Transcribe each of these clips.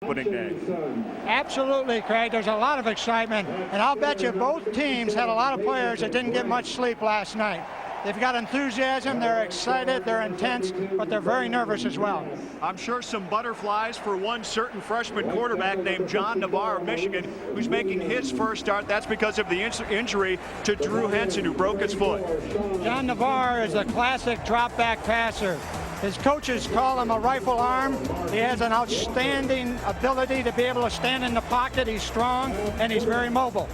opening day. Absolutely, Craig. There's a lot of excitement, and I'll bet you both teams had a lot of players that didn't get much sleep last night. They've got enthusiasm, they're excited, they're intense, but they're very nervous as well. I'm sure some butterflies for one certain freshman quarterback named John Navarre of Michigan, who's making his first start. That's because of the injury to Drew Henson, who broke his foot. John Navarre is a classic drop-back passer. His coaches call him a rifle arm. He has an outstanding ability to be able to stand in the pocket. He's strong, and he's very mobile.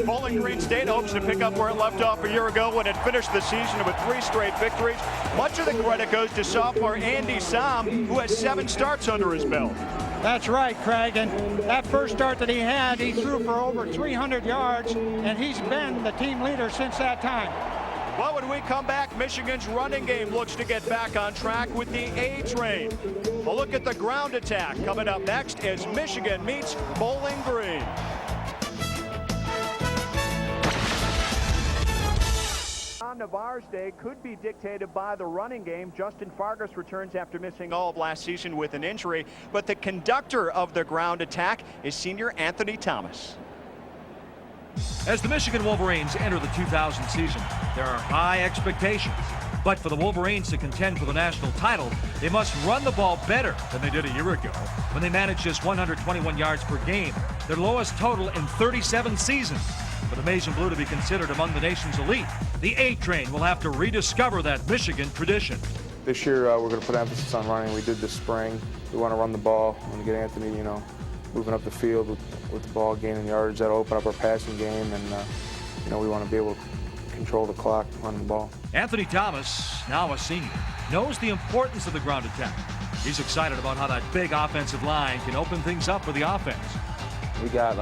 Bowling Green State hopes to pick up where it left off a year ago when it finished the season with 3 straight victories. Much of the credit goes to sophomore Andy Sam, who has 7 starts under his belt. That's right, Craig, and that first start that he had, he threw for over 300 yards, and he's been the team leader since that time. Well, when we come back, Michigan's running game looks to get back on track with the A train. A look at the ground attack coming up next as Michigan meets Bowling Green. On Navarre's day could be dictated by the running game. Justin Fargas returns after missing all of last season with an injury, but the conductor of the ground attack is senior Anthony Thomas. As the Michigan Wolverines enter the 2000 season, there are high expectations. But for the Wolverines to contend for the national title, they must run the ball better than they did a year ago when they managed just 121 yards per game, their lowest total in 37 seasons. For the Maize and Blue to be considered among the nation's elite, the A train will have to rediscover that Michigan tradition. This year, we're going to put emphasis on running. We did this spring. We want to run the ball. We want to get Anthony, moving up the field with the ball, gaining yardage. That'll open up our passing game, and we want to be able to control the clock running the ball. Anthony Thomas, now a senior, knows the importance of the ground attack. He's excited about how that big offensive line can open things up for the offense. We got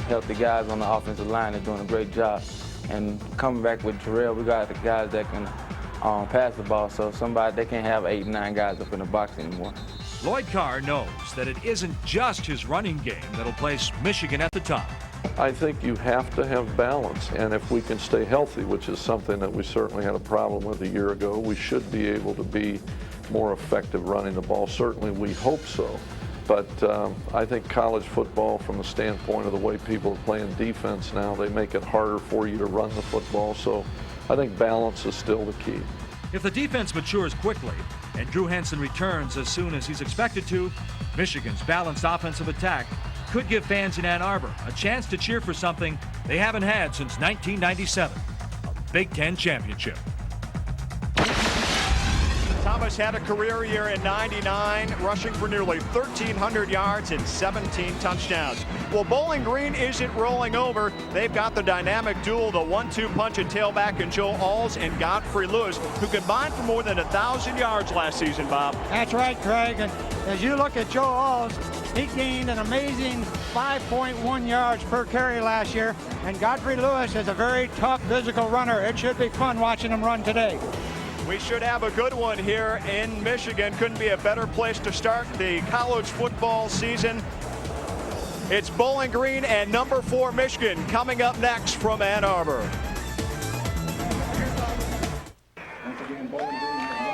healthy guys on the offensive line that are doing a great job. And coming back with Jarrell, we got the guys that can pass the ball, so they can't have 8, 9 guys up in the box anymore. Lloyd Carr knows that it isn't just his running game that'll place Michigan at the top. I think you have to have balance, and if we can stay healthy, which is something that we certainly had a problem with a year ago, we should be able to be more effective running the ball. Certainly we hope so, but I think college football, from the standpoint of the way people are playing defense now, they make it harder for you to run the football, so I think balance is still the key. If the defense matures quickly and Drew Henson returns as soon as he's expected to, Michigan's balanced offensive attack could give fans in Ann Arbor a chance to cheer for something they haven't had since 1997, a Big Ten championship. Thomas had a career year in '99, rushing for nearly 1,300 yards and 17 touchdowns. Well, Bowling Green isn't rolling over. They've got the dynamic duel, the 1-2 punch at tailback, and Joe Alls and Godfrey Lewis, who combined for more than 1,000 yards last season, Bob. That's right, Craig. And as you look at Joe Alls, he gained an amazing 5.1 yards per carry last year. And Godfrey Lewis is a very tough physical runner. It should be fun watching him run today. We should have a good one here in Michigan. Couldn't be a better place to start the college football season. It's Bowling Green and number 4 Michigan coming up next from Ann Arbor.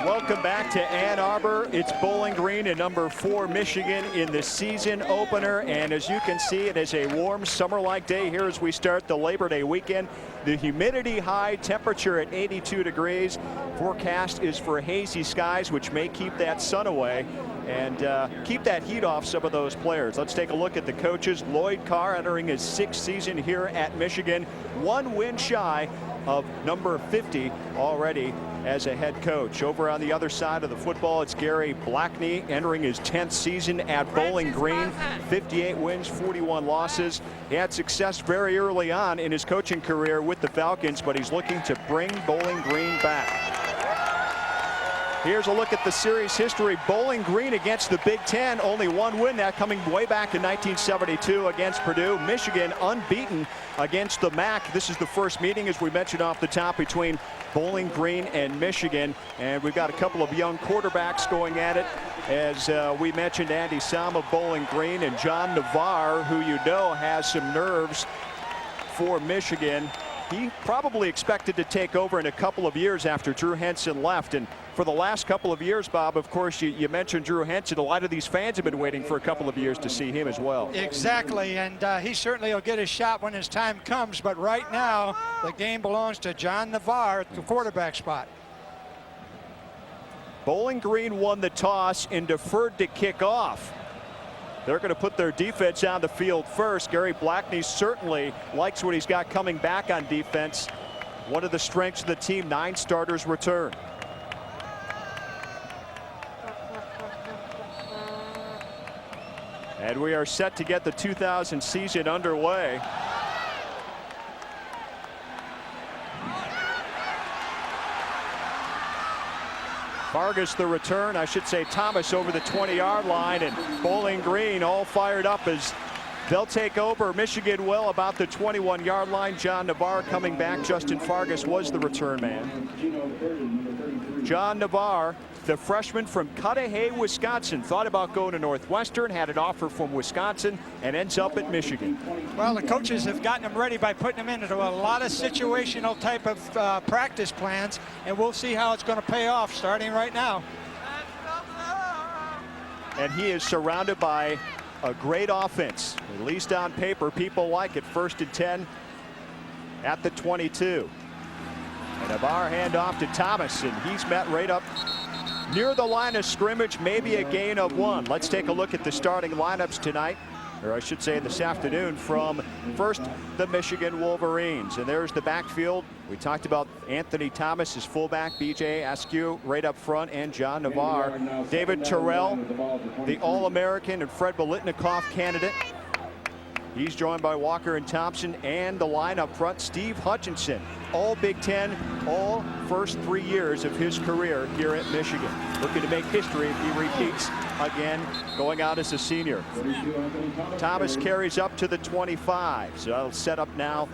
Welcome back to Ann Arbor. It's Bowling Green and number 4 Michigan in the season opener. And as you can see, it is a warm summer-like day here as we start the Labor Day weekend. The humidity high, temperature at 82 degrees. Forecast is for hazy skies, which may keep that sun away and keep that heat off some of those players. Let's take a look at the coaches. Lloyd Carr entering his 6th season here at Michigan. 1 win shy of number 50 already as a head coach. Over on the other side of the football, it's Gary Blackney entering his 10th season at Bowling Green. 58 wins, 41 losses. He had success very early on in his coaching career with the Falcons, but he's looking to bring Bowling Green back. Here's a look at the series history. Bowling Green against the Big Ten, only 1 win, that coming way back in 1972 against Purdue. Michigan unbeaten against the MAC. This is the first meeting, as we mentioned off the top, between Bowling Green and Michigan. And we've got a couple of young quarterbacks going at it. As we mentioned, Andy Sam of Bowling Green and John Navarre, who you know has some nerves for Michigan. He probably expected to take over in a couple of years after Drew Henson left, and for the last couple of years, Bob. Of course, you mentioned Drew Henson. A lot of these fans have been waiting for a couple of years to see him as well. Exactly, and he certainly will get his shot when his time comes. But right now, the game belongs to John Navarre at the quarterback spot. Bowling Green won the toss and deferred to kick off. They're going to put their defense on the field first. Gary Blackney certainly likes what he's got coming back on defense. One of the strengths of the team, 9 starters return. And we are set to get the 2000 season underway. Vargas the return, I should say Thomas over the 20-yard line, and Bowling Green all fired up as they'll take over. Michigan well about the 21-yard line. John Navarre coming back. Justin Vargas was the return man. John Navarre, the freshman from Cudahy, Wisconsin, thought about going to Northwestern, had an offer from Wisconsin, and ends up at Michigan. Well, the coaches have gotten him ready by putting him into a lot of situational type of practice plans, and we'll see how it's going to pay off starting right now. And he is surrounded by a great offense, at least on paper. People like it. 1st and 10 at the 22. And Navarre handoff to Thomas, and he's met right up near the line of scrimmage, maybe a gain of 1. Let's take a look at the starting lineups tonight, or I should say this afternoon, from first the Michigan Wolverines. And there's the backfield. We talked about Anthony Thomas, his fullback, BJ Askew right up front, and John Navarre. David Terrell, the All-American and Fred Biletnikoff candidate. He's joined by Walker and Thompson, and the line up front, Steve Hutchinson, all Big Ten, all first 3 years of his career here at Michigan. Looking to make history if he repeats again, going out as a senior. Thomas carries up to the 25, so that'll set up now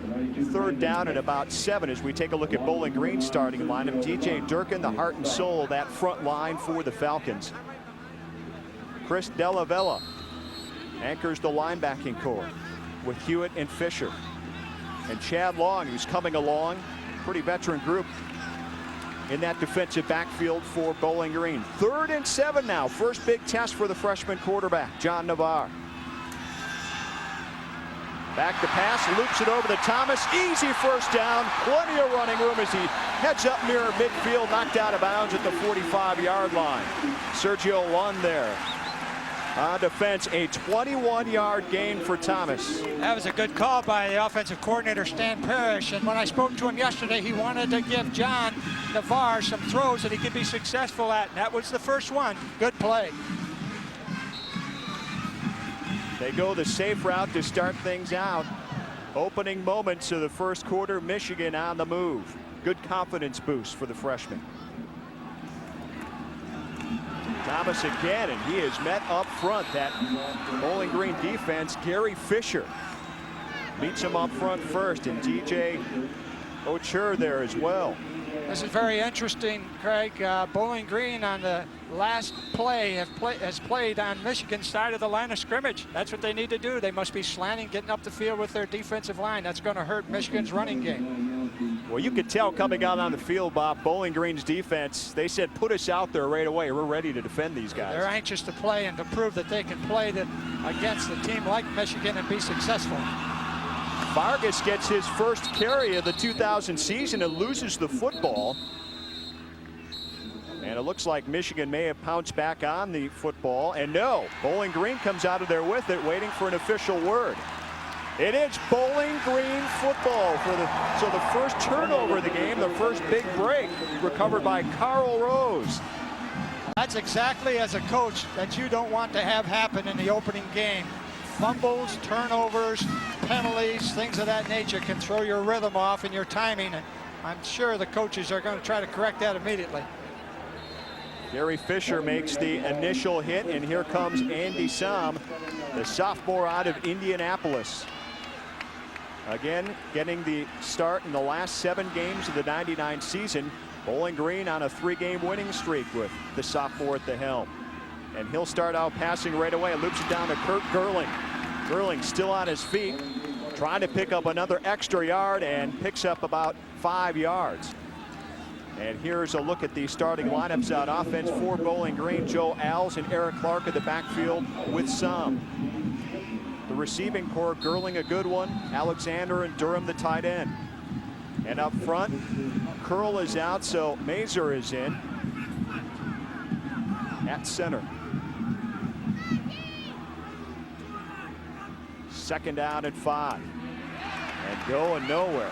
3rd down and about 7 as we take a look at Bowling Green starting lineup. DJ Durkin, the heart and soul of that front line for the Falcons. Chris Della Vella anchors the linebacking core with Hewitt and Fisher. And Chad Long, who's coming along, pretty veteran group in that defensive backfield for Bowling Green. 3rd and 7 now. First big test for the freshman quarterback, John Navarre. Back to pass, loops it over to Thomas. Easy 1st down. Plenty of running room as he heads up near midfield, knocked out of bounds at the 45-yard line. Sergio Lund there. On defense, a 21-yard gain for Thomas. That was a good call by the offensive coordinator, Stan Parrish. And when I spoke to him yesterday, he wanted to give John Navarre some throws that he could be successful at. And that was the first one. Good play. They go the safe route to start things out. Opening moments of the first quarter, Michigan on the move. Good confidence boost for the freshman. Thomas again, and he is met up front. That Bowling Green defense, Gary Fisher meets him up front first, and DJ Ochur there as well. This is very interesting, Craig. Bowling Green on the last play has played on Michigan's side of the line of scrimmage. That's what they need to do. They must be slanting, getting up the field with their defensive line. That's going to hurt Michigan's running game. Well, you could tell coming out on the field, Bob, Bowling Green's defense, they said, put us out there right away. We're ready to defend these guys. They're anxious to play and to prove that they can play against a team like Michigan and be successful. Vargas gets his first carry of the 2000 season and loses the football. And it looks like Michigan may have pounced back on the football. And no, Bowling Green comes out of there with it, waiting for an official word. It is Bowling Green football for the first turnover of the game, the first big break, recovered by Carl Rose. That's exactly as a coach that you don't want to have happen in the opening game. Fumbles, turnovers, penalties, things of that nature can throw your rhythm off and your timing, and I'm sure the coaches are going to try to correct that immediately. Gary Fisher makes the initial hit, and here comes Andy Sam, the sophomore out of Indianapolis. Again, getting the start in the last 7 games of the '99 season. Bowling Green on a 3-game winning streak with the sophomore at the helm. And he'll start out passing right away. Loops it down to Kurt Gerling. Gerling still on his feet, trying to pick up another extra yard, and picks up about 5 yards. And here's a look at the starting lineups on offense for Bowling Green. Joe Alves and Eric Clark at the backfield with some. The receiving core, Gerling a good one, Alexander and Durham the tight end. And up front, Curl is out, so Mazer is in at center. Second down at 5. And going nowhere.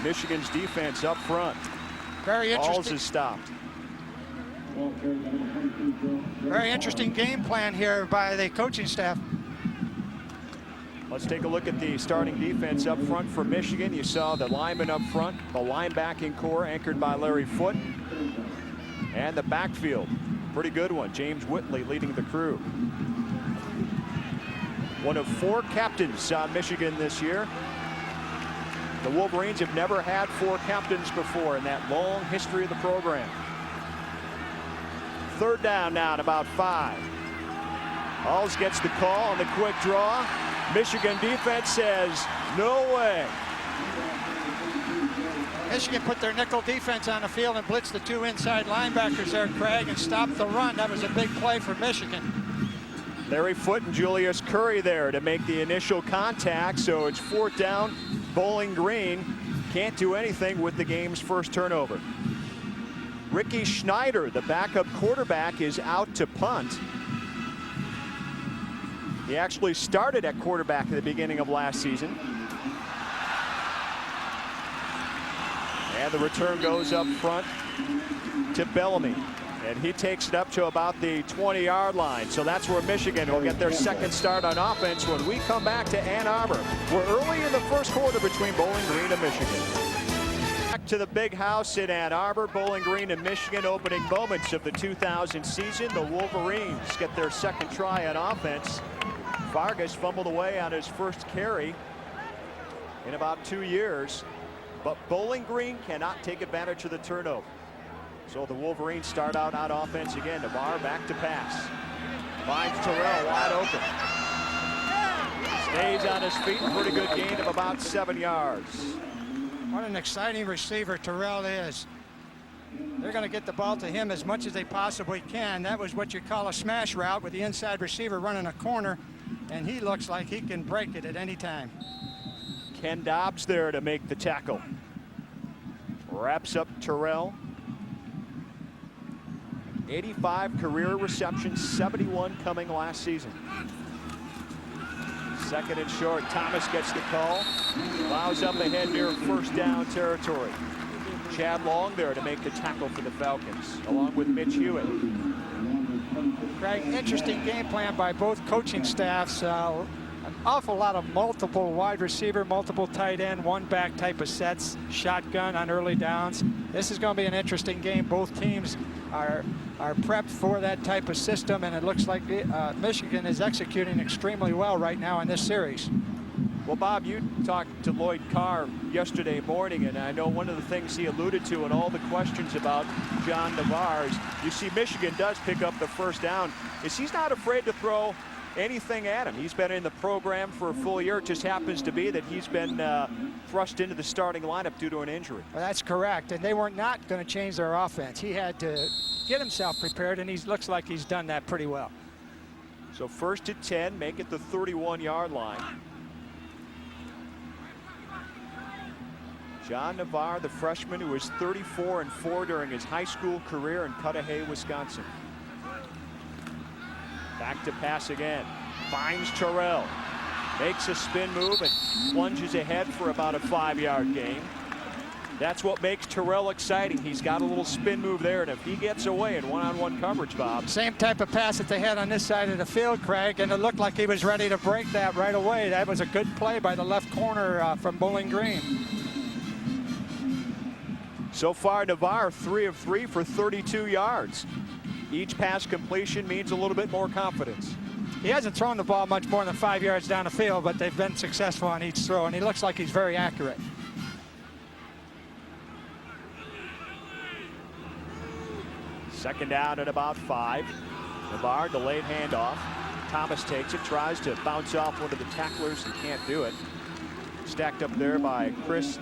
Michigan's defense up front. Very interesting. Alls is stopped. Very interesting game plan here by the coaching staff. Let's take a look at the starting defense up front for Michigan. You saw the linemen up front, the linebacking core anchored by Larry Foote, and the backfield, pretty good one. James Whitley leading the crew. One of 4 captains on Michigan this year. The Wolverines have never had 4 captains before in that long history of the program. Third down now at about 5. Alls gets the call on the quick draw. Michigan defense says, no way. Michigan put their nickel defense on the field and blitzed the 2 inside linebackers there, Craig, and stopped the run. That was a big play for Michigan. Larry Foote and Julius Curry there to make the initial contact, so it's 4th down. Bowling Green can't do anything with the game's first turnover. Ricky Schneider, the backup quarterback, is out to punt. He actually started at quarterback at the beginning of last season. And the return goes up front to Bellamy. And he takes it up to about the 20-yard line. So that's where Michigan will get their second start on offense when we come back to Ann Arbor. We're early in the first quarter between Bowling Green and Michigan. Back to the big house in Ann Arbor. Bowling Green and Michigan opening moments of the 2000 season. The Wolverines get their second try on offense. Vargas fumbled away on his first carry in about 2 years. But Bowling Green cannot take advantage of the turnover. So the Wolverines start out on offense again. Navarre back to pass. Finds Terrell wide open. Stays on his feet. Pretty good gain of about 7 yards. What an exciting receiver Terrell is. They're going to get the ball to him as much as they possibly can. That was what you call a smash route with the inside receiver running a corner. And he looks like he can break it at any time. Ken Dobbs there to make the tackle. Wraps up Terrell. 85 career receptions, 71 coming last season. Second and short. Thomas gets the call. Plows up ahead near first down territory. Chad Long there to make the tackle for the Falcons, along with Mitch Hewitt. Craig, interesting game plan by both coaching staffs. An awful lot of multiple wide receiver, multiple tight end, one back type of sets, shotgun on early downs. This is going to be an interesting game. Both teams are prepped for that type of system, and it looks like Michigan is executing extremely well right now in this series. Well, Bob, you talked to Lloyd Carr yesterday morning, and I know one of the things he alluded to in all the questions about John Navarre is you see Michigan does pick up the first down. He's not afraid to throw anything at him. He's been in the program for a full year. It just happens to be that he's been thrust into the starting lineup due to an injury. Well, that's correct, and they were not going to change their offense. He had to get himself prepared, and he looks like he's done that pretty well. So first and 10, make it the 31-yard line. John Navarre, the freshman who was 34-4 during his high school career in Cudahy, Wisconsin. Back to pass again. Finds Terrell. Makes a spin move and plunges ahead for about a 5-yard gain. That's what makes Terrell exciting. He's got a little spin move there, and if he gets away in one-on-one coverage, Bob. Same type of pass that they had on this side of the field, Craig, and it looked like he was ready to break that right away. That was a good play by the left corner from Bowling Green. So far, Navarre 3 of 3 for 32 yards. Each pass completion means a little bit more confidence. He hasn't thrown the ball much more than 5 yards down the field, but they've been successful on each throw, and he looks like he's very accurate. Second down at about 5. Navarre delayed handoff. Thomas takes it, tries to bounce off one of the tacklers and can't do it. Stacked up there by Chris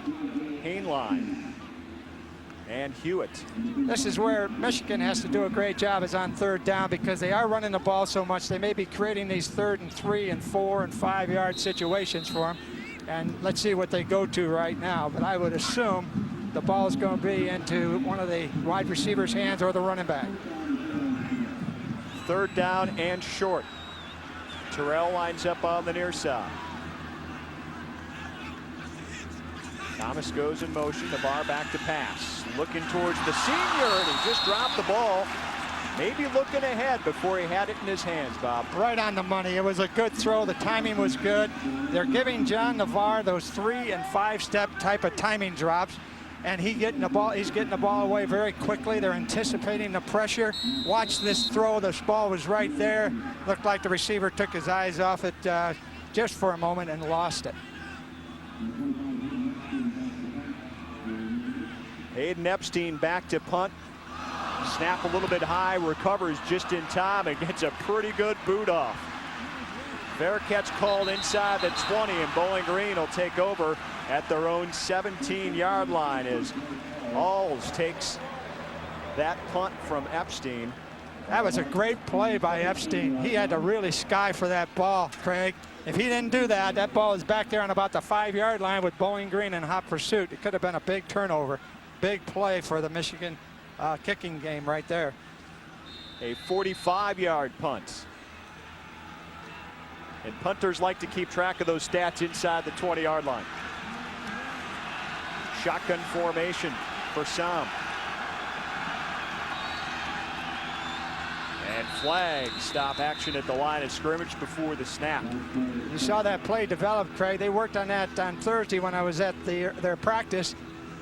Hainline. and Hewitt. This is where Michigan has to do a great job, is on third down, because they are running the ball so much. They may be creating these 3rd and 3 and 4 and 5 yard situations for them. And let's see what they go to right now. But I would assume the ball is going to be into one of the wide receivers' hands or the running back. 3rd down and short. Terrell lines up on the near side. Thomas goes in motion. Navarre back to pass. Looking towards the senior, and he just dropped the ball. Maybe looking ahead before he had it in his hands, Bob. Right on the money. It was a good throw. The timing was good. They're giving John Navarre those 3- and 5-step type of timing drops, and he's getting the ball away very quickly. They're anticipating the pressure. Watch this throw. This ball was right there. Looked like the receiver took his eyes off it just for a moment and lost it. Hayden Epstein back to punt. Snap a little bit high, recovers just in time, and gets a pretty good boot off. Fair catch called inside the 20, and Bowling Green will take over at their own 17-yard line as Alls takes that punt from Epstein. That was a great play by Epstein. He had to really sky for that ball, Craig. If he didn't do that, that ball is back there on about the 5-yard line with Bowling Green in hot pursuit. It could have been a big turnover. Big play for the Michigan kicking game right there. A 45-yard punt. And punters like to keep track of those stats inside the 20-yard line. Shotgun formation for Sam. And flag stop action at the line of scrimmage before the snap. You saw that play develop, Craig. They worked on that on Thursday when I was at their practice.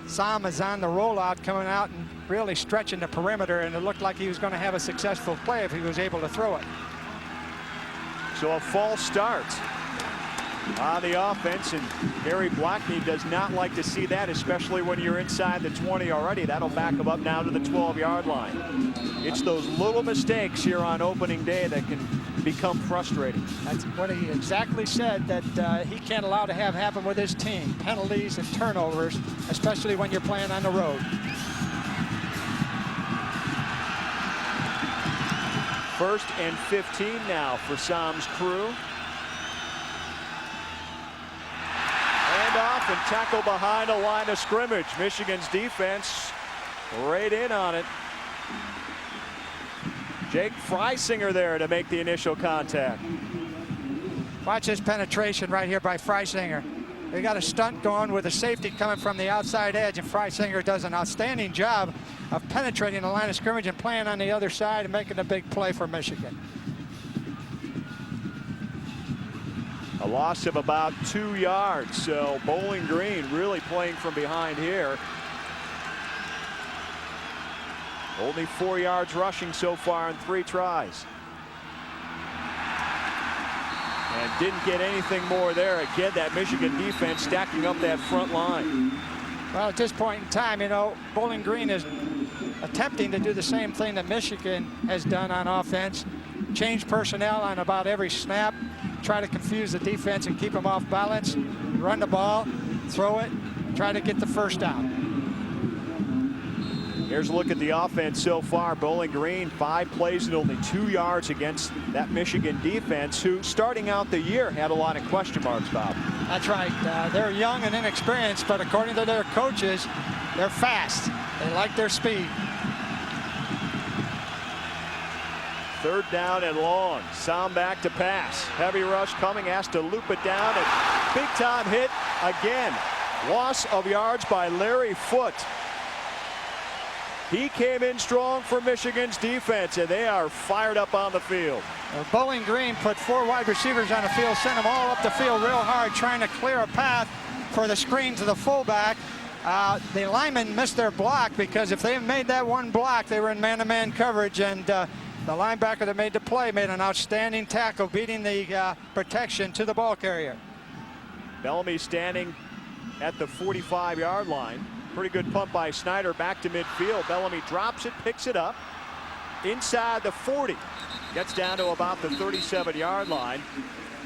Sam is on the rollout, coming out and really stretching the perimeter, and it looked like he was going to have a successful play if he was able to throw it. So a false start on the offense, and Harry Blackney does not like to see that, especially when you're inside the 20 already. That'll back him up now to the 12-yard line. It's those little mistakes here on opening day that can become frustrating. That's what he exactly said, that he can't allow to have happen with his team. Penalties and turnovers, especially when you're playing on the road. First and 15 now for Sam's crew. Handoff and tackle behind the line of scrimmage. Michigan's defense right in on it. Jake Freisinger there to make the initial contact. Watch his penetration right here by Freisinger. They got a stunt going with a safety coming from the outside edge, and Freisinger does an outstanding job of penetrating the line of scrimmage and playing on the other side and making a big play for Michigan. A loss of about 2 yards, so Bowling Green really playing from behind here. Only 4 yards rushing so far in 3 tries. And didn't get anything more there. Again, that Michigan defense stacking up that front line. Well, at this point in time, you know, Bowling Green is attempting to do the same thing that Michigan has done on offense. Change personnel on about every snap. Try to confuse the defense and keep them off balance. Run the ball, throw it, try to get the first down. Here's a look at the offense so far. Bowling Green, 5 plays and only 2 yards against that Michigan defense, who starting out the year had a lot of question marks, Bob. That's right. They're young and inexperienced, but according to their coaches, they're fast. They like their speed. 3rd down and long. Sam back to pass. Heavy rush coming, has to loop it down, and big time hit again. Loss of yards by Larry Foote. He came in strong for Michigan's defense, and they are fired up on the field. Bowling Green put 4 wide receivers on the field, sent them all up the field real hard, trying to clear a path for the screen to the fullback. The linemen missed their block, because if they had made that one block, they were in man-to-man coverage, and the linebacker that made the play made an outstanding tackle, beating the protection to the ball carrier. Bellamy standing at the 45-yard line. Pretty good punt by Snyder back to midfield. Bellamy drops it, picks it up inside the 40. Gets down to about the 37-yard line.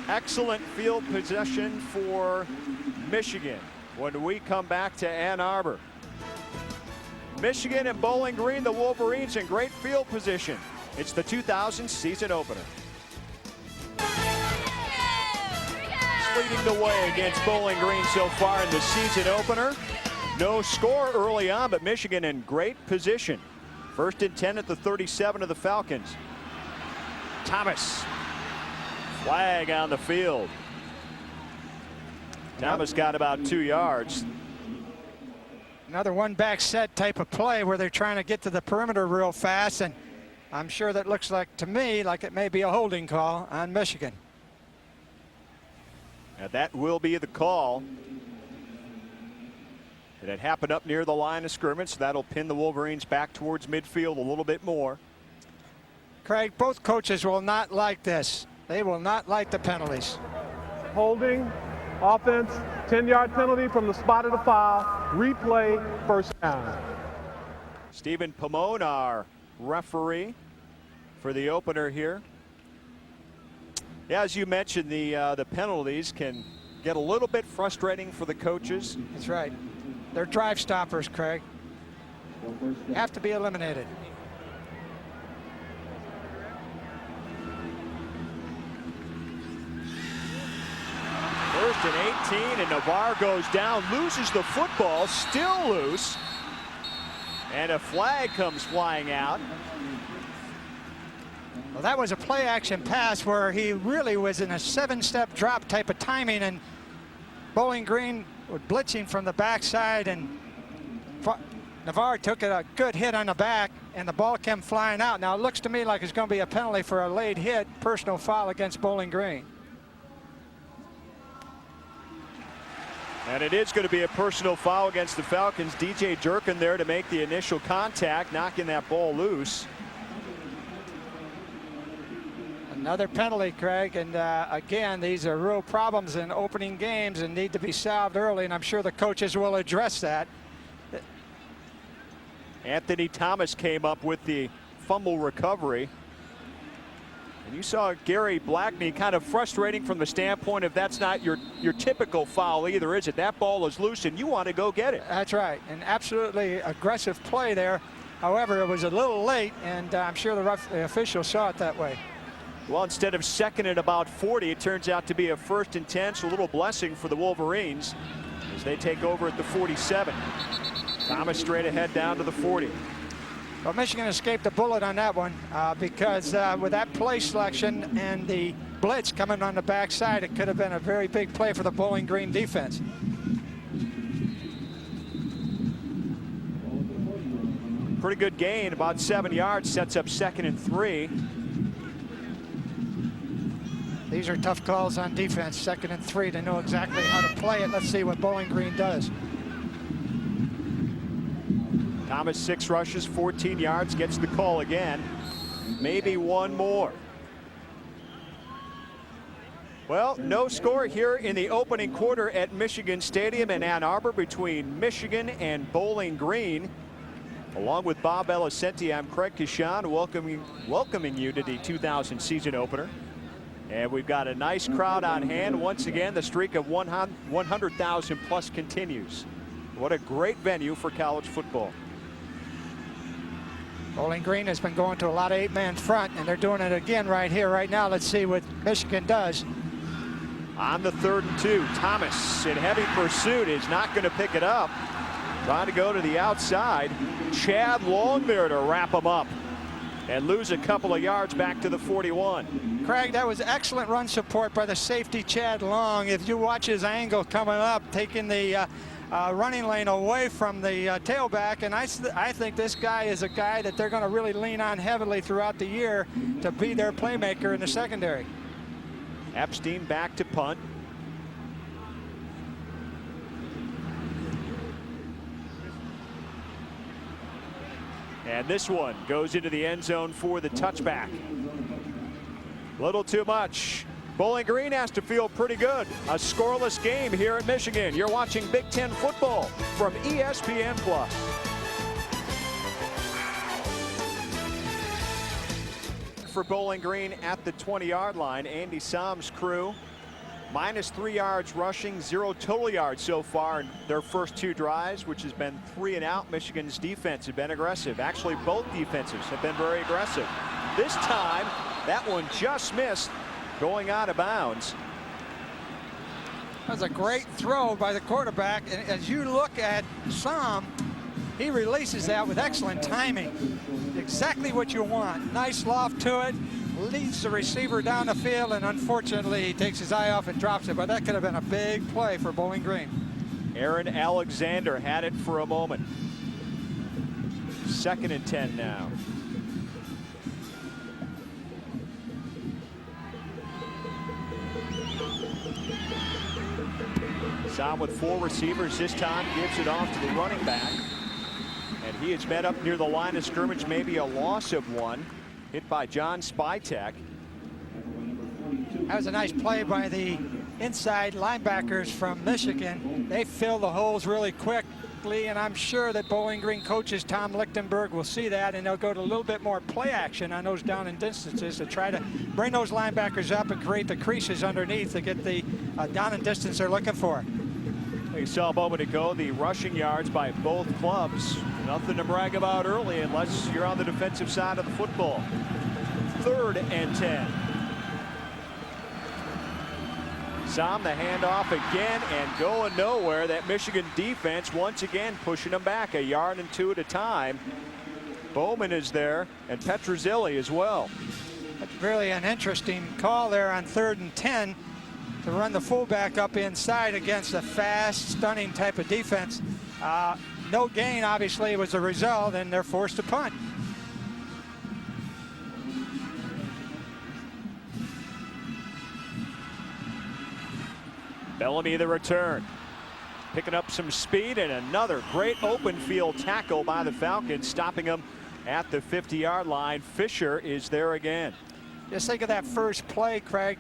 Excellent field possession for Michigan when we come back to Ann Arbor. Michigan and Bowling Green, the Wolverines in great field position. It's the 2000 season opener. Leading the way against Bowling Green so far in the season opener. No score early on, but Michigan in great position. 1st and 10 at the 37 of the Falcons. Thomas. Flag on the field. Thomas got about 2 yards. Another one-back set type of play where they're trying to get to the perimeter real fast, and I'm sure that looks like, to me, like it may be a holding call on Michigan. Now that will be the call. And it happened up near the line of scrimmage, so that'll pin the Wolverines back towards midfield a little bit more. Craig, both coaches will not like this. They will not like the penalties. Holding, offense, 10-yard penalty from the spot of the foul, replay, first down. Stephen Pomone, our referee for the opener here. Yeah, as you mentioned, the penalties can get a little bit frustrating for the coaches. That's right. They're drive stoppers, Craig. Have to be eliminated. First and 18, and Navarre goes down, loses the football, still loose. And a flag comes flying out. Well, that was a play action pass where he really was in a 7-step drop type of timing, and Bowling Green was blitzing from the backside, and Navarre took a good hit on the back, and the ball came flying out. Now it looks to me like it's going to be a penalty for a late hit, personal foul against Bowling Green. And it is going to be a personal foul against the Falcons. DJ Durkin there to make the initial contact, knocking that ball loose. Another penalty, Craig, and again, these are real problems in opening games and need to be solved early, and I'm sure the coaches will address that. Anthony Thomas came up with the fumble recovery. And you saw Gary Blackney kind of frustrating from the standpoint of that's not your typical foul either, is it? That ball is loose and you want to go get it. That's right, an absolutely aggressive play there. However, it was a little late, and I'm sure the official saw it that way. Well, instead of 2nd and about 40, it turns out to be a 1st and 10, so a little blessing for the Wolverines as they take over at the 47. Thomas straight ahead down to the 40. Well, Michigan escaped a bullet on that one because with that play selection and the blitz coming on the backside, it could have been a very big play for the Bowling Green defense. Pretty good gain, about 7 yards, sets up 2nd and 3. These are tough calls on defense, 2nd and 3. They know exactly how to play it. Let's see what Bowling Green does. Thomas 6 rushes, 14 yards, gets the call again. Maybe one more. Well, no score here in the opening quarter at Michigan Stadium in Ann Arbor between Michigan and Bowling Green. Along with Bob Elicenti, I'm Craig Kishon, welcoming you to the 2000 season opener. And we've got a nice crowd on hand. Once again, the streak of 100,000 plus continues. What a great venue for college football. Bowling Green has been going to a lot of 8-man front, and they're doing it again right here, right now. Let's see what Michigan does. On the 3rd and 2, Thomas in heavy pursuit is not going to pick it up. Trying to go to the outside. Chad Long there to wrap him up and lose a couple of yards back to the 41. Craig, that was excellent run support by the safety Chad Long. If you watch his angle coming up, taking the running lane away from the tailback, and I think this guy is a guy that they're going to really lean on heavily throughout the year to be their playmaker in the secondary. Epstein back to punt. And this one goes into the end zone for the touchback. Little too much. Bowling Green has to feel pretty good. A scoreless game here at Michigan. You're watching Big Ten football from ESPN+. For Bowling Green at the 20-yard line, Andy Som's crew -3 yards rushing, 0 total yards so far in their first 2 drives, which has been 3 and out. Michigan's defense have been aggressive. Actually, both defenses have been very aggressive. This time, that one just missed, going out of bounds. That was a great throw by the quarterback. And as you look at Sam, he releases that with excellent timing. Exactly what you want. Nice loft to it. Leads the receiver down the field, and unfortunately he takes his eye off and drops it, but that could have been a big play for Bowling Green. Aaron Alexander had it for a moment. 2nd and 10 now. Sam with 4 receivers this time gives it off to the running back, and he is met up near the line of scrimmage, maybe a loss of 1. Hit by John Spytek. That was a nice play by the inside linebackers from Michigan. They fill the holes really quickly, and I'm sure that Bowling Green coaches Tom Lichtenberg will see that, and they'll go to a little bit more play action on those down and distances to try to bring those linebackers up and create the creases underneath to get the down and distance they're looking for. You saw a moment ago the rushing yards by both clubs. Nothing to brag about early unless you're on the defensive side of the football. 3rd and 10. Sam the handoff again and going nowhere. That Michigan defense once again pushing them back 1 yard and 2 at a time. Bowman is there and Petrozelli as well. That's really an interesting call there on 3rd and 10 to run the fullback up inside against a fast, stunning type of defense. No gain, obviously, was the result, and they're forced to punt. Bellamy the return. Picking up some speed, and another great open field tackle by the Falcons, stopping them at the 50-yard line. Fisher is there again. Just think of that first play, Craig.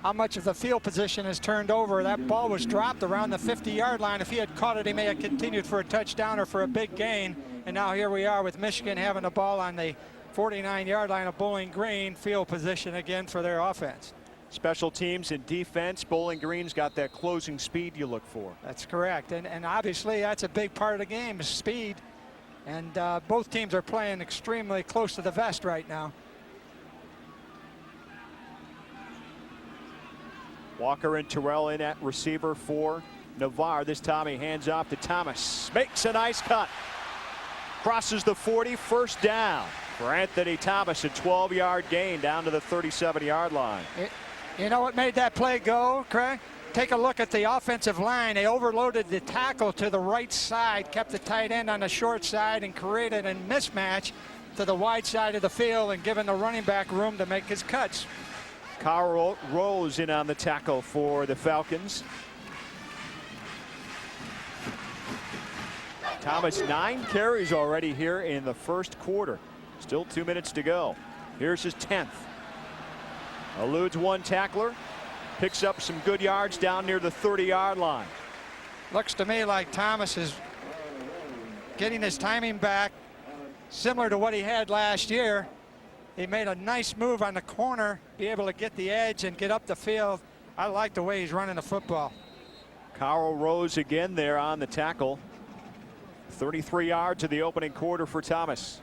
How much of the field position is turned over. That ball was dropped around the 50-yard line. If he had caught it, he may have continued for a touchdown or for a big gain. And now here we are with Michigan having the ball on the 49-yard line of Bowling Green. Field position again for their offense. Special teams and defense, Bowling Green's got that closing speed you look for. That's correct. And obviously that's a big part of the game is speed. And both teams are playing extremely close to the vest right now. Walker and Terrell in at receiver for Navarre. This time he hands off to Thomas. Makes a nice cut. Crosses the 40, 1st down for Anthony Thomas. A 12-yard gain down to the 37-yard line. You know what made that play go, Craig? Take a look at the offensive line. They overloaded the tackle to the right side, kept the tight end on the short side, and created a mismatch to the wide side of the field and given the running back room to make his cuts. Carl Rose in on the tackle for the Falcons. Thomas 9 carries already here in the first quarter. Still 2 minutes to go. Here's his 10th. Eludes 1 tackler. Picks up some good yards down near the 30-yard line. Looks to me like Thomas is getting his timing back similar to what he had last year. He made a nice move on the corner, be able to get the edge and get up the field. I like the way he's running the football. Carl Rose again there on the tackle. 33 yards in the opening quarter for Thomas.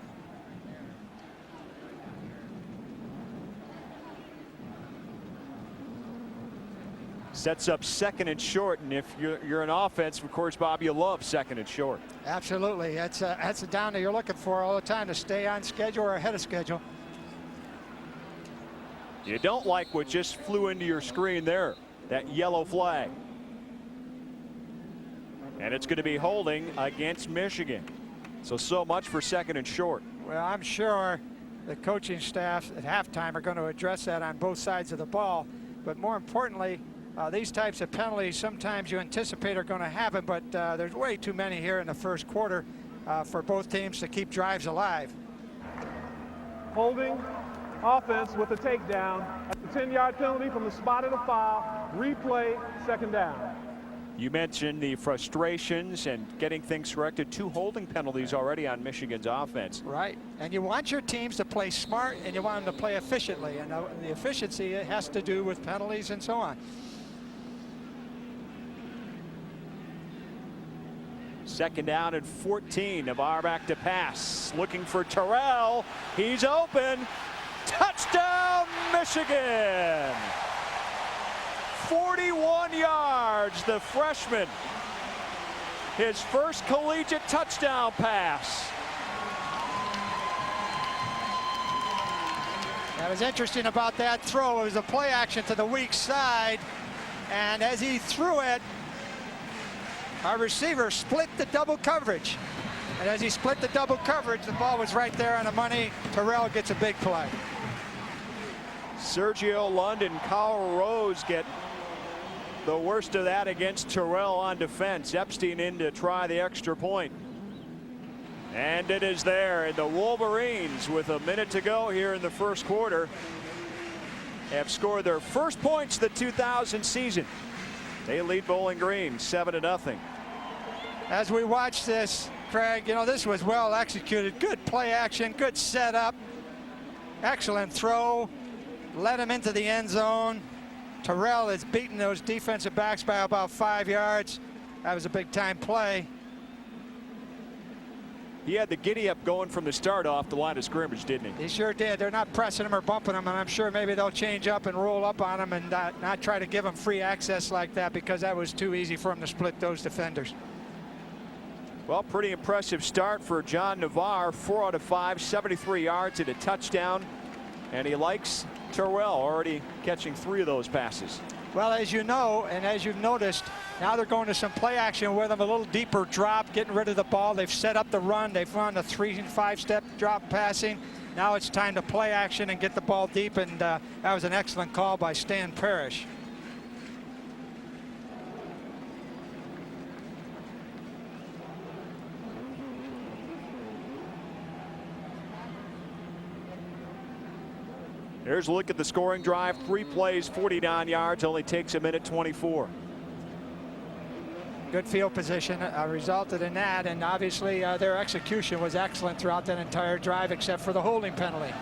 Sets up 2nd and short, and if you're an offense, of course, Bob, you love 2nd and short. Absolutely. That's a down that you're looking for all the time to stay on schedule or ahead of schedule. You don't like what just flew into your screen there, that yellow flag. And it's going to be holding against Michigan. So much for 2nd and short. Well, I'm sure the coaching staff at halftime are going to address that on both sides of the ball. But more importantly, these types of penalties sometimes you anticipate are going to happen, but there's way too many here in the first quarter for both teams to keep drives alive. Holding offense with a takedown at the 10-yard penalty from the spot of the foul. Replay, 2nd down. You mentioned the frustrations and getting things corrected. 2 holding penalties already on Michigan's offense. Right, and you want your teams to play smart and you want them to play efficiently, and the efficiency has to do with penalties and so on. Second down and 14. Navarre back to pass. Looking for Terrell. He's open. Touchdown, Michigan. 41 yards, the freshman. His first collegiate touchdown pass. That was interesting about that throw. It was a play action to the weak side. And as he threw it, our receiver split the double coverage. And as he split the double coverage, the ball was right there on the money. Terrell gets a big play. Sergio Lund and Kyle Rose get the worst of that against Terrell on defense. Epstein in to try the extra point. And it is there. And the Wolverines, with a minute to go here in the first quarter, have scored their first points of the 2000 season. They lead Bowling Green 7-0. As we watch this, Craig, you know, this was well executed. Good play action, good setup, excellent throw, led him into the end zone. Terrell is beating those defensive backs by about 5 yards. That was a big time play. He had the giddy up going from the start off the line of scrimmage, didn't he? He sure did. They're not pressing him or bumping him, and I'm sure maybe they'll change up and roll up on him and not try to give him free access like that, because that was too easy for him to split those defenders. Well, pretty impressive start for John Navarre. 4 out of 5, 73 yards and a touchdown. And he likes Terrell, already catching 3 of those passes. Well, as you know, and as you've noticed, now they're going to some play action with him, a little deeper drop, getting rid of the ball. They've set up the run. They've run a 3- and 5-step drop passing. Now it's time to play action and get the ball deep, and that was an excellent call by Stan Parrish. Here's a look at the scoring drive. 3 plays, 49 yards, only takes a minute 24. Good field position resulted in that, and obviously their execution was excellent throughout that entire drive, except for the holding penalty.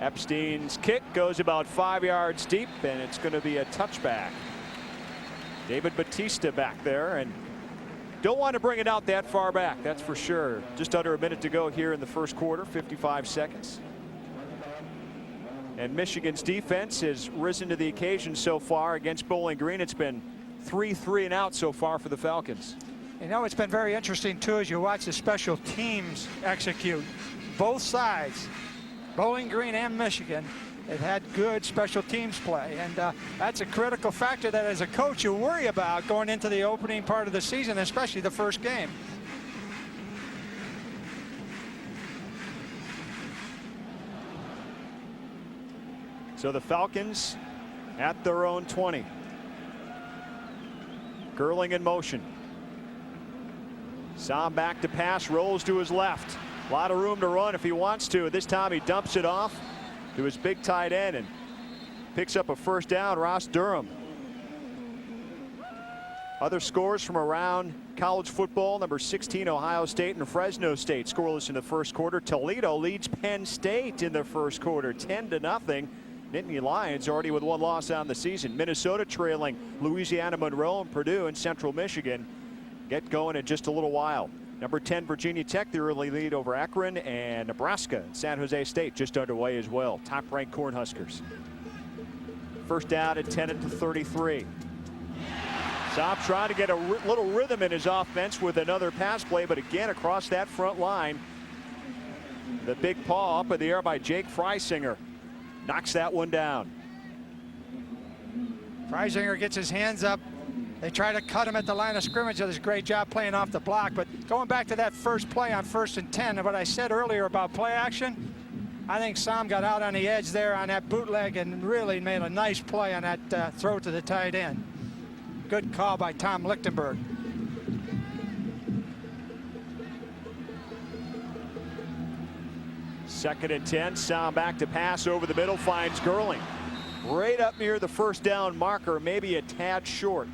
Epstein's kick goes about 5 yards deep, and it's going to be a touchback. David Batista back there, and don't want to bring it out that far back, that's for sure. Just under a minute to go here in the first quarter, 55 seconds. And Michigan's defense has risen to the occasion so far against Bowling Green. It's been 3 and out so far for the Falcons. You know, it's been very interesting too as you watch the special teams execute. Both sides, Bowling Green and Michigan, have had good special teams play, and that's a critical factor that as a coach you worry about going into the opening part of the season, especially the first game. So the Falcons at their own 20. Gurling in motion. Sam back to pass, rolls to his left. A lot of room to run if he wants to. This time he dumps it off to his big tight end and picks up a first down. Ross Durham. Other scores from around college football: number 16 Ohio State and Fresno State scoreless in the first quarter. Toledo leads Penn State in the first quarter 10-0. Nittany Lions already with 1 loss on the season. Minnesota trailing Louisiana Monroe and Purdue and Central Michigan get going in just a little while. Number 10 Virginia Tech, the early lead over Akron, and Nebraska and San Jose State just underway as well. Top-ranked Cornhuskers. First down at 10-33. Saab trying to get a little rhythm in his offense with another pass play, but again across that front line, the big paw up in the air by Jake Freisinger knocks that one down. Freisinger gets his hands up. They try to cut him at the line of scrimmage. Does a great job playing off the block. But going back to that first play on 1st and 10, and what I said earlier about play action, I think Sam got out on the edge there on that bootleg and really made a nice play on that throw to the tight end. Good call by Tom Lichtenberg. Second and 10. Sam back to pass over the middle, finds Gurling. Right up near the first down marker, maybe a tad short.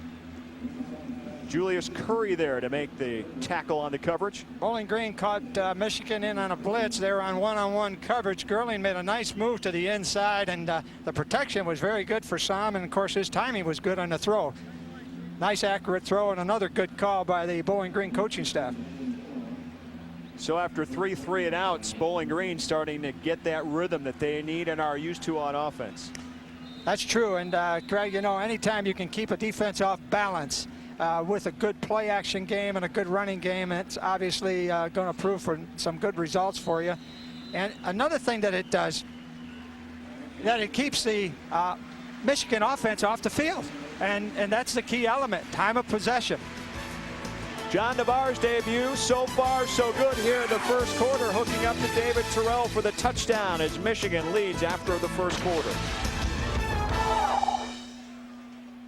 Julius Curry there to make the tackle on the coverage. Bowling Green caught Michigan in on a blitz. They were on one-on-one coverage. Gurling made a nice move to the inside, and the protection was very good for Sam, and of course his timing was good on the throw. Nice accurate throw and another good call by the Bowling Green coaching staff. So after 3 3-and-outs, Bowling Green starting to get that rhythm that they need and are used to on offense. That's true. And Craig, you know, anytime you can keep a defense off balance with a good play action game and a good running game, it's obviously going to prove for some good results for you. And another thing that it does, that it keeps the Michigan offense off the field. And that's the key element, time of possession. John Navarre's debut, so far so good here in the first quarter, hooking up to David Terrell for the touchdown as Michigan leads after the first quarter.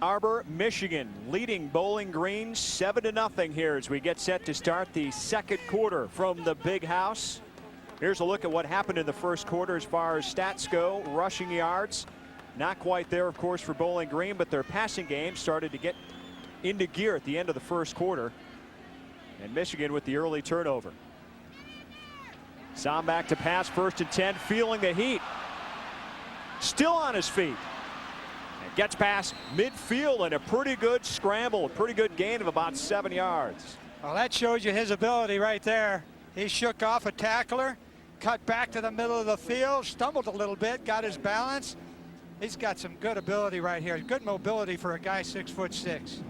Arbor, Michigan leading Bowling Green 7-0 here as we get set to start the second quarter from the big house. Here's a look at what happened in the first quarter as far as stats go. Rushing yards, not quite there, of course, for Bowling Green, but their passing game started to get into gear at the end of the first quarter. And Michigan with the early turnover. Sam back to pass, 1st and 10, feeling the heat. Still on his feet. And gets past midfield and a pretty good scramble, a pretty good gain of about 7 yards. Well, that shows you his ability right there. He shook off a tackler, cut back to the middle of the field, stumbled a little bit, got his balance. He's got some good ability right here. Good mobility for a guy 6'6".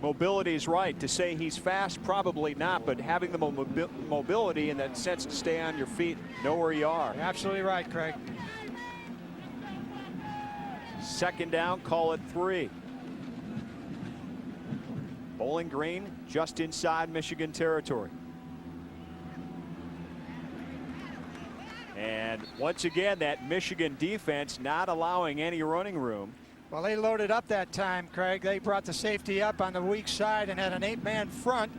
Mobility is right. To say he's fast, probably not, but having the mobility in that sense to stay on your feet, know where you are. You're absolutely right, Craig. Second down, call it 3. Bowling Green just inside Michigan territory. And once again, that Michigan defense not allowing any running room. Well, they loaded up that time, Craig. They brought the safety up on the weak side and had an 8-man front.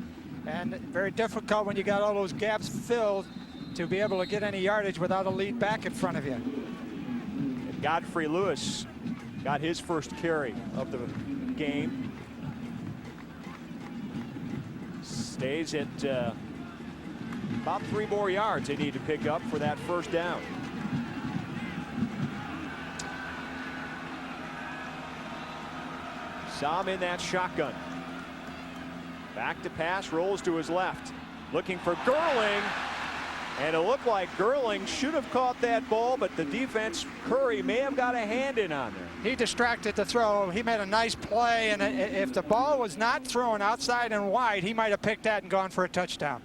And very difficult when you got all those gaps filled to be able to get any yardage without a lead back in front of you. And Godfrey Lewis got his first carry of the game. Stays at about 3 more yards they need to pick up for that first down. Sam in that shotgun. Back to pass, rolls to his left. Looking for Gerling. And it looked like Gerling should have caught that ball, but the defense, Curry, may have got a hand in on there. He distracted the throw. He made a nice play, and if the ball was not thrown outside and wide, he might have picked that and gone for a touchdown.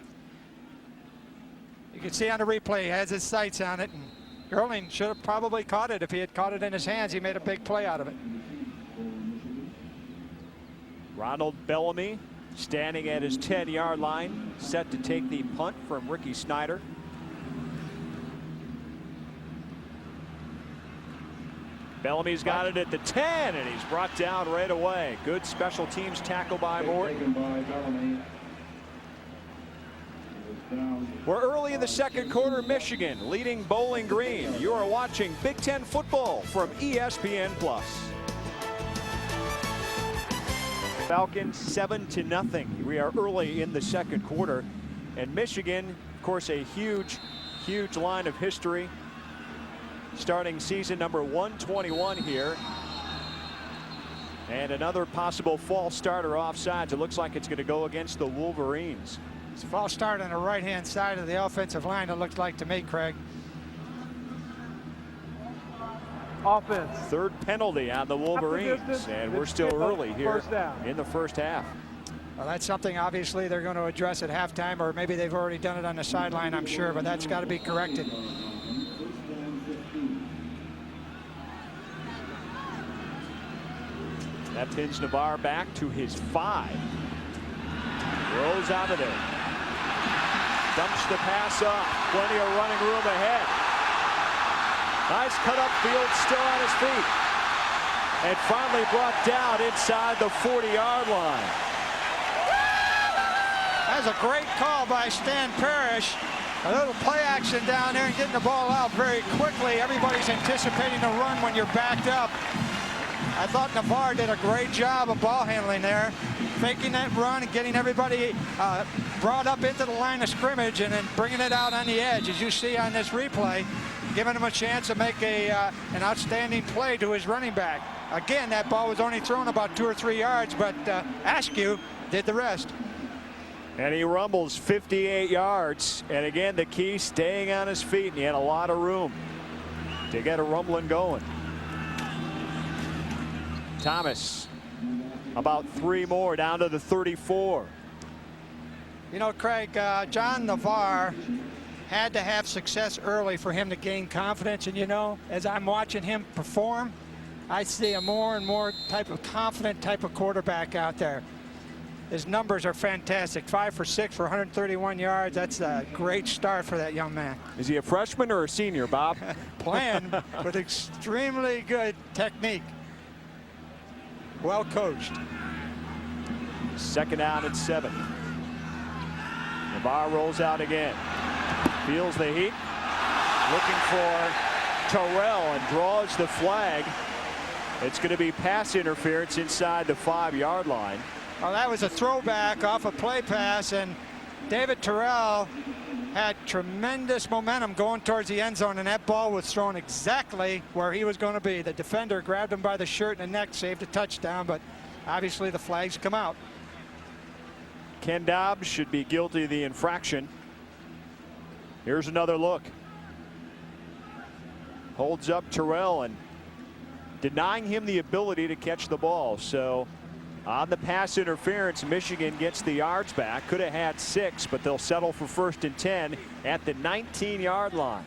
You can see on the replay, he has his sights on it, and Gerling should have probably caught it. If he had caught it in his hands, he made a big play out of it. Ronald Bellamy standing at his 10-yard line, set to take the punt from Ricky Snyder. Bellamy's got it at the 10, and he's brought down right away. Good special teams tackle by Morton. We're early in the second quarter. Michigan leading Bowling Green. You are watching Big Ten football from ESPN+. Falcons 7-0. We are early in the second quarter, and Michigan, of course, a huge line of history, starting season number 121 here, and another possible false starter offsides. It looks like it's going to go against the Wolverines. It's a false start on the right-hand side of the offensive line, it looks like to me, Craig. Offense. Third penalty on the Wolverines, and we're still early here in the first half. Well, that's something obviously they're going to address at halftime, or maybe they've already done it on the sideline, I'm sure, but that's got to be corrected. That pins Navarre back to his 5. Rolls out of there. Dumps the pass up. Plenty of running room ahead. Nice cut up field, still on his feet. And finally brought down inside the 40-yard line. That's a great call by Stan Parrish. A little play action down there and getting the ball out very quickly. Everybody's anticipating a run when you're backed up. I thought Navarre did a great job of ball handling there, faking that run and getting everybody brought up into the line of scrimmage and then bringing it out on the edge. As you see on this replay, giving him a chance to make an outstanding play to his running back. Again, that ball was only thrown about 2 or 3 yards, but Askew did the rest. And he rumbles 58 yards. And again, the key, staying on his feet. And he had a lot of room to get a rumbling going. Thomas, about 3 more down to the 34. You know, Craig, John Navarre had to have success early for him to gain confidence. And, you know, as I'm watching him perform, I see a more and more type of confident type of quarterback out there. His numbers are fantastic. 5 for 6 for 131 yards. That's a great start for that young man. Is he a freshman or a senior, Bob? Playing with extremely good technique. Well coached. Second down and 7. Navarre rolls out again. Feels the heat. Looking for Terrell and draws the flag. It's going to be pass interference inside the 5-yard line. Well, that was a throwback off a play pass, and David Terrell had tremendous momentum going towards the end zone, and that ball was thrown exactly where he was going to be. The defender grabbed him by the shirt and the neck, saved a touchdown, but obviously the flags come out. Ken Dobbs should be guilty of the infraction. Here's another look. Holds up Terrell and denying him the ability to catch the ball. So on the pass interference, Michigan gets the yards back. Could have had 6, but they'll settle for 1st and 10 at the 19-yard line.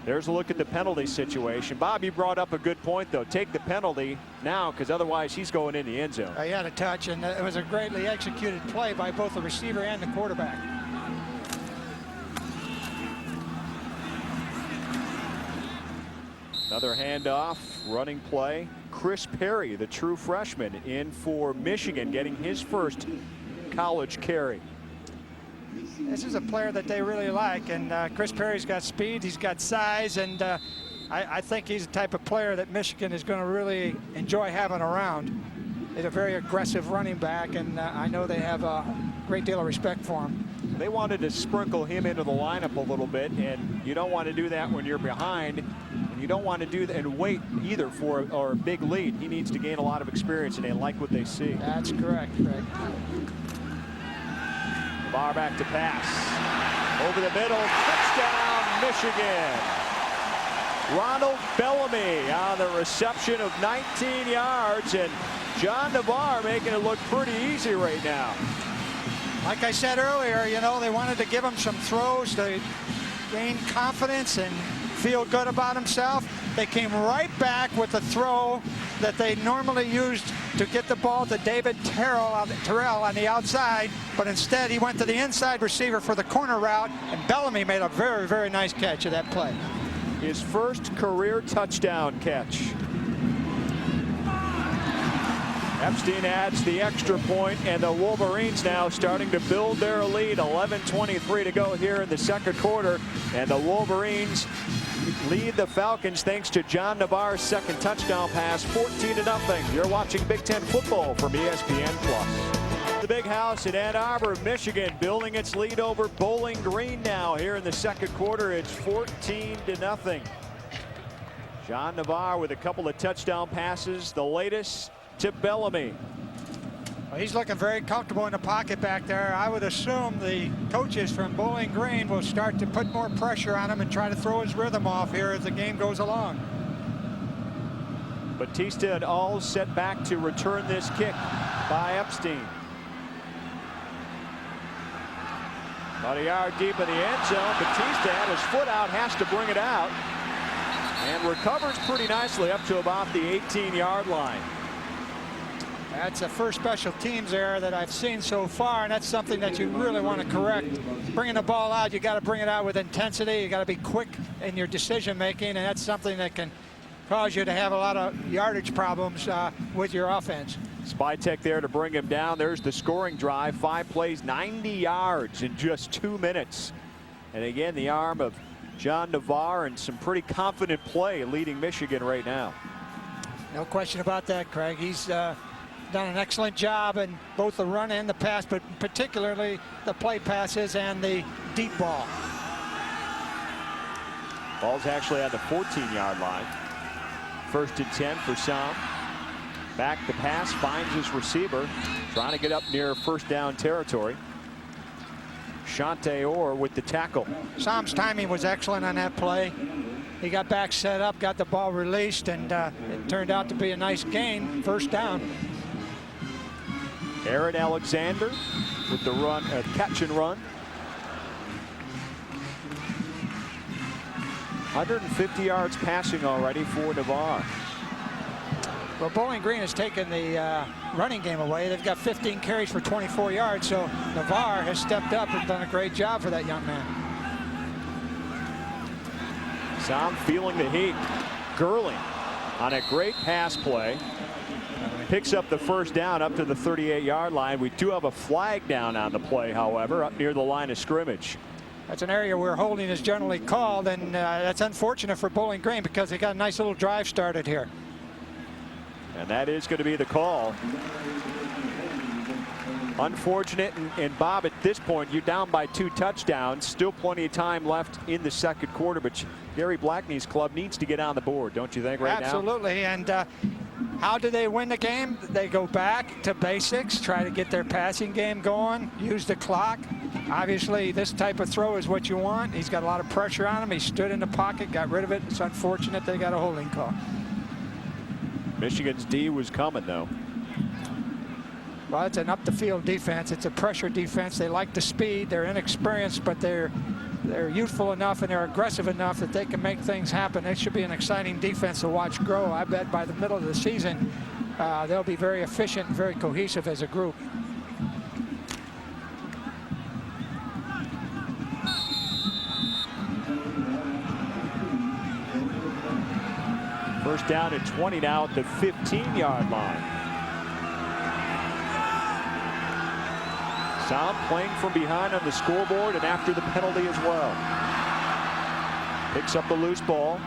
There's a look at the penalty situation. Bob, you brought up a good point, though. Take the penalty now, because otherwise he's going in the end zone. He had a touch, and it was a greatly executed play by both the receiver and the quarterback. Another handoff, running play. Chris Perry, the true freshman, in for Michigan, getting his first college carry. This is a player that they really like, and Chris Perry's got speed, he's got size, and I think he's the type of player that Michigan is going to really enjoy having around. He's a very aggressive running back, and I know they have a great deal of respect for him. They wanted to sprinkle him into the lineup a little bit, and you don't want to do that when you're behind, and you don't want to do that and wait either for a big lead. He needs to gain a lot of experience, and they like what they see. That's correct, Craig. Bar back to pass. Over the middle, touchdown, Michigan. Ronald Bellamy on the reception of 19 yards, and John Navarre making it look pretty easy right now. Like I said earlier, you know, they wanted to give him some throws to gain confidence and feel good about himself. They came right back with the throw that they normally used to get the ball to David Terrell on the outside, but instead he went to the inside receiver for the corner route, and Bellamy made a very, very nice catch of that play. His first career touchdown catch. Epstein adds the extra point, and the Wolverines now starting to build their lead. 11:23 to go here in the second quarter, and the Wolverines lead the Falcons thanks to John Navarre's second touchdown pass, 14-0. You're watching Big Ten football from ESPN+. The big house in Ann Arbor, Michigan, building its lead over Bowling Green now. Here in the second quarter, it's 14-0. John Navarre with a couple of touchdown passes, the latest to Bellamy. Well, he's looking very comfortable in the pocket back there. I would assume the coaches from Bowling Green will start to put more pressure on him and try to throw his rhythm off here as the game goes along. Batista and all set back to return this kick by Epstein. About a yard deep in the end zone. Batista had his foot out, has to bring it out, and recovers pretty nicely up to about the 18-yard line. That's the first special teams error that I've seen so far, and that's something that you really want to correct. Bringing the ball out, you got to bring it out with intensity. You got to be quick in your decision making, and that's something that can cause you to have a lot of yardage problems with your offense. Spytek there to bring him down. There's the scoring drive. 5 plays, 90 yards in just 2 minutes. And again, the arm of John Navarre and some pretty confident play leading Michigan right now. No question about that, Craig. He's done an excellent job in both the run and the pass, but particularly the play passes and the deep ball. Ball's actually on the 14-yard line. 1st and 10 for Sam. Back the pass, finds his receiver, trying to get up near first down territory. Shante Orr with the tackle. Sam's timing was excellent on that play. He got back set up, got the ball released, and it turned out to be a nice gain, 1st down. Aaron Alexander with the run, catch and run. 150 yards passing already for Navarre. Well, Bowling Green has taken the running game away. They've got 15 carries for 24 yards, so Navarre has stepped up and done a great job for that young man. Sam feeling the heat. Gurley on a great pass play. Picks up the 1st down up to the 38-yard line. We do have a flag down on the play, however, up near the line of scrimmage. That's an area where holding is generally called, and that's unfortunate for Bowling Green because they got a nice little drive started here. And that is going to be the call. Unfortunate, and Bob, at this point, you're down by 2 touchdowns. Still plenty of time left in the 2nd quarter, but Gary Blackney's club needs to get on the board, don't you think, right now? Absolutely, and how do they win the game? They go back to basics, try to get their passing game going, use the clock. Obviously, this type of throw is what you want. He's got a lot of pressure on him. He stood in the pocket, got rid of it. It's unfortunate they got a holding call. Michigan's D was coming, though. Well, it's an up-the-field defense. It's a pressure defense. They like the speed. They're inexperienced, but they're youthful enough and they're aggressive enough that they can make things happen. It should be an exciting defense to watch grow. I bet by the middle of the season, they'll be very efficient and very cohesive as a group. First down at 20 now at the 15-yard line. Sam playing from behind on the scoreboard and after the penalty as well. Picks up the loose ball.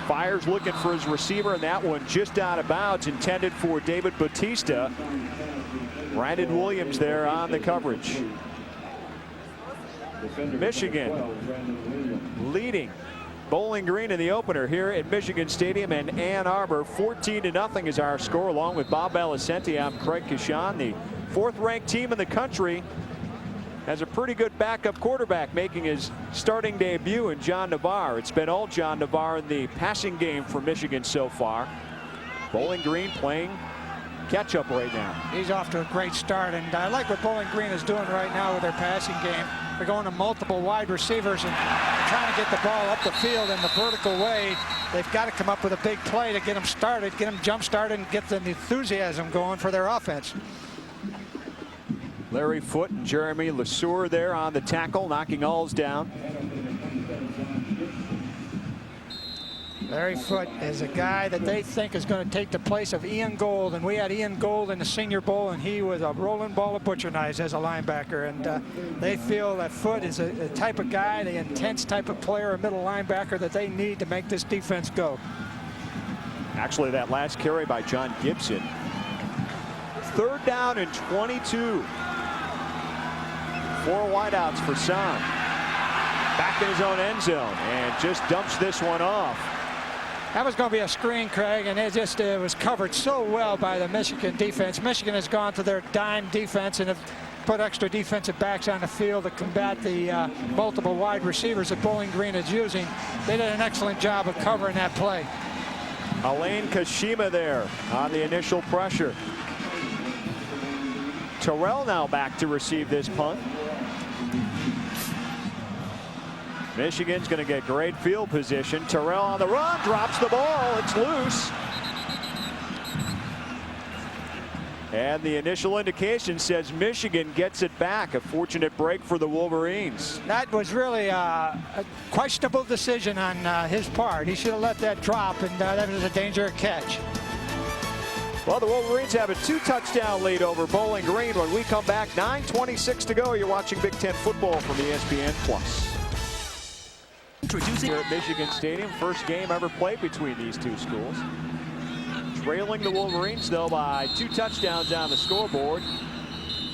Fires looking for his receiver, and that one just out of bounds, intended for David Bautista. Brandon Williams there on the coverage. Michigan leading Bowling Green in the opener here at Michigan Stadium in Ann Arbor. 14-0 is our score. Along with Bob Alicenti, I'm Craig Kashan. The 4th-ranked team in the country has a pretty good backup quarterback making his starting debut in John Navarre. It's been all John Navarre in the passing game for Michigan so far. Bowling Green playing catch-up right now. He's off to a great start, and I like what Bowling Green is doing right now with their passing game. They're going to multiple wide receivers and trying to get the ball up the field in the vertical way. They've got to come up with a big play to get them started, get them jump-started, and get the enthusiasm going for their offense. Larry Foote and Jeremy LeSueur there on the tackle, knocking Alls down. Larry Foote is a guy that they think is going to take the place of Ian Gold, and we had Ian Gold in the Senior Bowl, and he was a rolling ball of butcher knives as a linebacker, and they feel that Foote is a type of guy, the intense type of player, a middle linebacker that they need to make this defense go. Actually, that last carry by John Gibson. 3rd down and 22. 4 wideouts for Sam. Back in his own end zone and just dumps this one off. That was going to be a screen, Craig, and it was covered so well by the Michigan defense. Michigan has gone to their dime defense and have put extra defensive backs on the field to combat the multiple wide receivers that Bowling Green is using. They did an excellent job of covering that play. Alain Kashima there on the initial pressure. Terrell now back to receive this punt. Michigan's going to get great field position. Terrell on the run, drops the ball. It's loose. And the initial indication says Michigan gets it back. A fortunate break for the Wolverines. That was really a questionable decision on his part. He should have let that drop, and that was a dangerous catch. Well, the Wolverines have a 2-touchdown lead over Bowling Green. When we come back, 9:26 to go. You're watching Big Ten football from ESPN+. Introducing here at Michigan Stadium, first game ever played between these two schools. Trailing the Wolverines, though, by 2 touchdowns on the scoreboard.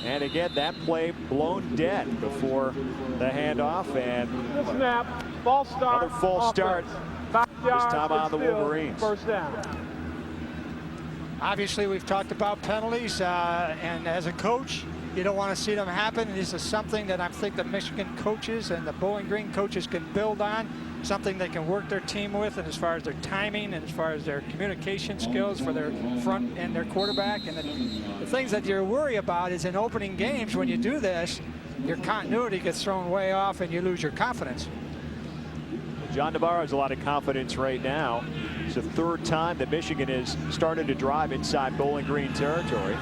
And again, that play blown dead before the handoff, and The snap, false start. another false start. 5 yards, This time on the still Wolverines. First down. Obviously, we've talked about penalties, and as a coach, you don't want to see them happen. This is something that I think the Michigan coaches and the Bowling Green coaches can build on, something they can work their team with, and as far as their timing and as far as their communication skills for their front and their quarterback. And the things that you worry about is in opening games, when you do this, your continuity gets thrown way off and you lose your confidence. John Navarro has a lot of confidence right now. It's the third time that Michigan has started to drive inside Bowling Green territory.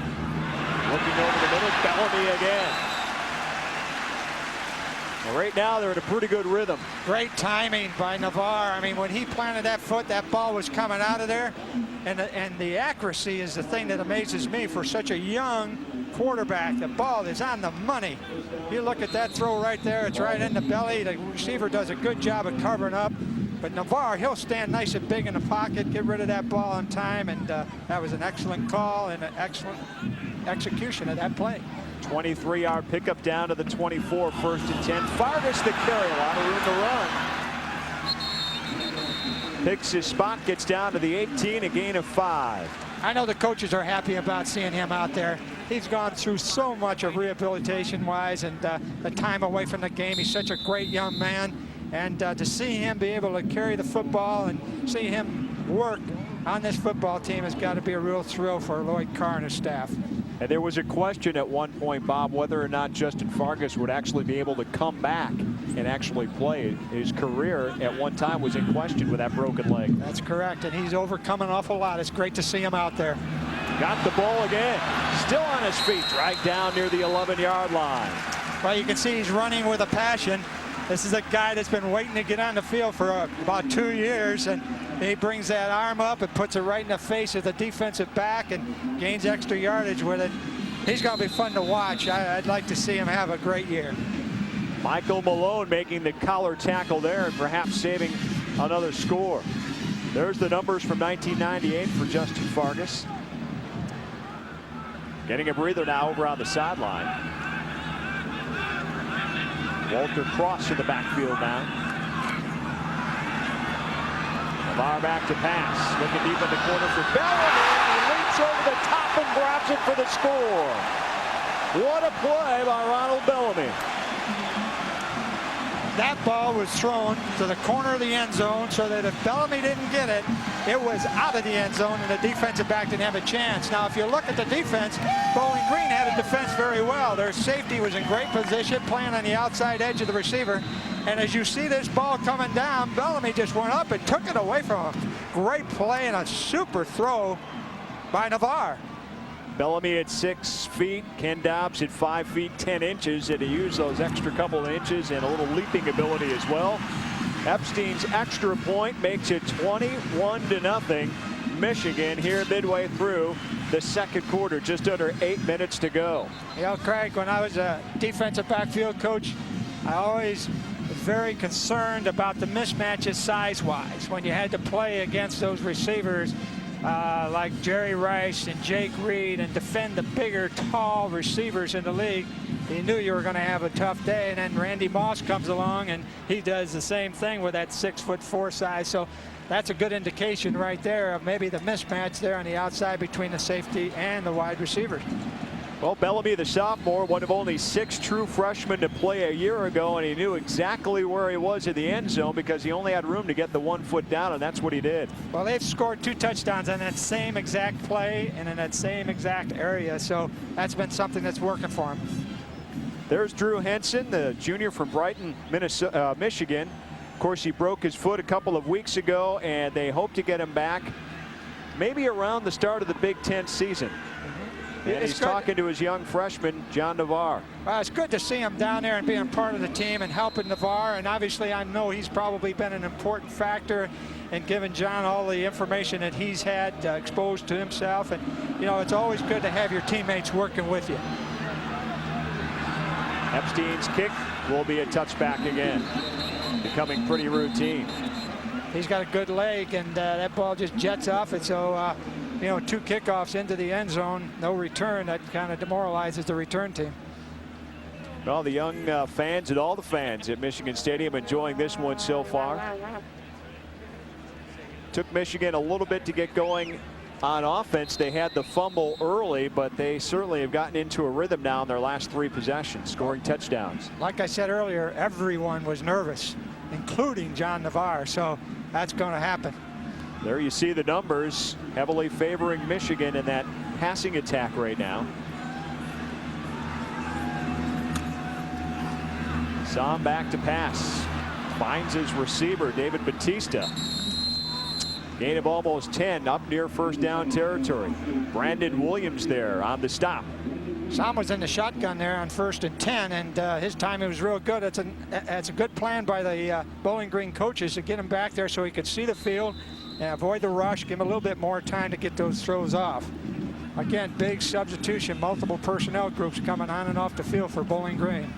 Looking over the middle, Bellamy again. Well, right now they're in a pretty good rhythm. Great timing by Navarre. I mean, when he planted that foot, that ball was coming out of there. And the accuracy is the thing that amazes me for such a young quarterback. The ball is on the money. You look at that throw right there, it's right in the belly. The receiver does a good job of covering up. But Navarre, he'll stand nice and big in the pocket, get rid of that ball on time, and that was an excellent call and an excellent execution of that play. 23-yard pickup down to the 24, 1st and 10. Fargas the carry, a lot of room to run. Picks his spot, gets down to the 18, a gain of 5. I know the coaches are happy about seeing him out there. He's gone through so much of rehabilitation-wise and the time away from the game. He's such a great young man. And to see him be able to carry the football and see him work on this football team has got to be a real thrill for Lloyd Carr and his staff. And there was a question at one point, Bob, whether or not Justin Fargas would actually be able to come back and actually play. His career at one time was in question with that broken leg. That's correct, and he's overcome an awful lot. It's great to see him out there. Got the ball again. Still on his feet, right down near the 11-yard line. Well, you can see he's running with a passion. This is a guy that's been waiting to get on the field for about 2 years, and he brings that arm up and puts it right in the face of the defensive back and gains extra yardage with it. He's going to be fun to watch. I'd like to see him have a great year. Michael Malone making the collar tackle there and perhaps saving another score. There's the numbers from 1998 for Justin Fargas. Getting a breather now over on the sideline. Walter Cross in the backfield now. Navarre back to pass. Looking deep in the corner for Bellamy. He leaps over the top and grabs it for the score. What a play by Ronald Bellamy. That ball was thrown to the corner of the end zone so that if Bellamy didn't get it, it was out of the end zone and the defensive back didn't have a chance. Now, if you look at the defense, Bowling Green had a defense very well. Their safety was in great position, playing on the outside edge of the receiver. And as you see this ball coming down, Bellamy just went up and took it away from him. Great play and a super throw by Navarre. Bellamy at 6 feet, Ken Dobbs at 5 feet 10 inches, and he used those extra couple of inches and a little leaping ability as well. Epstein's extra point makes it 21-0 Michigan here midway through the second quarter, just under 8 minutes to go. You know, Craig, when I was a defensive backfield coach, I always was very concerned about the mismatches size-wise. When you had to play against those receivers like Jerry Rice and Jake Reed and defend the bigger, tall receivers in the league, you knew you were going to have a tough day. And then Randy Moss comes along and he does the same thing with that 6'4" size. So that's a good indication right there of maybe the mismatch there on the outside between the safety and the wide receivers. Well, Bellamy, the sophomore, one of only 6 true freshmen to play a year ago, and he knew exactly where he was in the end zone because he only had room to get the 1 foot down, and that's what he did. Well, they've scored 2 touchdowns on that same exact play and in that same exact area, so that's been something that's working for him. There's Drew Henson, the junior from Brighton, Michigan. Of course, he broke his foot a couple of weeks ago, and they hope to get him back maybe around the start of the Big Ten season. And he's talking to his young freshman, John Navarre. It's good to see him down there and being part of the team and helping Navarre. And obviously, I know he's probably been an important factor in giving John all the information that he's had exposed to himself. And, you know, it's always good to have your teammates working with you. Epstein's kick will be a touchback again, becoming pretty routine. He's got a good leg, and that ball just jets off it. So you know, 2 kickoffs into the end zone, no return. That kind of demoralizes the return team. Well, the young fans and all the fans at Michigan Stadium enjoying this one so far. Took Michigan a little bit to get going on offense. They had the fumble early, but they certainly have gotten into a rhythm now in their last 3 possessions, scoring touchdowns. Like I said earlier, everyone was nervous, including John Navarre, so that's going to happen. There you see the numbers heavily favoring Michigan in that passing attack right now. Sam back to pass. Finds his receiver, David Batista. Gain of almost 10 up near first down territory. Brandon Williams there on the stop. Sam was in the shotgun there on 1st and 10, and his timing was real good. It's a good plan by the Bowling Green coaches to get him back there so he could see the field and avoid the rush, give him a little bit more time to get those throws off. Again, big substitution, multiple personnel groups coming on and off the field for Bowling Green.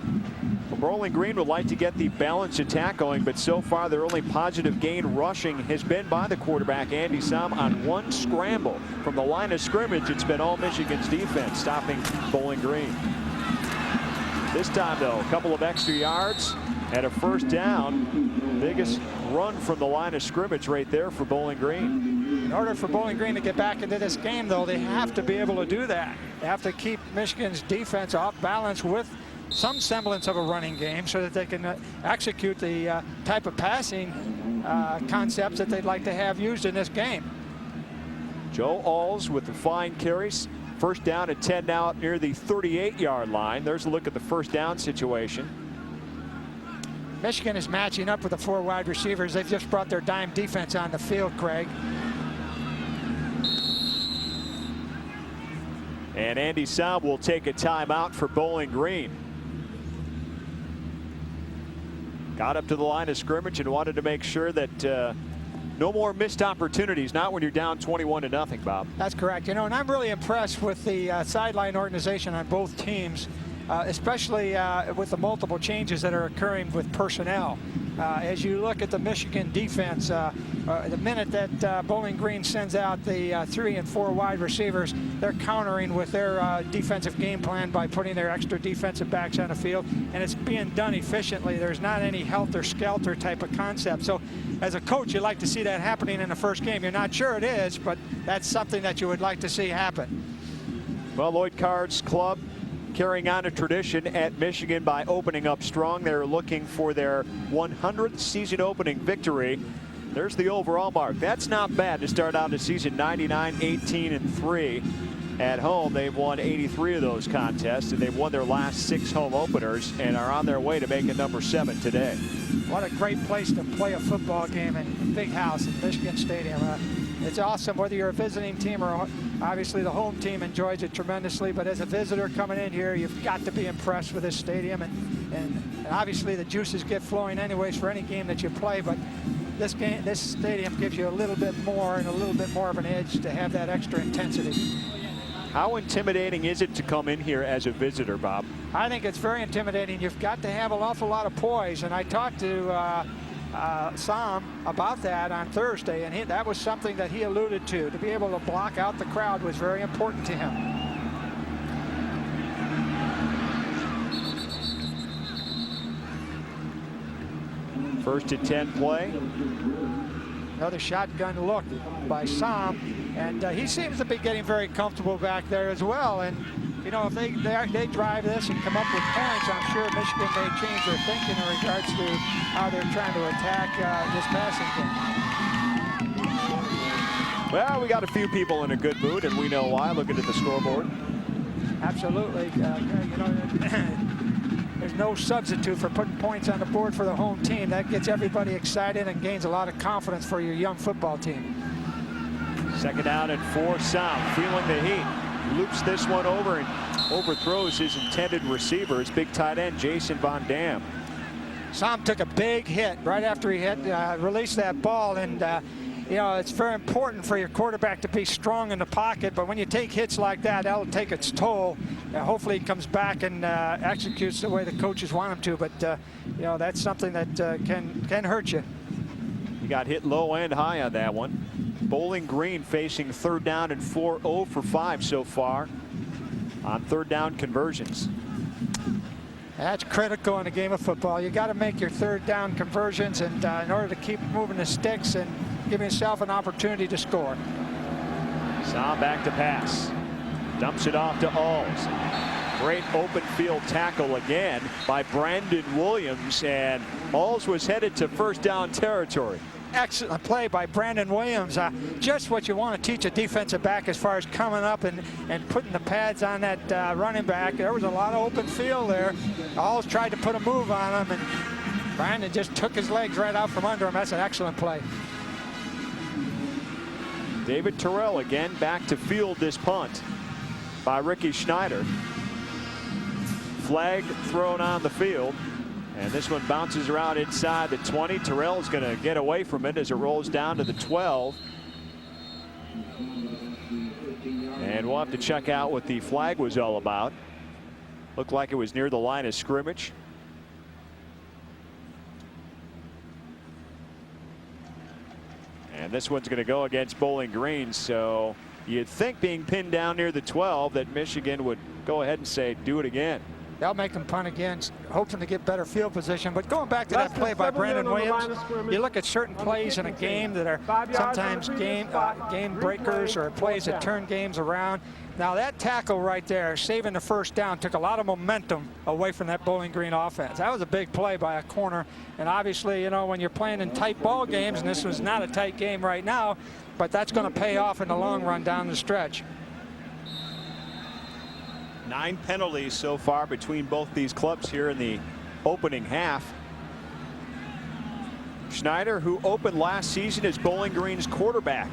Well, Bowling Green would like to get the balanced attack going, but so far their only positive gain rushing has been by the quarterback, Andy Sam, on 1 scramble. From the line of scrimmage, it's been all Michigan's defense stopping Bowling Green. This time, though, a couple of extra yards and a first down. Biggest run from the line of scrimmage right there for Bowling Green. In order for Bowling Green to get back into this game, though, they have to be able to do that. They have to keep Michigan's defense off balance with some semblance of a running game so that they can execute the type of passing concepts that they'd like to have used in this game. Joe Alls with the fine carries. First down and 10 now up near the 38-yard line. There's a look at the first down situation. Michigan is matching up with the 4 wide receivers. They've just brought their dime defense on the field, Craig. And Andy Saub will take a timeout for Bowling Green. Got up to the line of scrimmage and wanted to make sure that no more missed opportunities, not when you're down 21-0, Bob. That's correct. You know, and I'm really impressed with the sideline organization on both teams, especially with the multiple changes that are occurring with personnel. As you look at the Michigan defense, the minute that Bowling Green sends out the 3 and 4 wide receivers, they're countering with their defensive game plan by putting their extra defensive backs on the field, and it's being done efficiently. There's not any helter-skelter type of concept. So as a coach, you like to see that happening in the first game. You're not sure it is, but that's something that you would like to see happen. Well, Lloyd Carr's club carrying on a tradition at Michigan by opening up strong. They're looking for their 100th season opening victory. There's the overall mark. That's not bad to start out the season 99-18-3. At home, they've won 83 of those contests, and they've won their last 6 home openers and are on their way to making number 7 today. What a great place to play a football game in a big house at Michigan Stadium. It's awesome whether you're a visiting team or obviously the home team enjoys it tremendously, but as a visitor coming in here, you've got to be impressed with this stadium, and obviously the juices get flowing anyways for any game that you play, but this stadium gives you a little bit more and a little bit more of an edge to have that extra intensity. How intimidating is it to come in here as a visitor, Bob? I think it's very intimidating. You've got to have an awful lot of poise, and I talked to Sam about that on Thursday, and that was something that he alluded to. To be able to block out the crowd was very important to him. First and 10 play. Another shotgun look by Sam, and he seems to be getting very comfortable back there as well. And you know, if they drive this and come up with points, I'm sure Michigan may change their thinking in regards to how they're trying to attack this passing game. Well, we got a few people in a good mood, and we know why. Looking at the scoreboard. Absolutely. You know, there's no substitute for putting points on the board for the home team. That gets everybody excited and gains a lot of confidence for your young football team. Second down and 4. Sam feeling the heat. Loops this one over and overthrows his intended receiver, his big tight end, Jason Von Dam. Sam took a big hit right after he released that ball, and you know, it's very important for your quarterback to be strong in the pocket, but when you take hits like that, that'll take its toll. Hopefully he comes back and executes the way the coaches want him to, but you know, that's something that can hurt you. He got hit low and high on that one. Bowling Green facing 3rd down and 4, 0 for 5 so far on 3rd down conversions. That's critical in a game of football. You got to make your 3rd down conversions, and in order to keep moving the sticks and give yourself an opportunity to score. Sam back to pass. Dumps it off to Alls. Great open field tackle again by Brandon Williams, and Alls was headed to 1st down territory. Excellent play by Brandon Williams. Just what you want to teach a defensive back as far as coming up and putting the pads on that running back. There was a lot of open field there. Alls tried to put a move on him, and Brandon just took his legs right out from under him. That's an excellent play. David Terrell again back to field this punt by Ricky Schneider. Flag thrown on the field. And this one bounces around inside the 20. Terrell's going to get away from it as it rolls down to the 12. And we'll have to check out what the flag was all about. Looked like it was near the line of scrimmage. And this one's going to go against Bowling Green. So you'd think being pinned down near the 12 that Michigan would go ahead and say, do it again. They'll make them punt again, hoping to get better field position. But going back to that play by Brandon Williams, you look at certain plays in a game that are sometimes game breakers or plays that turn games around. Now that tackle right there, saving the 1st down, took a lot of momentum away from that Bowling Green offense. That was a big play by a corner. And obviously, you know, when you're playing in tight ball games, and this was not a tight game right now, but that's going to pay off in the long run down the stretch. 9 penalties so far between both these clubs here in the opening half. Schneider, who opened last season as Bowling Green's quarterback,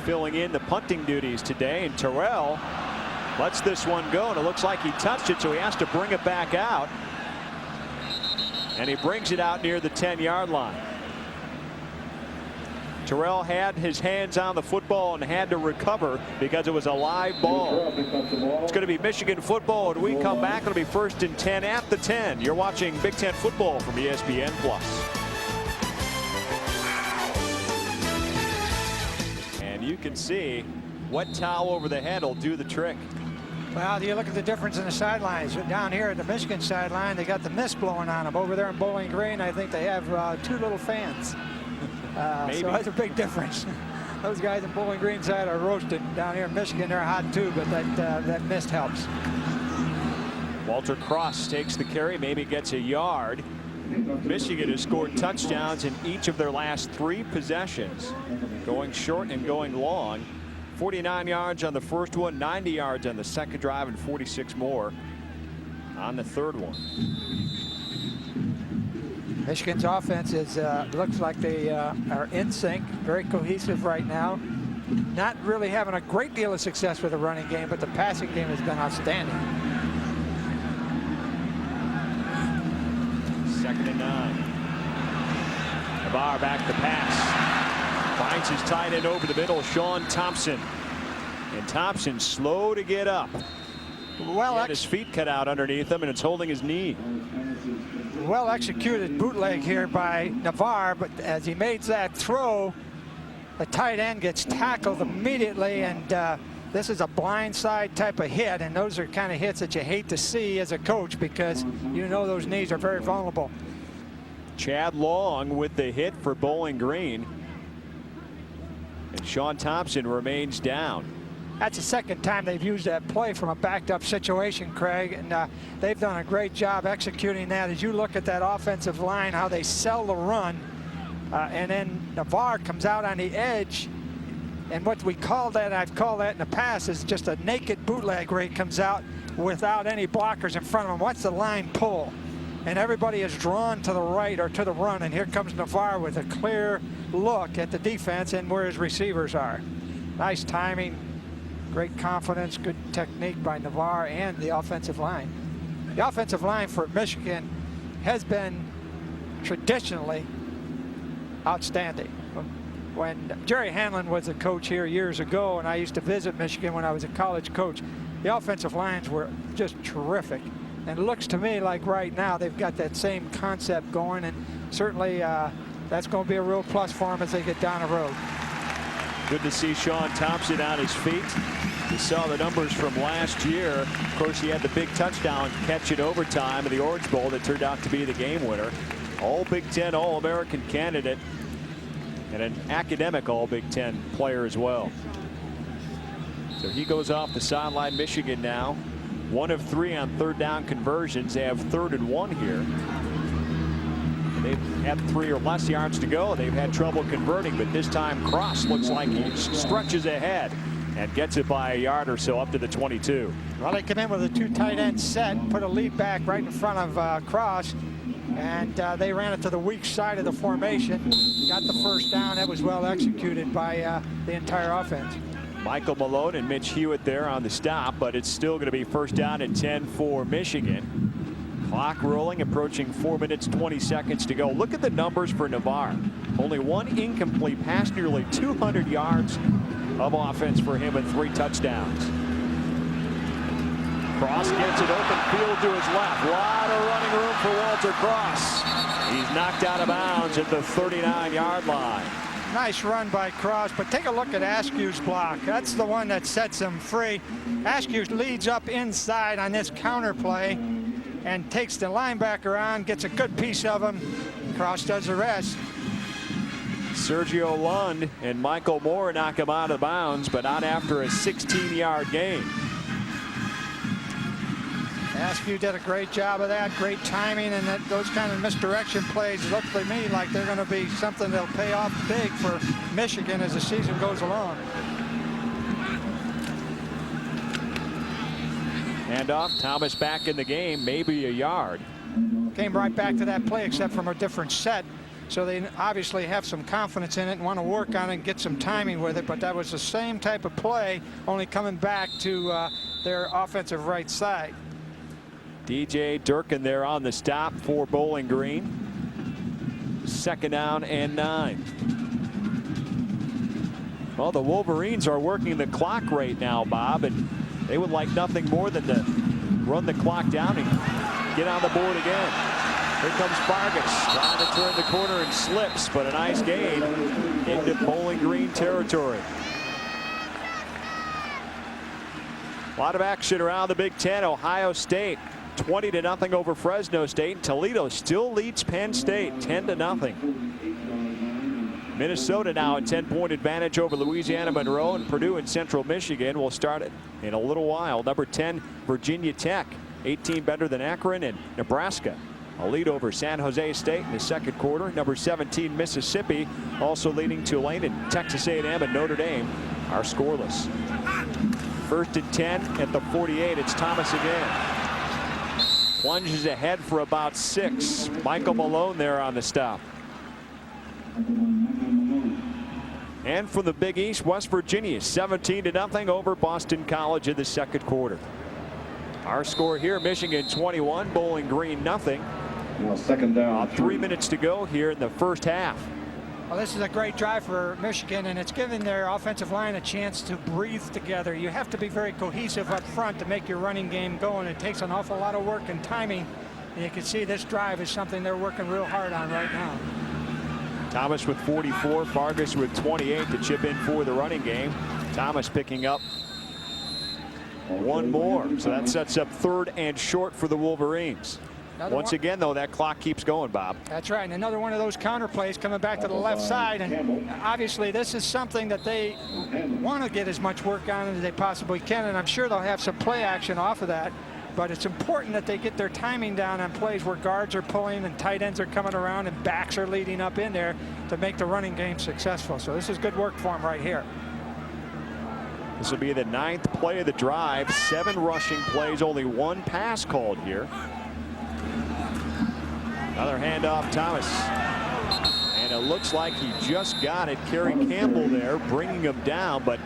filling in the punting duties today. And Terrell lets this one go, and it looks like he touched it, so he has to bring it back out. And he brings it out near the 10-yard line. Terrell had his hands on the football and had to recover because it was a live ball. It's going to be Michigan football, and we come back. It'll be 1st and 10 at the 10. You're watching Big Ten football from ESPN+. And you can see wet towel over the head will do the trick. Well, you look at the difference in the sidelines. Down here at the Michigan sideline, they got the mist blowing on them. Over there in Bowling Green, I think they have 2 little fans. So that's a big difference. Those guys in Bowling Green side are roasted. Down here in Michigan, they're hot too, but that mist helps. Walter Cross takes the carry, maybe gets a yard. Michigan has scored touchdowns in each of their last 3 possessions, going short and going long. 49 yards on the first one, 90 yards on the second drive, and 46 more on the third one. Michigan's offense is looks like they are in sync, very cohesive right now. Not really having a great deal of success with the running game, but the passing game has been outstanding. 2nd and 9. Navarre back to pass. Finds his tight end over the middle, Sean Thompson. And Thompson slow to get up. Well, he had his feet cut out underneath him, and it's holding his knee. Well executed bootleg here by Navarre, but as he made that throw, the tight end gets tackled immediately, and this is a blindside type of hit, and those are kind of hits that you hate to see as a coach because you know those knees are very vulnerable. Chad Long with the hit for Bowling Green, and Sean Thompson remains down. That's the 2nd time they've used that play from a backed up situation, Craig, and they've done a great job executing that. As you look at that offensive line, how they sell the run, and then Navarre comes out on the edge, and what we call that, I've called that in the past, is just a naked bootleg where he comes out without any blockers in front of him. Watch the line pull, and everybody is drawn to the right or to the run, and here comes Navarre with a clear look at the defense and where his receivers are. Nice timing. Great confidence, good technique by Navarre and the offensive line. The offensive line for Michigan has been traditionally outstanding. When Jerry Hanlon was a coach here years ago, and I used to visit Michigan when I was a college coach, the offensive lines were just terrific. And it looks to me like right now they've got that same concept going, and certainly that's going to be a real plus for them as they get down the road. Good to see Sean Thompson on his feet. You saw the numbers from last year. Of course, he had the big touchdown catch in overtime in the Orange Bowl that turned out to be the game winner. All Big Ten All-American candidate and an academic All Big Ten player as well. So he goes off the sideline. Michigan now 1 of 3 on third down conversions. They have 3rd and 1 here. They've had 3 or less yards to go. They've had trouble converting, but this time Cross looks like he stretches ahead and gets it by a yard or so up to the 22. Well, they come in with a 2 tight end set, put a lead back right in front of Cross, and they ran it to the weak side of the formation. Got the first down. That was well executed by the entire offense. Michael Malone and Mitch Hewitt there on the stop, but it's still going to be 1st down and 10 for Michigan. Clock rolling, approaching 4 minutes 20 seconds to go. Look at the numbers for Navarre. Only 1 incomplete pass, nearly 200 yards of offense for him and 3 touchdowns. Cross gets it open field to his left. A lot of running room for Walter Cross. He's knocked out of bounds at the 39-yard line. Nice run by Cross, but take a look at Askew's block. That's the one that sets him free. Askew leads up inside on this counter play and takes the linebacker on, gets a good piece of him. Cross does the rest. Sergio Lund and Michael Moore knock him out of bounds, but not after a 16-yard gain. Askew did a great job of that. Great timing, and those kind of misdirection plays look to me like they're going to be something that'll pay off big for Michigan as the season goes along. Handoff, Thomas back in the game, maybe a yard. Came right back to that play except from a different set. So they obviously have some confidence in it and want to work on it and get some timing with it. But that was the same type of play, only coming back to their offensive right side. DJ Durkin there on the stop for Bowling Green. 2nd down and 9. Well, the Wolverines are working the clock right now, Bob, and they would like nothing more than to run the clock down and get on the board again. Here comes Fargas trying to turn the corner and slips, but a nice gain into Bowling Green territory. A lot of action around the Big Ten. Ohio State 20-0 over Fresno State. Toledo still leads Penn State 10-0. Minnesota now a 10-point advantage over Louisiana Monroe, and Purdue and Central Michigan will start it in a little while. Number 10 Virginia Tech 18 better than Akron, and Nebraska a lead over San Jose State in the 2nd quarter. Number 17 Mississippi also leading Tulane, and Texas A&M and Notre Dame are scoreless. 1st and 10 at the 48. It's Thomas again. Plunges ahead for about 6. Michael Malone there on the stop. And from the Big East, West Virginia 17-0 over Boston College in the 2nd quarter. Our score here, Michigan 21, Bowling Green nothing. Now 2nd down. 3 minutes to go here in the 1st half. Well, this is a great drive for Michigan, and it's given their offensive line a chance to breathe together. You have to be very cohesive up front to make your running game go, and it takes an awful lot of work and timing. And you can see this drive is something they're working real hard on right now. Thomas with 44, Fargas with 28 to chip in for the running game. Thomas picking up 1 more, so that sets up 3rd and short for the Wolverines. Once again, though, that clock keeps going, Bob. That's right, and another one of those counter plays coming back to the left side, and obviously this is something that they want to get as much work on as they possibly can, and I'm sure they'll have some play action off of that. But it's important that they get their timing down on plays where guards are pulling and tight ends are coming around and backs are leading up in there to make the running game successful. So this is good work for them right here. This will be the 9th play of the drive. 7 rushing plays, only 1 pass called here. Another handoff, Thomas. And it looks like he just got it. Kerry Campbell there bringing him down, but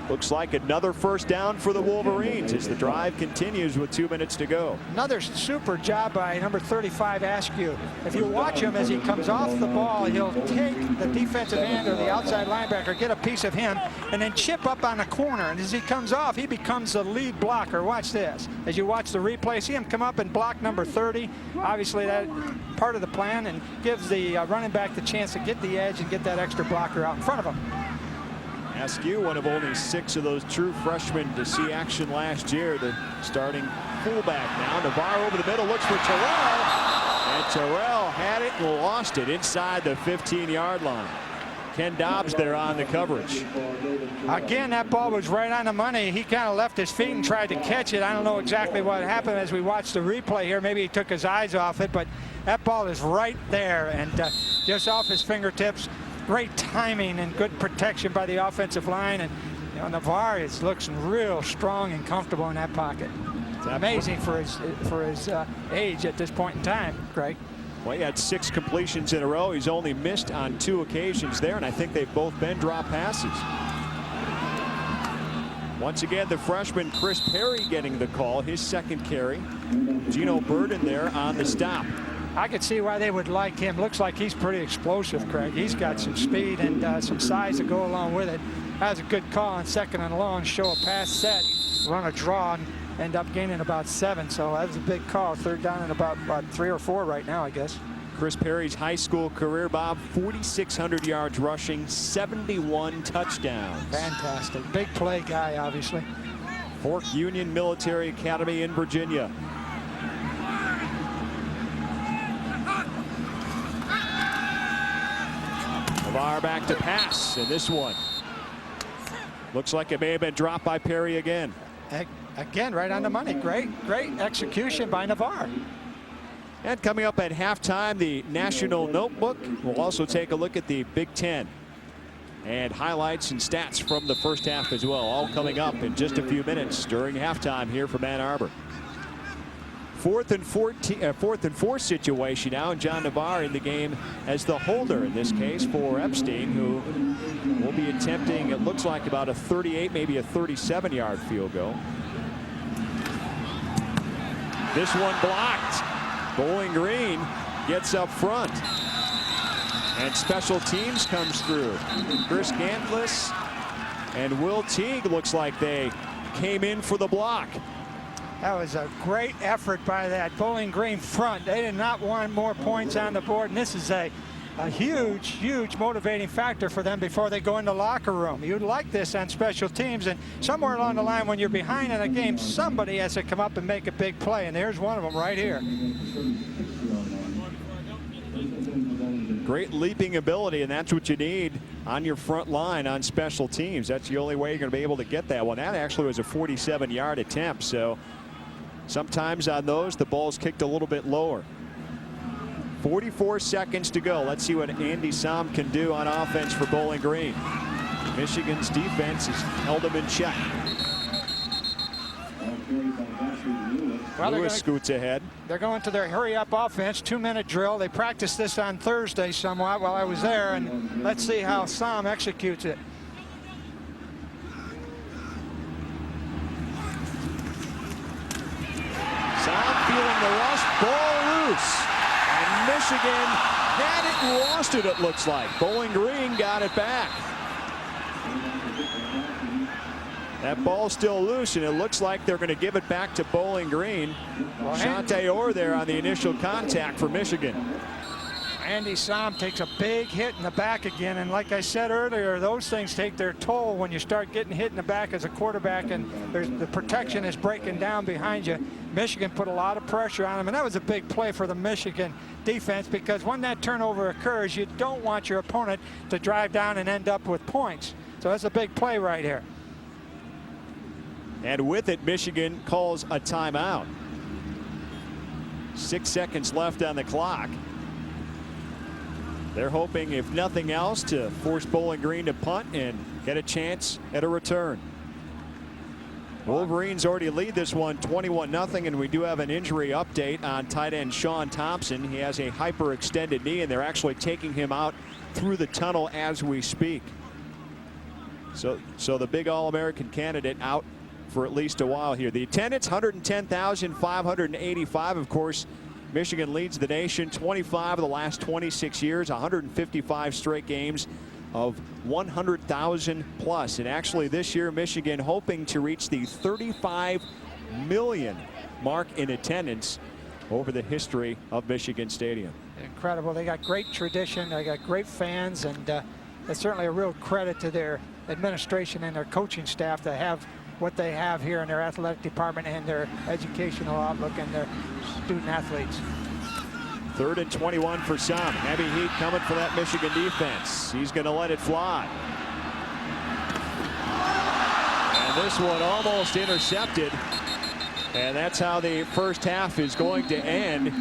looks like another 1st down for the Wolverines as the drive continues with 2 minutes to go. Another super job by number 35 Askew. If you watch him as he comes off the ball, he'll take the defensive end or the outside linebacker, get a piece of him, and then chip up on the corner. And as he comes off, he becomes the lead blocker. Watch this. As you watch the replay, see him come up and block number 30. Obviously, that part of the plan, and gives the running back the chance to get the edge and get that extra blocker out in front of him. Askew, one of only 6 of those true freshmen to see action last year. The starting fullback now. Navarro over the middle, looks for Terrell. And Terrell had it and lost it inside the 15-yard line. Ken Dobbs there on the coverage. Again, that ball was right on the money. He kind of left his feet and tried to catch it. I don't know exactly what happened as we watched the replay here. Maybe he took his eyes off it, but that ball is right there and just off his fingertips. Great timing and good protection by the offensive line. And you know, Navarro looks real strong and comfortable in that pocket. It's amazing for his age at this point in time, Greg. Well, he had 6 completions in a row. He's only missed on 2 occasions there, and I think they've both been drop passes. Once again, the freshman Chris Perry getting the call, his second carry. Gino Burden there on the stop. I could see why they would like him. Looks like he's pretty explosive, Craig. He's got some speed and some size to go along with it. That was a good call on 2nd and long. Show a pass set, run a draw, and end up gaining about 7. So that was a big call. 3rd down and about 3 or 4 right now, I guess. Chris Perry's high school career, Bob, 4,600 yards rushing, 71 touchdowns. Fantastic. Big play guy, obviously. Fork Union Military Academy in Virginia. Navarro back to pass, and this one looks like it may have been dropped by Perry again. Again, right on the money. Great execution by Navarro. And coming up at halftime, the National Notebook. We'll also take a look at the Big Ten and highlights and stats from the first half as well. All coming up in just a few minutes during halftime here from Ann Arbor. 4th and 4 situation now, and John Navarro in the game as the holder in this case for Epstein, who will be attempting, it looks like, about a 38, maybe a 37-yard field goal. This one blocked. Bowling Green gets up front. And special teams comes through. Chris Gantlis and Will Teague looks like they came in for the block. That was a great effort by that Bowling Green front. They did not want more points on the board, and this is a huge motivating factor for them before they go in the locker room. You'd like this on special teams, and somewhere along the line when you're behind in a game, somebody has to come up and make a big play, and there's one of them right here. Great leaping ability, and that's what you need on your front line on special teams. That's the only way you're going to be able to get that one. That actually was a 47-yard attempt, so sometimes on those the ball's kicked a little bit lower. 44 seconds to go. Let's see what Andy Som can do on offense for Bowling Green. Michigan's defense has held him in check. Well, Lewis scoots ahead. They're going to their hurry-up offense, 2-minute drill. They practiced this on Thursday somewhat while I was there, and let's see how Som executes it. Som feeling the rush, ball loose. And Michigan had it and lost it, it looks like. Bowling Green got it back. That ball's still loose, and it looks like they're going to give it back to Bowling Green. Shante Orr there on the initial contact for Michigan. Andy Som takes a big hit in the back again, and like I said earlier, those things take their toll when you start getting hit in the back as a quarterback, and the protection is breaking down behind you. Michigan put a lot of pressure on him, and that was a big play for the Michigan defense, because when that turnover occurs, you don't want your opponent to drive down and end up with points. So that's a big play right here. And with it, Michigan calls a timeout. 6 seconds left on the clock. They're hoping, if nothing else, to force Bowling Green to punt and get a chance at a return. Wolverines already lead this one 21-0, and we do have an injury update on tight end Sean Thompson. He has a hyperextended knee, and they're actually taking him out through the tunnel as we speak. So the big All-American candidate out for at least a while here. The attendance, 110,585. Of course, Michigan leads the nation 25 of the last 26 years, 155 straight games of 100,000 plus. And actually this year, Michigan hoping to reach the 35 million mark in attendance over the history of Michigan Stadium. Incredible. They got great tradition. They got great fans, and it's certainly a real credit to their administration and their coaching staff to have what they have here in their athletic department and their educational outlook and their student athletes. 3rd and 21 for some. Heavy heat coming for that Michigan defense. He's going to let it fly. And this one almost intercepted. And that's how the first half is going to end.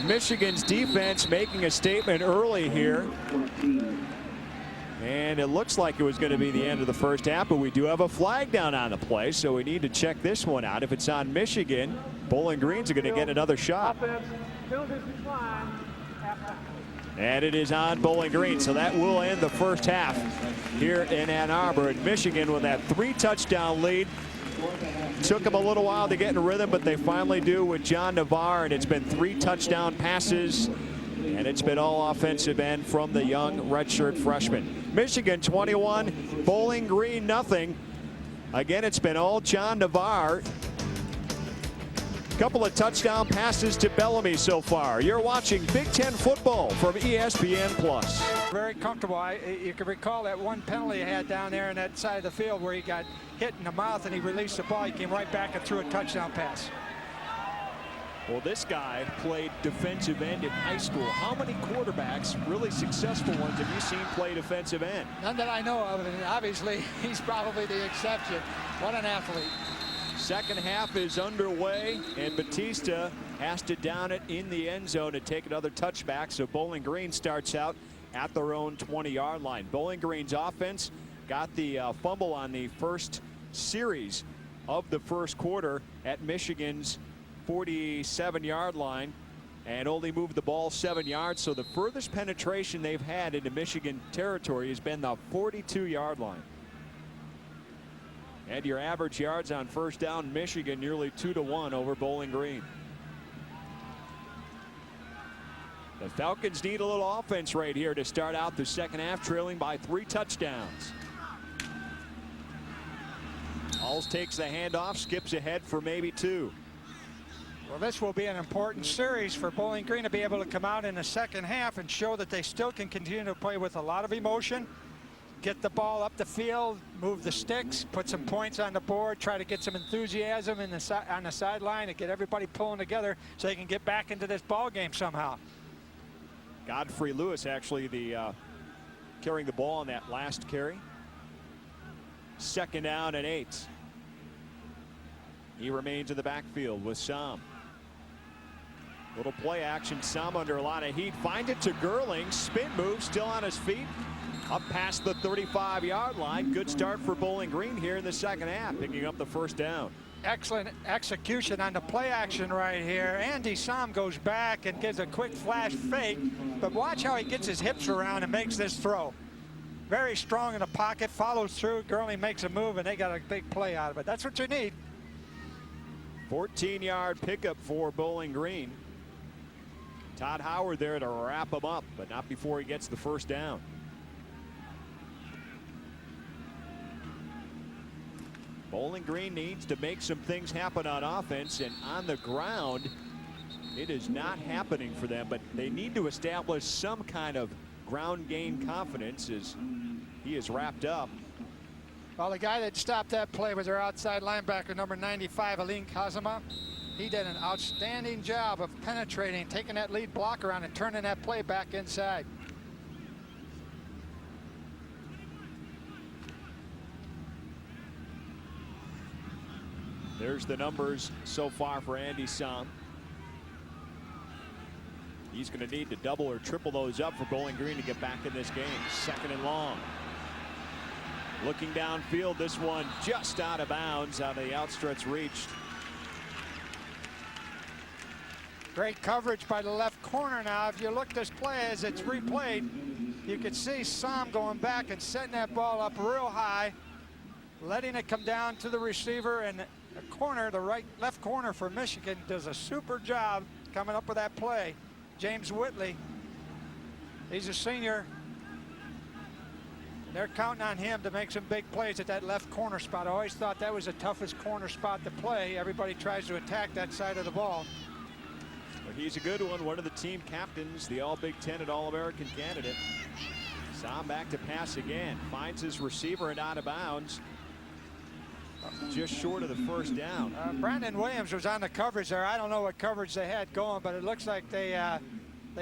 Michigan's defense making a statement early here. And it looks like it was going to be the end of the first half, but we do have a flag down on the play, so we need to check this one out. If it's on Michigan, Bowling Green's are going to get another shot. And it is on Bowling Green, so that will end the first half here in Ann Arbor. And Michigan with that 3-touchdown lead. Took them a little while to get in rhythm, but they finally do with John Navarre, and it's been 3 touchdown passes. And it's been all offensive end from the young redshirt freshman. Michigan 21, Bowling Green nothing. Again, it's been all John Navarre. Couple of touchdown passes to Bellamy so far. You're watching Big Ten football from ESPN+. Very comfortable. You can recall that one penalty he had down there in that side of the field where he got hit in the mouth and he released the ball. He came right back and threw a touchdown pass. Well, this guy played defensive end in high school. How many quarterbacks, really successful ones, have you seen play defensive end? None that I know of, and obviously he's probably the exception. What an athlete. Second half is underway, and Batista has to down it in the end zone to take another touchback. So Bowling Green starts out at their own 20-yard line. Bowling Green's offense got the fumble on the first series of the first quarter at Michigan's 47-yard line and only moved the ball 7 yards. So the furthest penetration they've had into Michigan territory has been the 42-yard line. And your average yards on first down, Michigan nearly 2-1 over Bowling Green. The Falcons need a little offense right here to start out the second half, trailing by 3 touchdowns. Alls takes the handoff, skips ahead for maybe 2. Well, this will be an important series for Bowling Green to be able to come out in the second half and show that they still can continue to play with a lot of emotion, get the ball up the field, move the sticks, put some points on the board, try to get some enthusiasm on the sideline and get everybody pulling together so they can get back into this ball game somehow. Godfrey Lewis actually carrying the ball on that last carry. 2nd down and 8. He remains in the backfield with Sam. Little play action. Sam under a lot of heat. Finds it to Gerling. Spin move. Still on his feet. Up past the 35-yard line. Good start for Bowling Green here in the second half. Picking up the first down. Excellent execution on the play action right here. Andy Sam goes back and gives a quick flash fake. But watch how he gets his hips around and makes this throw. Very strong in the pocket. Follows through. Gerling makes a move and they got a big play out of it. That's what you need. 14-yard pickup for Bowling Green. Todd Howard there to wrap him up, but not before he gets the first down. Bowling Green needs to make some things happen on offense, and on the ground, it is not happening for them, but they need to establish some kind of ground game confidence as he is wrapped up. Well, the guy that stopped that play was their outside linebacker, number 95, Aline Kazama. He did an outstanding job of penetrating, taking that lead blocker on and turning that play back inside. There's the numbers so far for Andy Sam. He's going to need to double or triple those up for Bowling Green to get back in this game. 2nd and long. Looking downfield, this one just out of bounds, out of the outstretched reach. Great coverage by the left corner now. If you look this play as it's replayed, you can see Sam going back and setting that ball up real high, letting it come down to the receiver, and the corner, the left corner for Michigan does a super job coming up with that play. James Whitley, he's a senior. They're counting on him to make some big plays at that left corner spot. I always thought that was the toughest corner spot to play. Everybody tries to attack that side of the ball. Well, he's a good one of the team captains, the All Big Ten and All-American candidate. Tom back to pass again. Finds his receiver and out of bounds. Just short of the first down. Brandon Williams was on the coverage there. I don't know what coverage they had going, but it looks like they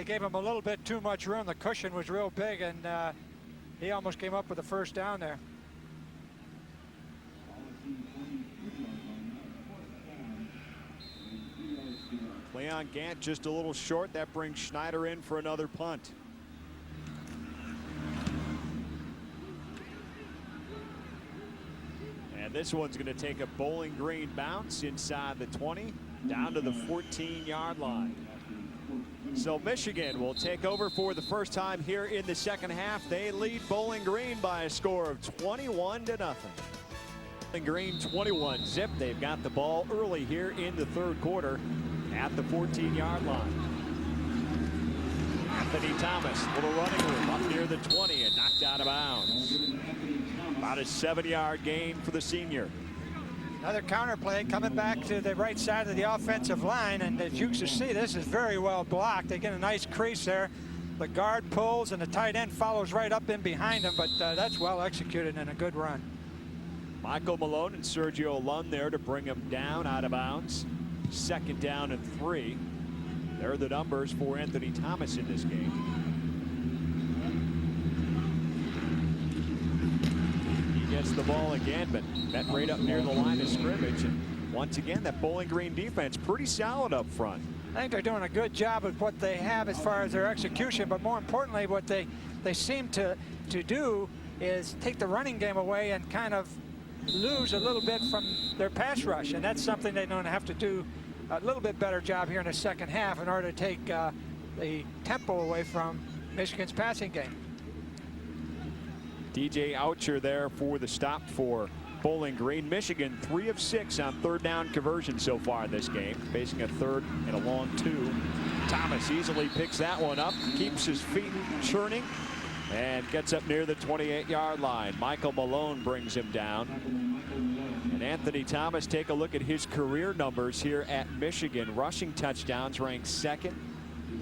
gave him a little bit too much room. The cushion was real big, and he almost came up with the first down there. Leon Gant just a little short. That brings Schneider in for another punt. And this one's going to take a Bowling Green bounce inside the 20 down to the 14-yard line. So Michigan will take over for the first time here in the second half. They lead Bowling Green by a score of 21-0. Bowling Green 21 zip. They've got the ball early here in the third quarter at the 14-yard line. Anthony Thomas, little running room up near the 20 and knocked out of bounds. About a 7-yard gain for the senior. Another counter play coming back to the right side of the offensive line, and as you can see, this is very well blocked. They get a nice crease there. The guard pulls and the tight end follows right up in behind him, but that's well executed and a good run. Michael Malone and Sergio Lund there to bring him down out of bounds. 2nd down and 3. There are the numbers for Anthony Thomas in this game. He gets the ball again, but that right up near the line of scrimmage. And once again, that Bowling Green defense pretty solid up front. I think they're doing a good job of what they have as far as their execution, but more importantly, what they seem to do is take the running game away and kind of lose a little bit from their pass rush, and that's something they're going to have to do a little bit better job here in the second half in order to take the tempo away from Michigan's passing game. DJ Oucher there for the stop for Bowling Green. Michigan 3 of 6 on 3rd down conversion so far in this game, facing a 3rd and a long 2. Thomas easily picks that one up, keeps his feet churning, and gets up near the 28-yard line. Michael Malone brings him down. And Anthony Thomas, take a look at his career numbers here at Michigan. Rushing touchdowns ranks 2nd.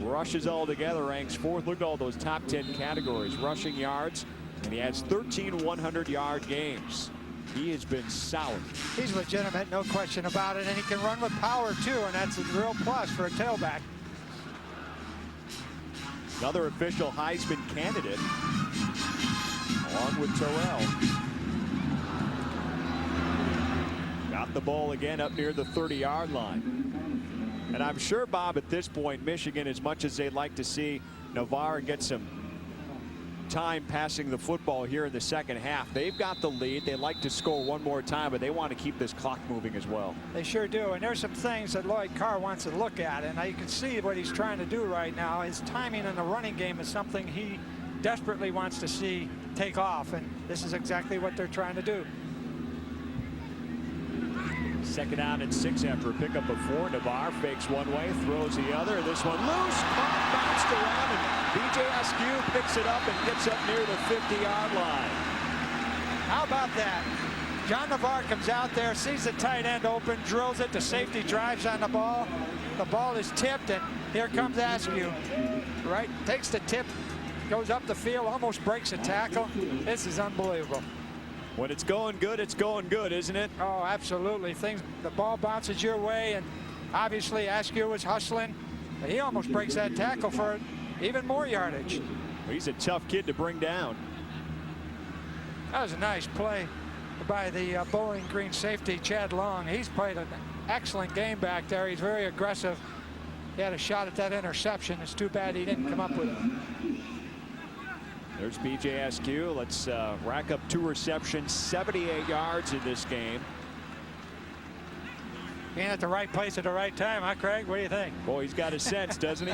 Rushes altogether ranks 4th. Look at all those top 10 categories. Rushing yards, and he has 13 100-yard games. He has been solid. He's legitimate, no question about it, and he can run with power too, and that's a real plus for a tailback. Another official Heisman candidate, along with Terrell. Got the ball again up near the 30-yard line. And I'm sure, Bob, at this point, Michigan, as much as they'd like to see Navarre get some time passing the football here in the second half, they've got the lead. They like to score one more time, but they want to keep this clock moving as well. They sure do, and there's some things that Lloyd Carr wants to look at, and you can see what he's trying to do right now. His timing in the running game is something he desperately wants to see take off, and this is exactly what they're trying to do. 2nd down and 6 after a pickup of 4. Navarre fakes one way, throws the other. This one loose, caught, bounced around, and B.J. Askew picks it up and gets up near the 50-yard line. How about that? John Navarre comes out there, sees the tight end open, drills it. The safety drives on the ball. The ball is tipped, and here comes Askew. Right, takes the tip, goes up the field, almost breaks a tackle. This is unbelievable. When it's going good, isn't it? Oh, absolutely. The ball bounces your way, and obviously Askew was hustling. He almost breaks that tackle for even more yardage. He's a tough kid to bring down. That was a nice play by the Bowling Green safety, Chad Long. He's played an excellent game back there. He's very aggressive. He had a shot at that interception. It's too bad he didn't come up with it. There's B.J. Askew. Let's rack up 2 receptions, 78 yards in this game. Being at the right place at the right time, huh, Craig? What do you think? Boy, he's got a sense, doesn't he?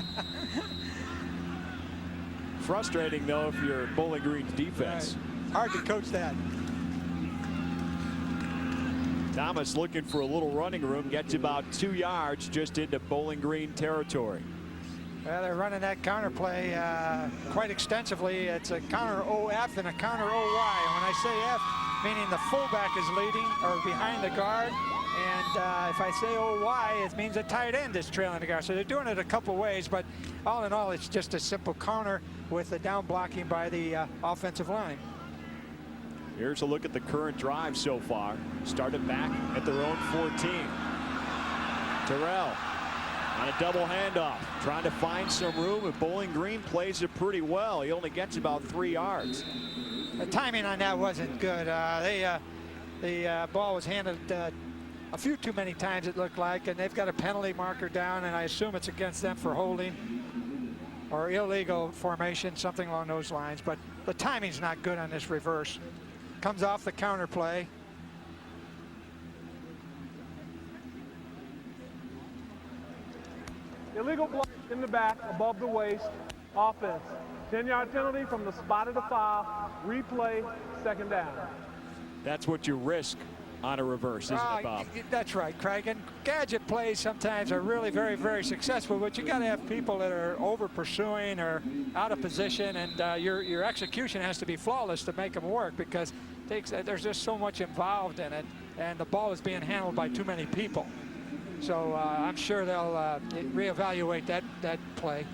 Frustrating, though, if you're Bowling Green's defense. Right. Hard to coach that. Thomas looking for a little running room, gets about 2 yards just into Bowling Green territory. Well, they're running that counter play quite extensively. It's a counter OF and a counter OY. And when I say F, meaning the fullback is leading or behind the guard, And if I say oh why, it means a tight end is trailing the guard. So they're doing it a couple ways, but all in all, it's just a simple counter with the down blocking by the offensive line. Here's a look at the current drive so far. Started back at their own 14. Terrell on a double handoff, trying to find some room, and Bowling Green plays it pretty well. He only gets about 3 yards. The timing on that wasn't good. The ball was handled a few too many times, it looked like, and they've got a penalty marker down, and I assume it's against them for holding or illegal formation, something along those lines. But the timing's not good on this reverse. Comes off the counter play. Illegal block in the back, above the waist, offense. 10-yard penalty from the spot of the foul, replay, second down. That's what you risk on a reverse, isn't it, Bob? That's right, Craig. And gadget plays sometimes are really very, very successful, but you got to have people that are over pursuing or out of position, and your execution has to be flawless to make them work, because there's just so much involved in it, and the ball is being handled by too many people. So I'm sure they'll reevaluate that play.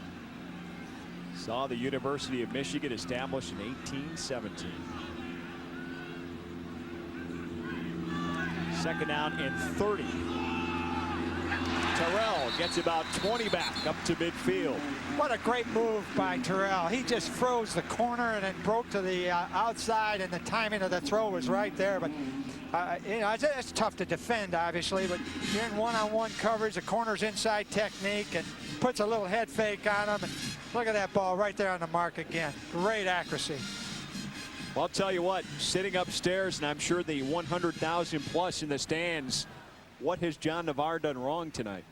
Saw the University of Michigan established in 1817. Second down and 30. Terrell gets about 20 back up to midfield. What a great move by Terrell. He just froze the corner and then broke to the outside, and the timing of the throw was right there. But you know, it's tough to defend, obviously, but you're in one-on-one coverage. The corner's inside technique and puts a little head fake on him. And look at that ball right there on the mark again. Great accuracy. Well, I'll tell you what, sitting upstairs, and I'm sure the 100,000 plus in the stands, what has John Navarre done wrong tonight?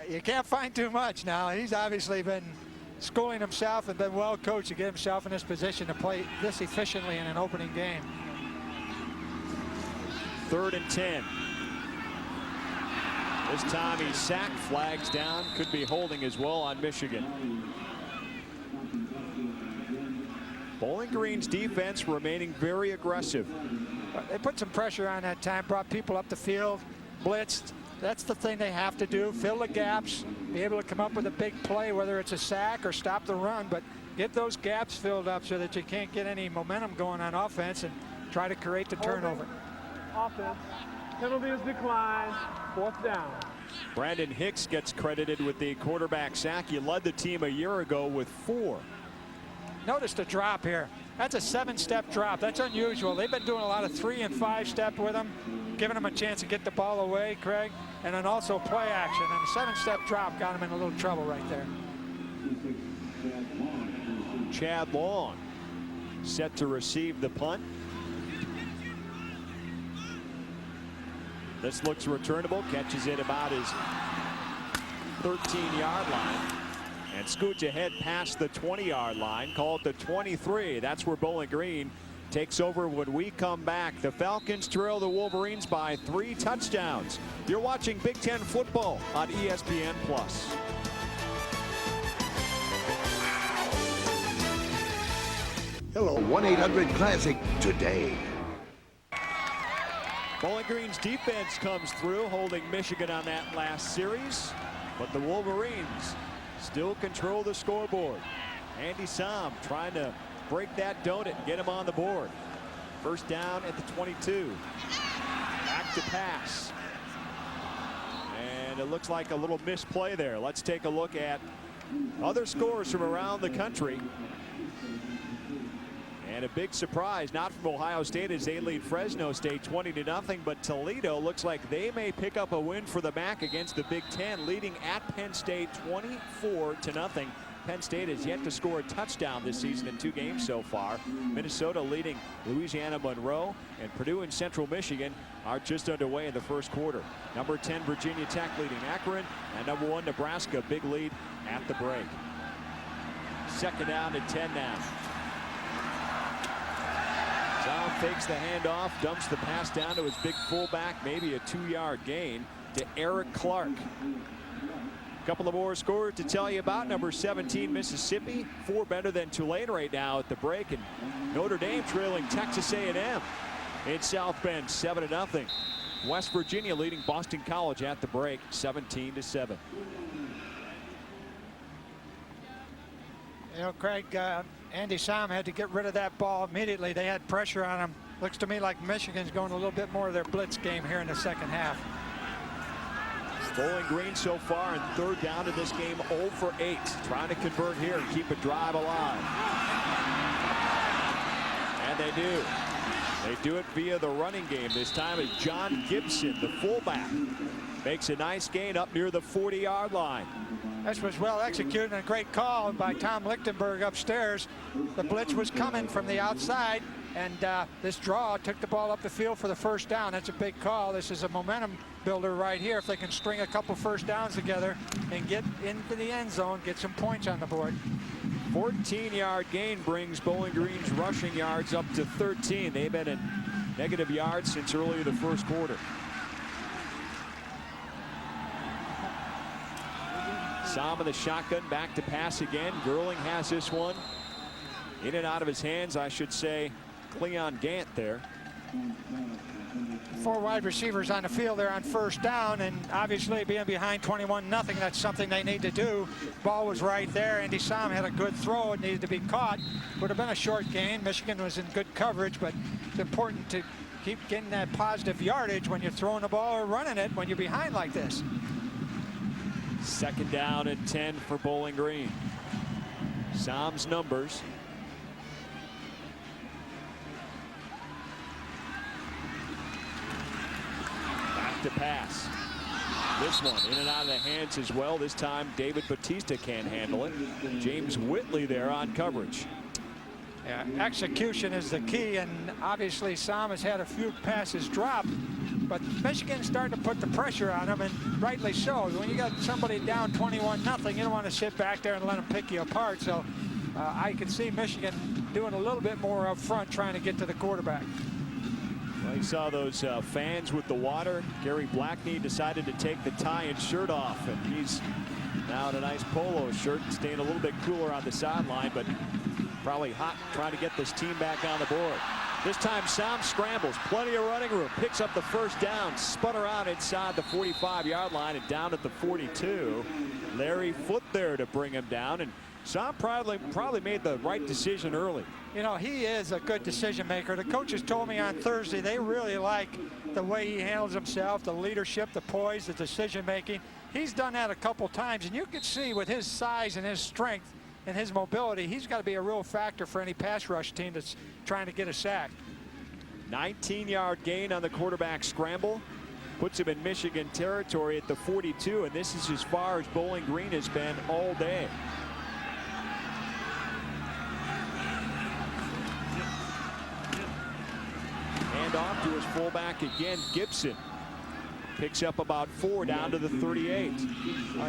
You can't find too much now. He's obviously been schooling himself and been well coached to get himself in this position to play this efficiently in an opening game. 3rd and 10. This time he's sacked, flags down, could be holding as well on Michigan. Bowling Green's defense remaining very aggressive. They put some pressure on that time, brought people up the field, blitzed. That's the thing they have to do, fill the gaps, be able to come up with a big play, whether it's a sack or stop the run, but get those gaps filled up so that you can't get any momentum going on offense and try to create the turnover. Offense. Penalty is declined. 4th down. Brandon Hicks gets credited with the quarterback sack. He led the team a year ago with 4. Notice the drop here. That's a 7-step drop. That's unusual. They've been doing a lot of 3- and 5-step with him, giving him a chance to get the ball away, Craig, and then also play action. And a 7-step drop got him in a little trouble right there. Chad Long set to receive the punt. This looks returnable, catches it about his 13-yard line and scoots ahead past the 20-yard line, called the 23. That's where Bowling Green takes over when we come back. The Falcons trail the Wolverines by 3 touchdowns. You're watching Big Ten football on ESPN+. Hello, 1-800-CLASSIC today. Bowling Green's defense comes through, holding Michigan on that last series, but the Wolverines still control the scoreboard. Andy Sam trying to break that donut and get him on the board. First down at the 22. Back to pass. And it looks like a little misplay there. Let's take a look at other scores from around the country. And a big surprise, not from Ohio State, as they lead Fresno State 20-0, but Toledo looks like they may pick up a win for the MAC against the Big Ten, leading at Penn State 24-0. Penn State has yet to score a touchdown this season in 2 games so far. Minnesota leading Louisiana Monroe, and Purdue and Central Michigan are just underway in the first quarter. Number 10 Virginia Tech leading Akron, and number 1 Nebraska, big lead at the break. Second down and 10 now. Tom fakes the handoff, dumps the pass down to his big fullback, maybe a 2-yard gain to Eric Clark. A couple of more scores to tell you about. Number 17 Mississippi, 4 better than Tulane right now at the break, and Notre Dame trailing Texas A&M in South Bend 7-0. West Virginia leading Boston College at the break 17-7. You know, Craig, Andy Sam had to get rid of that ball immediately. They had pressure on him. Looks to me like Michigan's going a little bit more of their blitz game here in the second half. Bowling Green so far in third down in this game 0 for 8. Trying to convert here and keep a drive alive. And they do. They do it via the running game. This time as John Gibson, the fullback, makes a nice gain up near the 40-yard line. This was well executed and a great call by Tom Lichtenberg upstairs. The blitz was coming from the outside, and this draw took the ball up the field for the first down. That's a big call. This is a momentum builder right here. If they can string a couple first downs together and get into the end zone, get some points on the board. 14-yard gain brings Bowling Green's rushing yards up to 13. They've been in negative yards since early the first quarter. Sam in the shotgun, back to pass again. Gerling has this one. In and out of his hands, I should say. Cleon Gant there. 4 wide receivers on the field there on first down, and obviously being behind 21-0, that's something they need to do. Ball was right there. Andy Sam had a good throw. It needed to be caught. Would have been a short gain. Michigan was in good coverage, but it's important to keep getting that positive yardage when you're throwing the ball or running it when you're behind like this. Second down and 10 for Bowling Green. Sam's numbers. Back to pass. This one in and out of the hands as well. This time David Batista can't handle it. James Whitley there on coverage. Yeah, execution is the key, and obviously Sam has had a few passes drop, but Michigan's starting to put the pressure on him, and rightly so. When you got somebody down 21-0, you don't want to sit back there and let them pick you apart. So I can see Michigan doing a little bit more up front, trying to get to the quarterback. Well, you saw those fans with the water. Gary Blackney decided to take the tie and shirt off, and he's now in a nice polo shirt, staying a little bit cooler on the sideline, but probably hot trying to get this team back on the board. This time Sam scrambles, plenty of running room, picks up the first down, spun around inside the 45-yard line and down at the 42. Larry Foote there to bring him down, and Sam probably made the right decision early. You know, he is a good decision maker. The coaches told me on Thursday they really like the way he handles himself, the leadership, the poise, the decision making. He's done that a couple times, and you can see with his size and his strength and his mobility, he's got to be a real factor for any pass rush team that's trying to get a sack. 19-yard gain on the quarterback scramble. Puts him in Michigan territory at the 42, and this is as far as Bowling Green has been all day. And off to his fullback again, Gibson. Picks up about 4 down to the 38.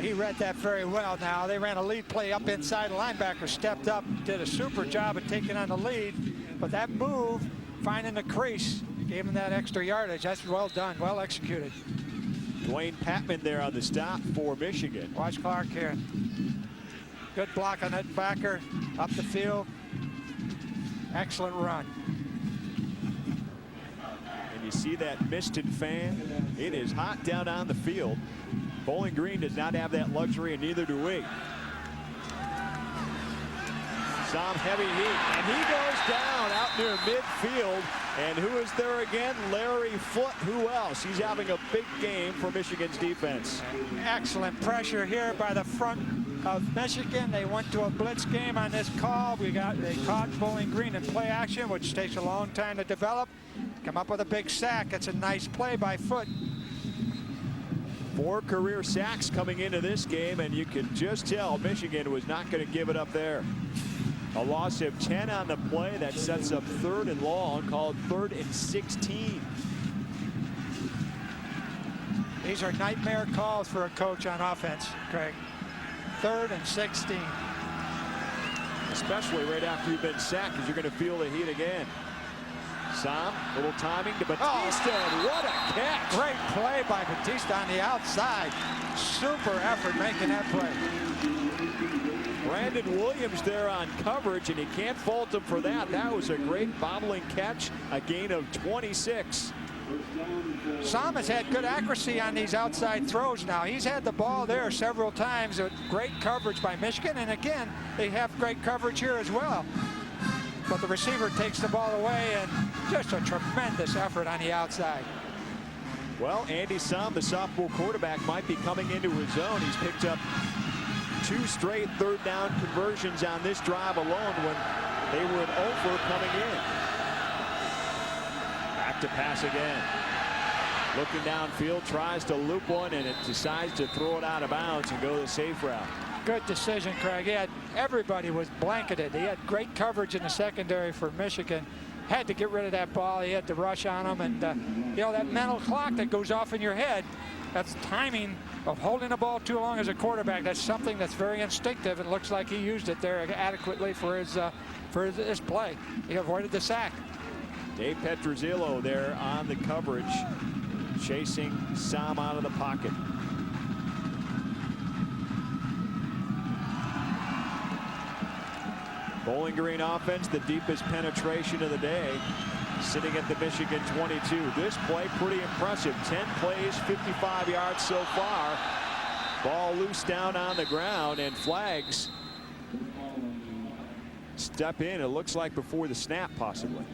He read that very well now. They ran a lead play up inside. The linebacker stepped up, did a super job of taking on the lead. But that move, finding the crease, gave him that extra yardage. That's well done, well executed. Dwayne Patman there on the stop for Michigan. Watch Clark here. Good block on that backer, up the field. Excellent run. You see that misted fan? It is hot down on the field. Bowling Green does not have that luxury, and neither do we. Some heavy heat, and he goes down out near midfield. And who is there again? Larry Foote. Who else? He's having a big game for Michigan's defense. Excellent pressure here by the front of Michigan. They went to a blitz game on this call. They caught Bowling Green in play action, which takes a long time to develop. Come up with a big sack. That's a nice play by Foote. 4 career sacks coming into this game, and you can just tell Michigan was not going to give it up there. A loss of 10 on the play. That sets up 3rd and long, called 3rd and 16. These are nightmare calls for a coach on offense, Craig. 3rd and 16. Especially right after you've been sacked, because you're going to feel the heat again. Sam, little timing to Batista, and what a catch. Great play by Batista on the outside. Super effort making that play. Brandon Williams there on coverage, and you can't fault him for that. That was a great bobbling catch, a gain of 26. Sam has had good accuracy on these outside throws now. He's had the ball there several times with great coverage by Michigan, and again, they have great coverage here as well. But the receiver takes the ball away, and just a tremendous effort on the outside. Well, Andy Sam, the sophomore quarterback, might be coming into his own. He's picked up 2 straight third down conversions on this drive alone when they were an 0 coming in. Back to pass again. Looking downfield, tries to loop one, and it decides to throw it out of bounds and go the safe route. Good decision, Craig. Everybody was blanketed. He had great coverage in the secondary for Michigan. Had to get rid of that ball. He had to rush on him, and you know, that mental clock that goes off in your head, that's timing of holding the ball too long as a quarterback. That's something that's very instinctive, and looks like he used it there adequately for his play. He avoided the sack. Dave Petruzillo there on the coverage, chasing Sam out of the pocket. Bowling Green offense, the deepest penetration of the day, sitting at the Michigan 22. This play pretty impressive. 10 plays, 55 yards so far. Ball loose down on the ground, and flags step in. It looks like before the snap, possibly.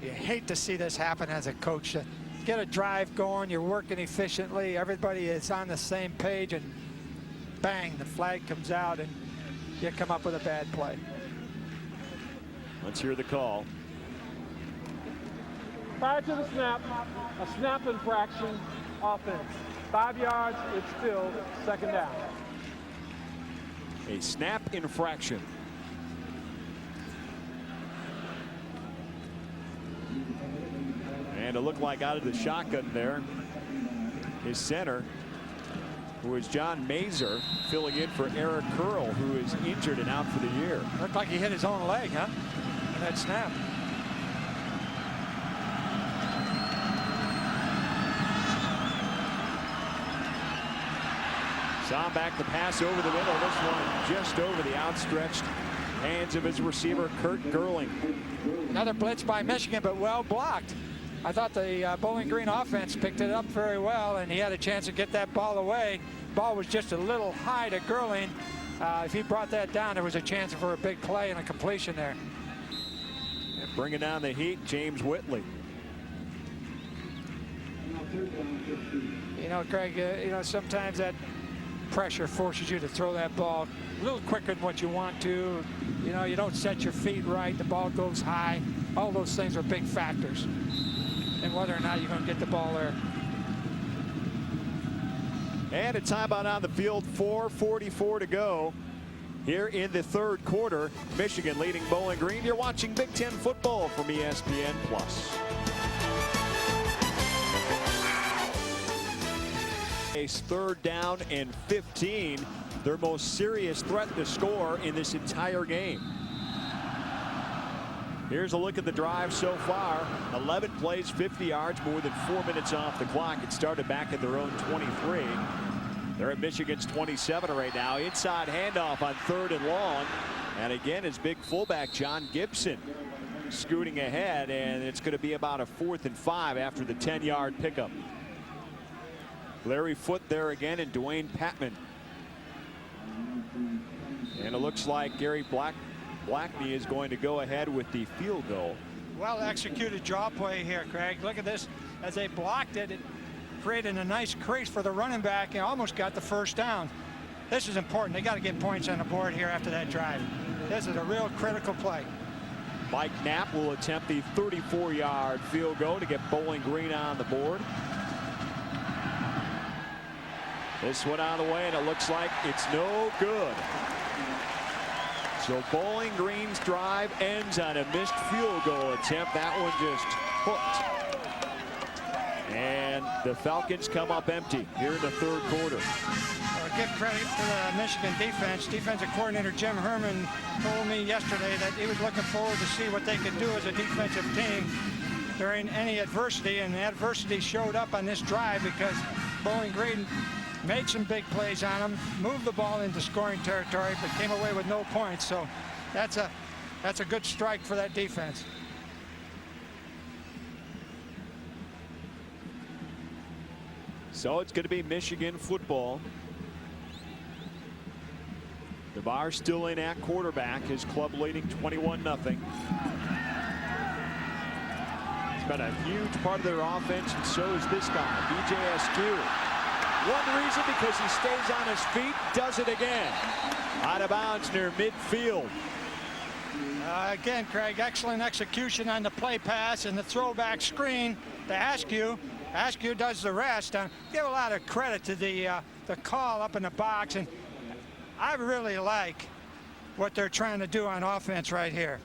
You hate to see this happen as a coach. Get a drive going, you're working efficiently, everybody is on the same page, and bang, the flag comes out, and you come up with a bad play. Let's hear the call. Prior to the snap, a snap infraction, offense. 5 yards, it's still second down. A snap infraction. And it looked like out of the shotgun there, his center, who is John Mazer, filling in for Eric Curl, who is injured and out for the year. Looked like he hit his own leg, huh? In that snap. Sam back to pass over the middle. This one just over the outstretched hands of his receiver, Kurt Gerling. Another blitz by Michigan, but well blocked. I thought the Bowling Green offense picked it up very well, and he had a chance to get that ball away. Ball was just a little high to Gerling. If he brought that down, there was a chance for a big play and a completion there. And bringing down the heat, James Whitley. You know, Craig, you know, sometimes that pressure forces you to throw that ball a little quicker than what you want to. You know, you don't set your feet right, the ball goes high. All those things are big factors in whether or not you're going to get the ball there. And a timeout on the field, 4:44 to go here in the third quarter. Michigan leading Bowling Green. You're watching Big Ten football from ESPN+. Third down and 15, their most serious threat to score in this entire game. Here's a look at the drive so far. 11 plays, 50 yards, more than 4 minutes off the clock. It started back at their own 23. They're at Michigan's 27 right now. Inside handoff on 3rd and long. And again, his big fullback, John Gibson, scooting ahead, and it's going to be about a 4th and 5 after the 10-yard pickup. Larry Foote there again, and Dwayne Patman. And it looks like Gary Blackney is going to go ahead with the field goal. Well executed draw play here, Craig. Look at this. As they blocked it, it created a nice crease for the running back and almost got the first down. This is important. They got to get points on the board here after that drive. This is a real critical play. Mike Knapp will attempt the 34-yard field goal to get Bowling Green on the board. This one out of the way, and it looks like it's no good. So Bowling Green's drive ends on a missed field goal attempt. That one just hooked. And the Falcons come up empty here in the third quarter. Give credit to the Michigan defense. Defensive coordinator Jim Herman told me yesterday that he was looking forward to see what they could do as a defensive team during any adversity, and the adversity showed up on this drive because Bowling Green made some big plays on them, moved the ball into scoring territory, but came away with no points. So that's a good strike for that defense. So it's going to be Michigan football. DeVar still in at quarterback, his club leading 21-0. He's been a huge part of their offense, and so is this guy, B.J. Askew. One reason, because he stays on his feet, does it again. Out of bounds near midfield. Again, Craig, excellent execution on the play pass and the throwback screen to Askew. Askew does the rest. Give a lot of credit to the call up in the box, and I really like what they're trying to do on offense right here.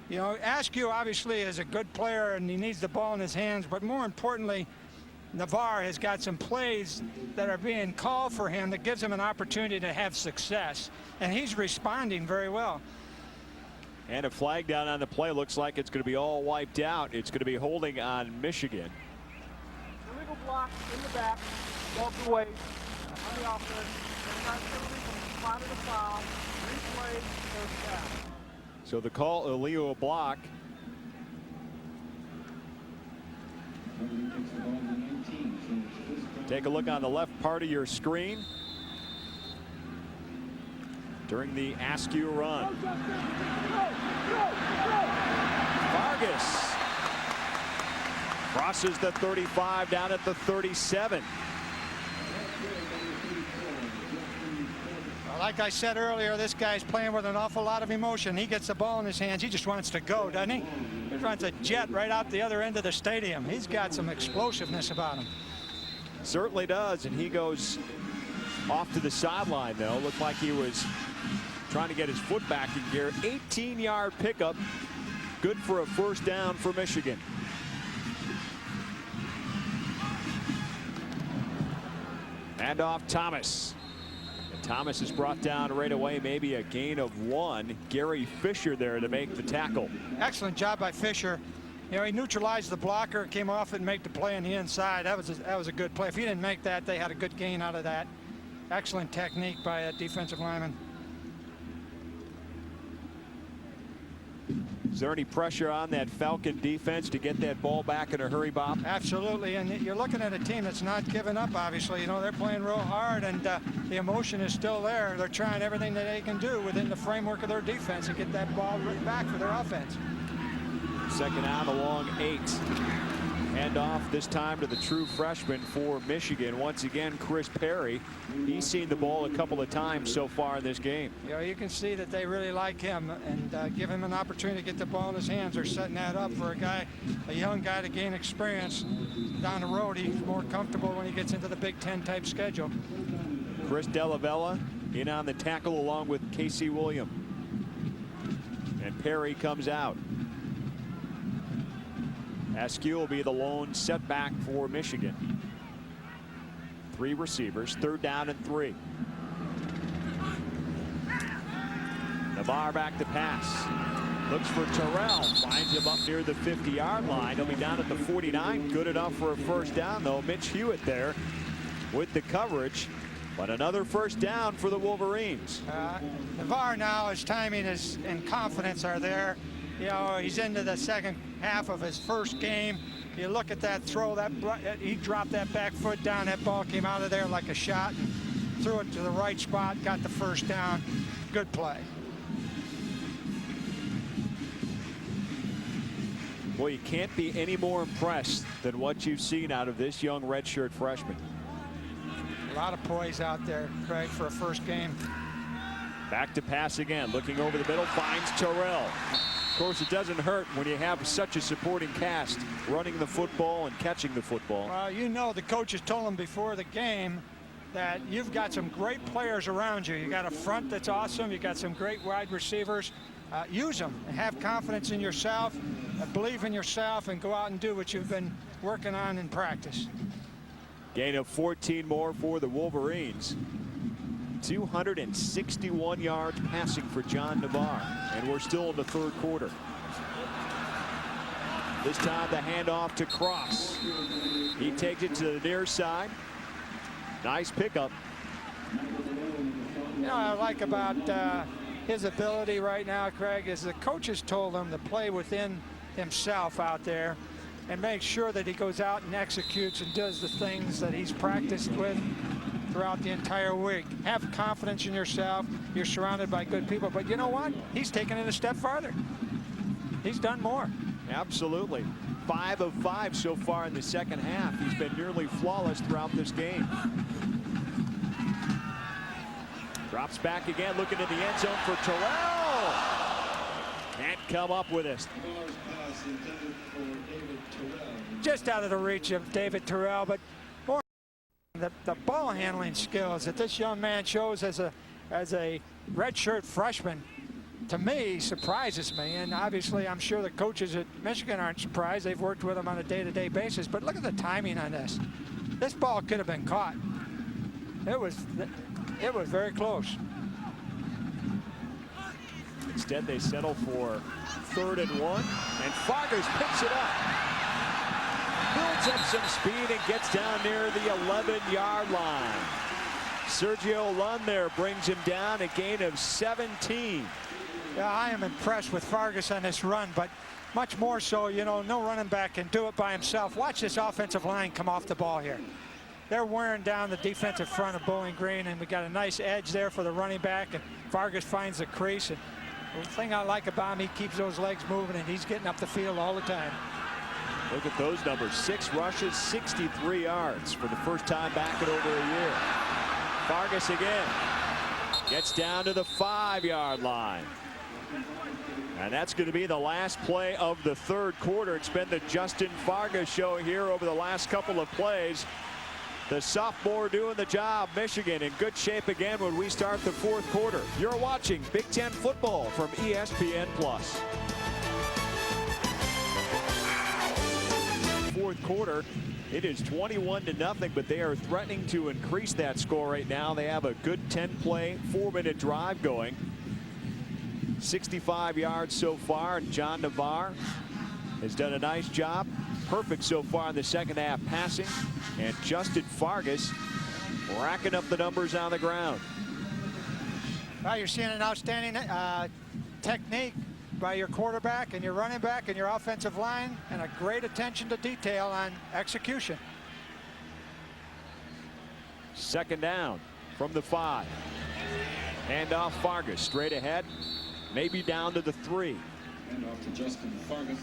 You know, Askew obviously is a good player and he needs the ball in his hands, but more importantly, DeVar has got some plays that are being called for him that gives him an opportunity to have success, and he's responding very well. And a flag down on the play. Looks like it's going to be all wiped out. It's going to be holding on Michigan. Illegal block in the back, above the waist, on the offense. From the spot of the foul, replay, first down. So the call, illegal block. Take a look on the left part of your screen. During the Askew run. Vargas crosses the 35 down at the 37. Well, like I said earlier, this guy's playing with an awful lot of emotion. He gets the ball in his hands. He just wants to go, doesn't he? He runs a jet right out the other end of the stadium. He's got some explosiveness about him. Certainly does, and he goes off to the sideline, though. Looked like he was trying to get his foot back in gear. 18-yard pickup. Good for a first down for Michigan. And off Thomas. And Thomas is brought down right away. Maybe a gain of 1. Gary Fisher there to make the tackle. Excellent job by Fisher. You know, he neutralized the blocker, came off and made the play on the inside. That was a good play. If he didn't make that, they had a good gain out of that. Excellent technique by that defensive lineman. Is there any pressure on that Falcon defense to get that ball back in a hurry, Bob? Absolutely, and you're looking at a team that's not giving up, obviously. You know, they're playing real hard, and the emotion is still there. They're trying everything that they can do within the framework of their defense and get that ball back for their offense. Second down along 8. Hand off this time to the true freshman for Michigan. Once again, Chris Perry. He's seen the ball a couple of times so far in this game. You know, you can see that they really like him and give him an opportunity to get the ball in his hands. They're setting that up for a young guy to gain experience. Down the road, he's more comfortable when he gets into the Big Ten type schedule. Chris Delavella in on the tackle along with Casey William. And Perry comes out. Askew will be the lone setback for Michigan. 3 receivers, 3rd down and 3. DeVar back to pass. Looks for Terrell, finds him up near the 50-yard line. He'll be down at the 49. Good enough for a first down, though. Mitch Hewitt there with the coverage. But another first down for the Wolverines. DeVar now, his timing and confidence are there. You know, he's into the second half of his first game. You look at that throw, he dropped that back foot down. That ball came out of there like a shot and threw it to the right spot, got the first down. Good play. Boy, you can't be any more impressed than what you've seen out of this young redshirt freshman. A lot of poise out there, Craig, for a first game. Back to pass again, looking over the middle, finds Terrell. Of course, it doesn't hurt when you have such a supporting cast running the football and catching the football. Well, you know, the coaches told him before the game that you've got some great players around you. You got a front that's awesome. You got some great wide receivers. Use them and have confidence in yourself, believe in yourself, and go out and do what you've been working on in practice. Gain of 14 more for the Wolverines. 261 yards passing for John DeVar, and we're still in the 3rd quarter. This time the handoff to Cross. He takes it to the near side. Nice pickup. You know, I like about his ability right now, Craig, is the coaches told him to play within himself out there. and make sure that he goes out and executes and does the things that he's practiced with throughout the entire week. Have confidence in yourself. You're surrounded by good people, but you know what? He's taken it a step farther. He's done more. Absolutely. 5 of 5 so far in the second half. He's been nearly flawless throughout this game. Drops back again, looking in the end zone for Terrell. Can't come up with it. Just out of the reach of David Terrell, but more the ball handling skills that this young man shows as a redshirt freshman, to me, surprises me. And obviously, I'm sure the coaches at Michigan aren't surprised. They've worked with him on a day-to-day basis. But look at the timing on this. This ball could have been caught. It was very close. Instead, they settle for 3rd and 1, and Fargas picks it up. Builds up some speed and gets down near the 11-yard line. Sergio Lund there brings him down, a gain of 17. Yeah, I am impressed with Fargas on this run, but much more so, you know, no running back can do it by himself. Watch this offensive line come off the ball here. They're wearing down the defensive front of Bowling Green, and we got a nice edge there for the running back, and Fargas finds the crease. And the thing I like about him, he keeps those legs moving, and he's getting up the field all the time. Look at those numbers. 6 rushes, 63 yards for the first time back in over a year. Fargas again gets down to the 5-yard line. And that's going to be the last play of the 3rd quarter. It's been the Justin Fargas show here over the last couple of plays. The sophomore doing the job. Michigan in good shape again when we start the 4th quarter. You're watching Big Ten football from ESPN+. 4th quarter, it is 21-0, but they are threatening to increase that score right now. They have a good 10-play, 4-minute drive going. 65 yards so far. John Navarre has done a nice job. Perfect so far in the second half passing. And Justin Fargas racking up the numbers on the ground. Well, you're seeing an outstanding technique by your quarterback and your running back and your offensive line, and a great attention to detail on execution. 2nd down from the 5. Handoff Fargas straight ahead. Maybe down to the 3. And off to Justin Fargas.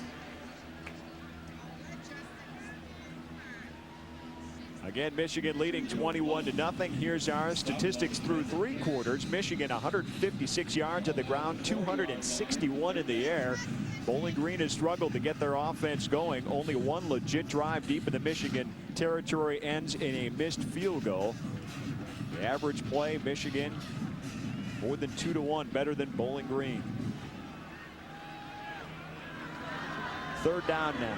Again, Michigan leading 21-0. Here's our statistics through 3 quarters. Michigan 156 yards on the ground, 261 in the air. Bowling Green has struggled to get their offense going. Only one legit drive deep in the Michigan territory ends in a missed field goal. The average play, Michigan more than 2-1, better than Bowling Green. 3rd down now.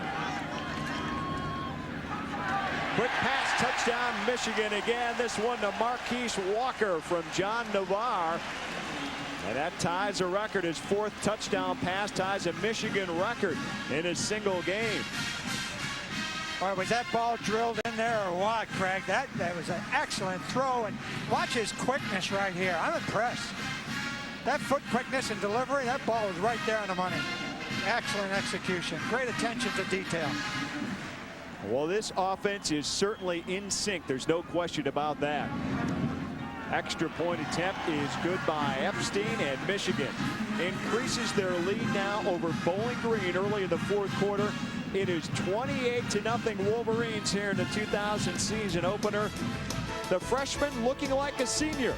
Quick pass, touchdown, Michigan again. This one to Marquise Walker from John Navarre. And that ties a record. His 4th touchdown pass ties a Michigan record in a single game. All right, was that ball drilled in there or what, Craig? That was an excellent throw. And watch his quickness right here. I'm impressed. That foot quickness and delivery, that ball was right there on the money. Excellent execution. Great attention to detail. Well, this offense is certainly in sync. There's no question about that. Extra point attempt is good by Epstein, and Michigan increases their lead now over Bowling Green early in the 4th quarter. It is 28-0 Wolverines here in the 2000 season opener. The freshman looking like a senior.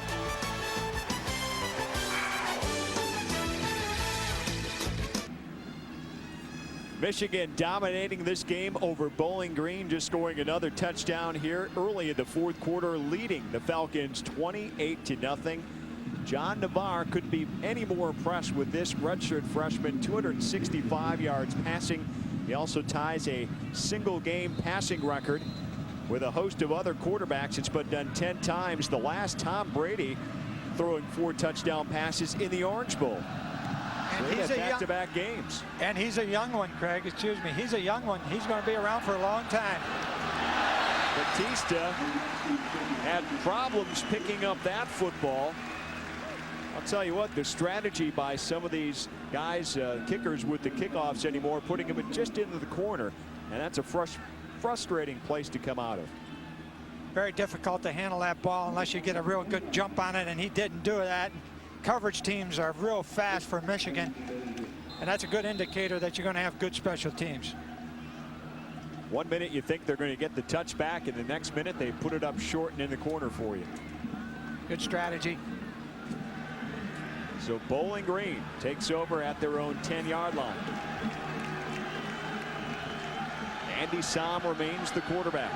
Michigan dominating this game over Bowling Green, just scoring another touchdown here early in the 4th quarter, leading the Falcons 28-0. John Navarre couldn't be any more impressed with this redshirt freshman. 265 yards passing. He also ties a single game passing record with a host of other quarterbacks. It's been done 10 times. The last, Tom Brady throwing 4 touchdown passes in the Orange Bowl. And he's a back-to-back games. And he's a young one, Craig. Excuse me. He's a young one. He's going to be around for a long time. Batista had problems picking up that football I'll tell you what, the strategy by some of these guys, kickers with the kickoffs anymore, putting them just into the corner, and that's a frustrating place to come out of. Very difficult to handle that ball unless you get a real good jump on it, and he didn't do that. Coverage teams are real fast for Michigan, and that's a good indicator that you're going to have good special teams. 1 minute you think they're going to get the touch back, and the next minute they put it up short and in the corner for you. Good strategy. So Bowling Green takes over at their own 10-yard line. Andy Somm remains the quarterback.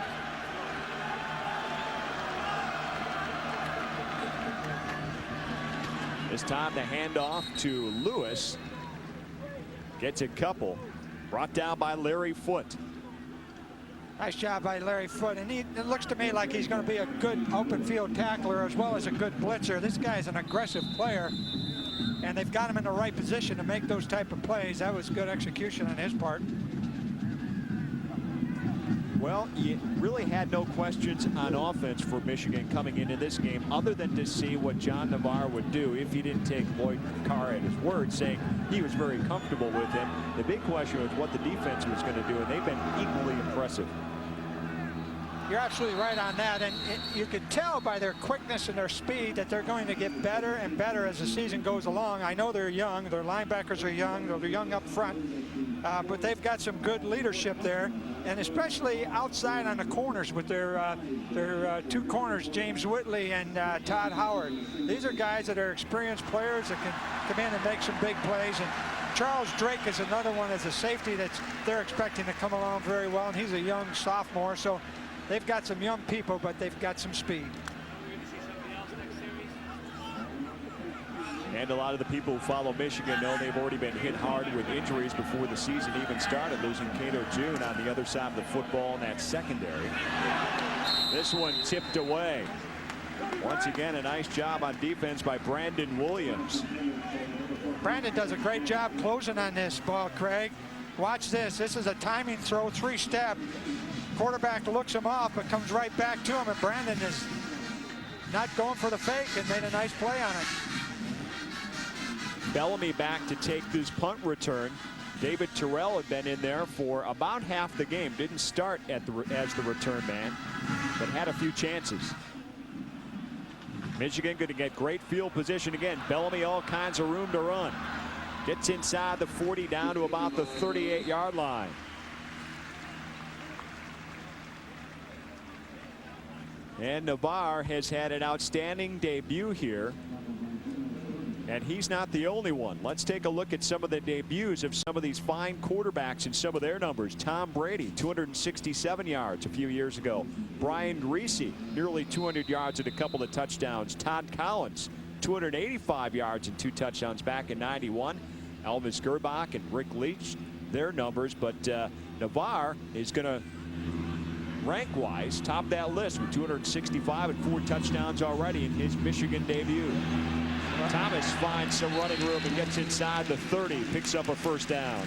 This time the handoff to Lewis. Gets a couple. Brought down by Larry Foote. Nice job by Larry Foote, and it looks to me like he's going to be a good open field tackler as well as a good blitzer. This guy's an aggressive player, and they've got him in the right position to make those type of plays. That was good execution on his part. Well, you really had no questions on offense for Michigan coming into this game other than to see what John Navarre would do if he didn't take Lloyd Carr at his word, saying he was very comfortable with him. The big question was what the defense was going to do, and they've been equally impressive. You're absolutely right on that, and you could tell by their quickness and their speed that they're going to get better and better as the season goes along. I know they're young, their linebackers are young, they're young up front, but they've got some good leadership there, and especially outside on the corners with their two corners, James Whitley and Todd Howard. These are guys that are experienced players that can come in and make some big plays, and Charles Drake is another one as a safety that they're expecting to come along very well, and he's a young sophomore, so they've got some young people, but they've got some speed. And a lot of the people who follow Michigan know they've already been hit hard with injuries before the season even started, losing Cato June on the other side of the football in that secondary. This one tipped away. Once again, a nice job on defense by Brandon Williams. Brandon does a great job closing on this ball, Craig. Watch this. This is a timing throw, three-step. Quarterback looks him off, but comes right back to him, and Brandon is not going for the fake and made a nice play on it. Bellamy back to take this punt return. David Terrell had been in there for about half the game. Didn't start as the return man, but had a few chances. Michigan going to get great field position again. Bellamy all kinds of room to run. Gets inside the 40 down to about the 38-yard line. And Navarre has had an outstanding debut here. And he's not the only one. Let's take a look at some of the debuts of some of these fine quarterbacks and some of their numbers. Tom Brady, 267 yards a few years ago. Brian Griese, nearly 200 yards and a couple of touchdowns. Todd Collins, 285 yards and 2 touchdowns back in '91. Elvis Gerbach and Rick Leach, their numbers. But Navarre is going to rank-wise top that list with 265 and 4 touchdowns already in his Michigan debut. Thomas finds some running room and gets inside the 30, picks up a first down.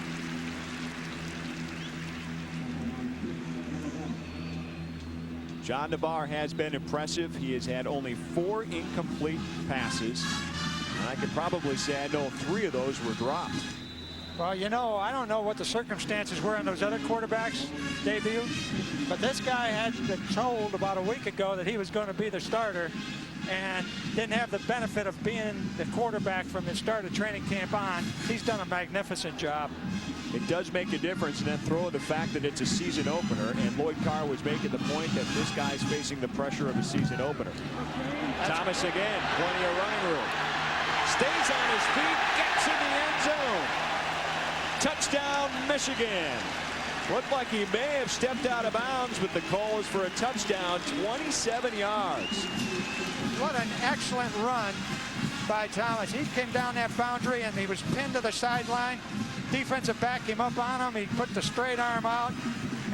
John Navarre has been impressive. He has had only 4 incomplete passes. And I could probably say I know 3 of those were dropped. Well, you know, I don't know what the circumstances were in those other quarterbacks' debut, but this guy had been told about a week ago that he was going to be the starter and didn't have the benefit of being the quarterback from the start of training camp on. He's done a magnificent job. It does make a difference in that throw of the fact that it's a season opener, and Lloyd Carr was making the point that this guy's facing the pressure of a season opener. Thomas again, plenty of running room. Stays on his feet, gets in the end zone. Touchdown, Michigan. Looked like he may have stepped out of bounds, but the call is for a touchdown, 27 yards. What an excellent run by Thomas. He came down that boundary and he was pinned to the sideline. Defensive back came up on him. He put the straight arm out.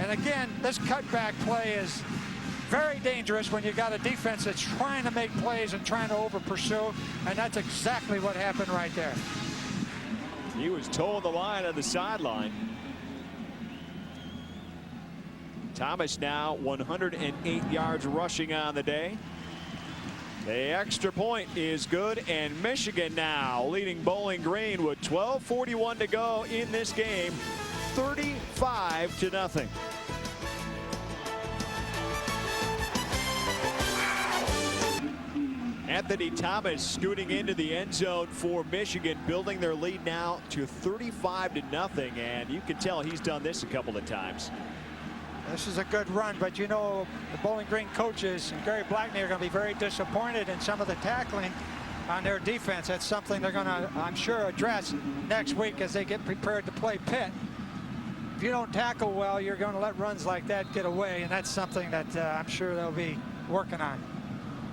And again, this cutback play is very dangerous when you got a defense that's trying to make plays and trying to over pursue. And that's exactly what happened right there. He was towing the line on the sideline. Thomas now 108 yards rushing on the day. The extra point is good, and Michigan now leading Bowling Green with 12:41 to go in this game, 35-0. Anthony Thomas scooting into the end zone for Michigan, building their lead now to 35-0, and you can tell he's done this a couple of times. This is a good run, but you know the Bowling Green coaches and Gary Blackney are going to be very disappointed in some of the tackling on their defense. That's something they're going to, I'm sure, address next week as they get prepared to play Pitt. If you don't tackle well, you're going to let runs like that get away, and that's something that I'm sure they'll be working on.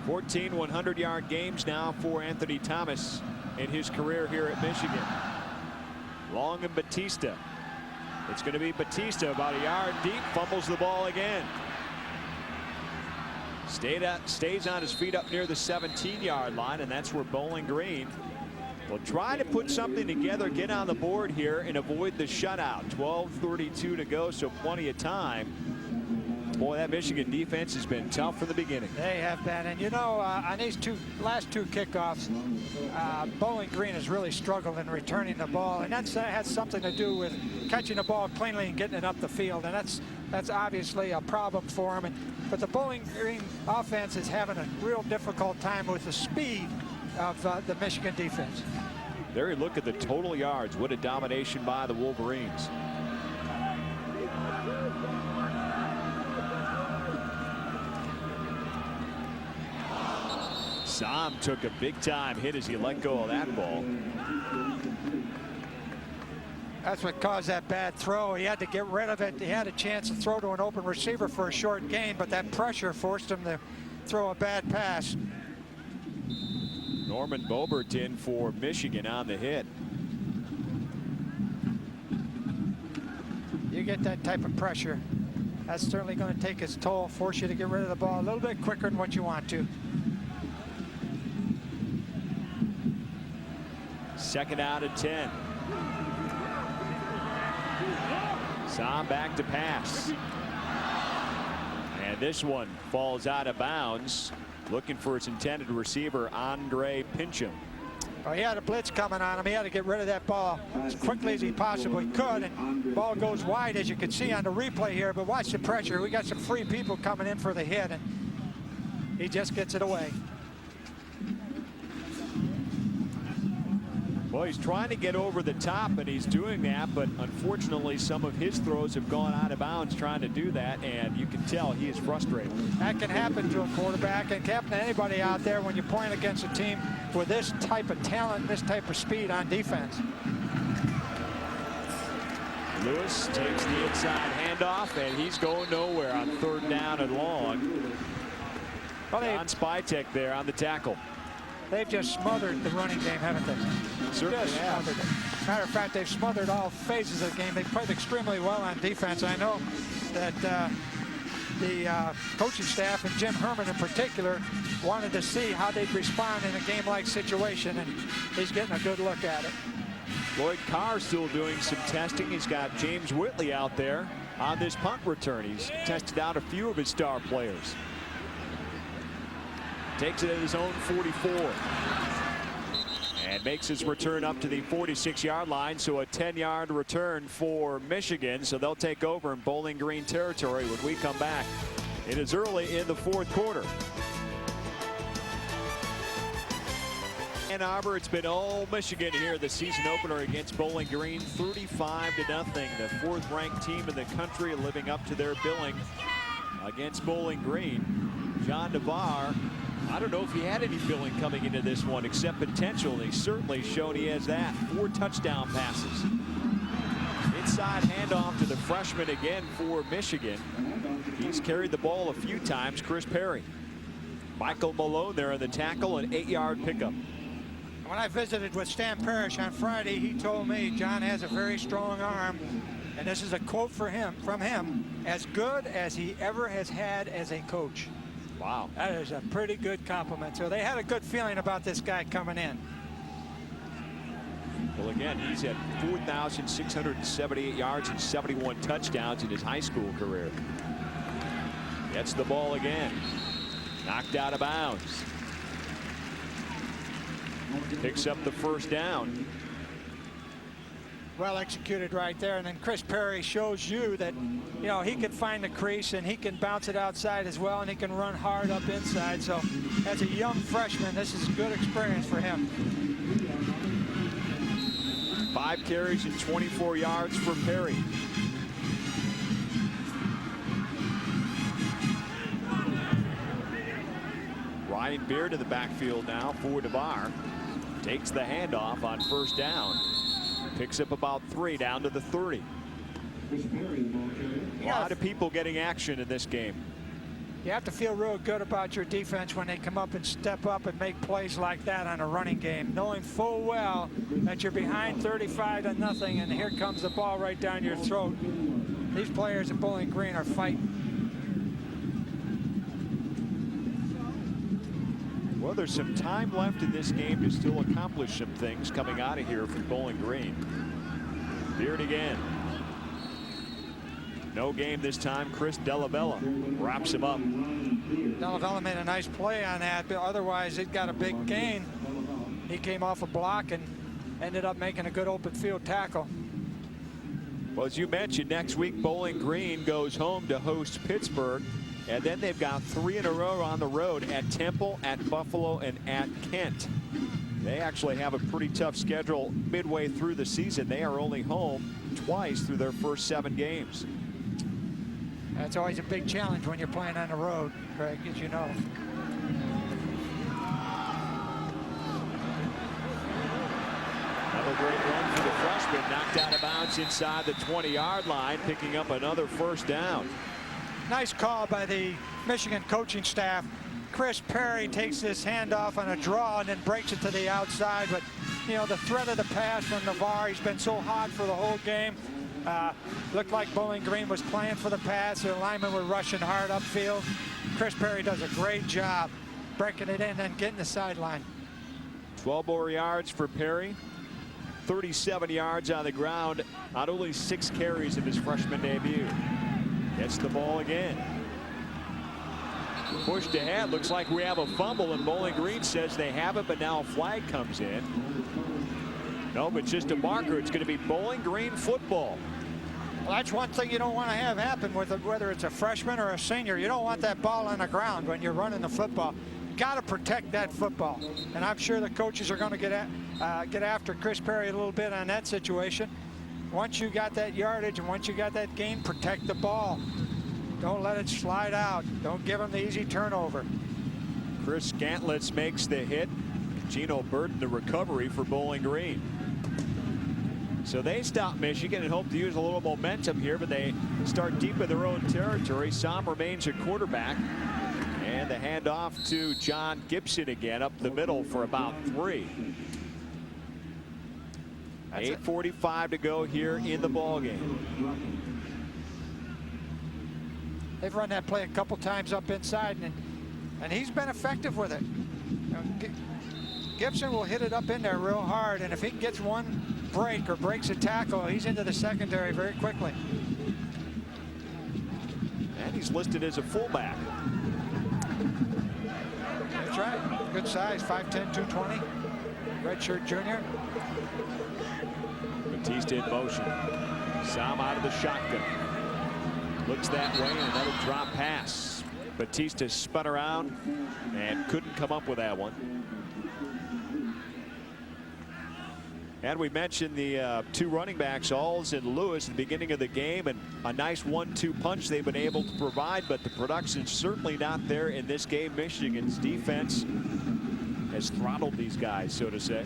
14 100-yard games now for Anthony Thomas in his career here at Michigan. Long and Batista. It's going to be Batista about a yard deep, fumbles the ball again. Stays on his feet up near the 17-yard line, and that's where Bowling Green will try to put something together, get on the board here, and avoid the shutout. 12:32 to go, so plenty of time. Boy, that Michigan defense has been tough from the beginning. They have been, and you know, on these last two kickoffs, Bowling Green has really struggled in returning the ball, and that has something to do with catching the ball cleanly and getting it up the field, and that's obviously a problem for them. But the Bowling Green offense is having a real difficult time with the speed of the Michigan defense. There you look at the total yards. What a domination by the Wolverines. Sam took a big-time hit as he let go of that ball. That's what caused that bad throw. He had to get rid of it. He had a chance to throw to an open receiver for a short gain, but that pressure forced him to throw a bad pass. Norman Bobert in for Michigan on the hit. You get that type of pressure, that's certainly going to take its toll, force you to get rid of the ball a little bit quicker than what you want to. Second out and 10. Sam back to pass. And this one falls out of bounds. Looking for its intended receiver, Andre Pincham. Well, he had a blitz coming on him. He had to get rid of that ball as quickly as he possibly could. And the ball goes wide, as you can see on the replay here. But watch the pressure. We got some free people coming in for the hit, and he just gets it away. Well, he's trying to get over the top, and he's doing that, but unfortunately some of his throws have gone out of bounds trying to do that, and you can tell he is frustrated. That can happen to a quarterback, and can happen to anybody out there when you're playing against a team with this type of talent, this type of speed on defense. Lewis takes the inside handoff, and he's going nowhere on third down and long. Well, Don Spytek there on the tackle. They've just smothered the running game, haven't they? Certainly just smothered it. Matter of fact, they've smothered all phases of the game. They played extremely well on defense. I know that the coaching staff and Jim Herman in particular wanted to see how they'd respond in a game-like situation, and he's getting a good look at it. Lloyd Carr still doing some testing. He's got James Whitley out there on this punt return. He's tested out a few of his star players. Takes it at his own 44 and makes his return up to the 46-yard line. So a 10-yard return for Michigan. So they'll take over in Bowling Green territory when we come back. It is early in the fourth quarter. Ann Arbor, it's been all Michigan here, the season opener against Bowling Green, 35-0. The fourth-ranked team in the country living up to their billing against Bowling Green. John DeVar, I don't know if he had any billing coming into this one except potential. He's certainly shown he has that. 4 touchdown passes. Inside handoff to the freshman again for Michigan. He's carried the ball a few times, Chris Perry. Michael Malone there on the tackle, an 8-yard pickup. When I visited with Stan Parrish on Friday, he told me John has a very strong arm, and this is a quote from him, as good as he ever has had as a coach. Wow. That is a pretty good compliment. So they had a good feeling about this guy coming in. Well, again, he's had 4,678 yards and 71 touchdowns in his high school career. Gets the ball again. Knocked out of bounds. Picks up the first down. Well executed right there. And then Chris Perry shows you that, you know, he can find the crease and he can bounce it outside as well, and he can run hard up inside. So as a young freshman, this is a good experience for him. 5 carries and 24 yards for Perry. Ryan Beard in the backfield now for DeVar. Takes the handoff on first down. Picks up about 3 down to the 30. A lot of people getting action in this game. You have to feel real good about your defense when they come up and step up and make plays like that on a running game, knowing full well that you're behind 35-0, and here comes the ball right down your throat. These players at Bowling Green are fighting. Well, there's some time left in this game to still accomplish some things coming out of here from Bowling Green. Beard again. No game this time. Chris Delavella wraps him up. Delavella made a nice play on that, but otherwise it got a big gain. He came off a block and ended up making a good open field tackle. Well, as you mentioned, next week Bowling Green goes home to host Pittsburgh. And then they've got 3 in a row on the road at Temple, at Buffalo, and at Kent. They actually have a pretty tough schedule midway through the season. They are only home twice through their first 7 games. That's always a big challenge when you're playing on the road, Greg, as you know. Another great run for the freshman. Knocked out of bounds inside the 20-yard line, picking up another first down. Nice call by the Michigan coaching staff. Chris Perry takes this handoff on a draw and then breaks it to the outside. But, you know, the threat of the pass from Navarre, he's been so hot for the whole game. Looked like Bowling Green was playing for the pass. The linemen were rushing hard upfield. Chris Perry does a great job breaking it in and getting the sideline. 12 more yards for Perry. 37 yards on the ground on only 6 carries in his freshman debut. Gets the ball again. Pushed ahead. Looks like we have a fumble, and Bowling Green says they have it, but now a flag comes in. No, but just a marker. It's going to be Bowling Green football. Well, that's one thing you don't want to have happen with it, whether it's a freshman or a senior. You don't want that ball on the ground when you're running the football. Got to protect that football. And I'm sure the coaches are going to get after Chris Perry a little bit on that situation. Once you got that yardage and once you got that gain, protect the ball. Don't let it slide out. Don't give him the easy turnover. Chris Scantlitz makes the hit. Gino Burton the recovery for Bowling Green. So they stop Michigan and hope to use a little momentum here, but they start deep in their own territory. Som remains at quarterback. And the handoff to John Gibson again up the middle for about 3. 8:45 to go here in the ball game. They've run that play a couple times up inside, and he's been effective with it. You know, Gibson will hit it up in there real hard, and if he gets one break or breaks a tackle, he's into the secondary very quickly. And he's listed as a fullback. That's right. Good size, 5'10", 220. Redshirt junior. Batista in motion. Som out of the shotgun. Looks that way, and another drop pass. Batista spun around and couldn't come up with that one. And we mentioned the 2 running backs, Alls and Lewis, at the beginning of the game, and a nice 1-2 punch they've been able to provide, but the production's certainly not there in this game. Michigan's defense has throttled these guys, so to say.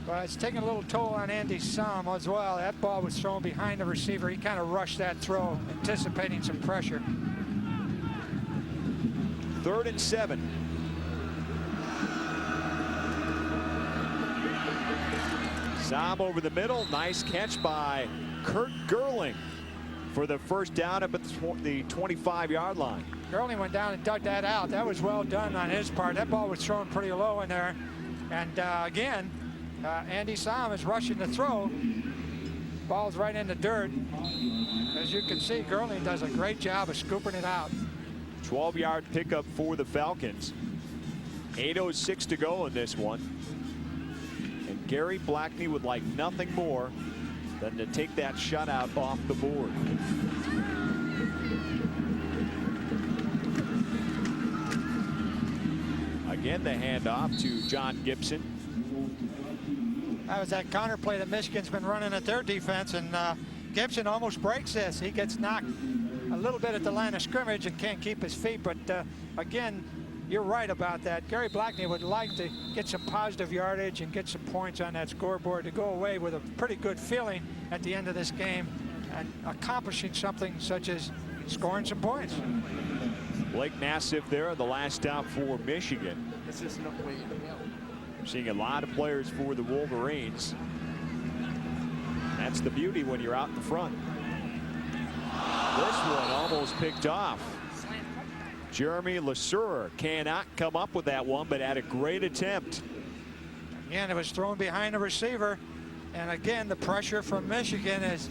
Well, it's taking a little toll on Andy Som as well. That ball was thrown behind the receiver. He kind of rushed that throw, anticipating some pressure. 3rd and 7. Som over the middle. Nice catch by Kurt Gerling for the first down up at the 25-yard line. Gerling went down and dug that out. That was well done on his part. That ball was thrown pretty low in there. And again, Andy Som is rushing the throw. Ball's right in the dirt. As you can see, Gerling does a great job of scooping it out. 12-yard pickup for the Falcons. 8:06 to go in this one. Gary Blackney would like nothing more than to take that shutout off the board. Again, the handoff to John Gibson. That was that counter play that Michigan's been running at their defense, and Gibson almost breaks this. He gets knocked a little bit at the line of scrimmage and can't keep his feet, but again, you're right about that. Gary Blackney would like to get some positive yardage and get some points on that scoreboard to go away with a pretty good feeling at the end of this game and accomplishing something such as scoring some points. Blake Nassif there, the last stop for Michigan. We're seeing a lot of players for the Wolverines. That's the beauty when you're out in the front. This one almost picked off. Jeremy Lesur cannot come up with that one, but had a great attempt. Again, it was thrown behind the receiver. And again, the pressure from Michigan has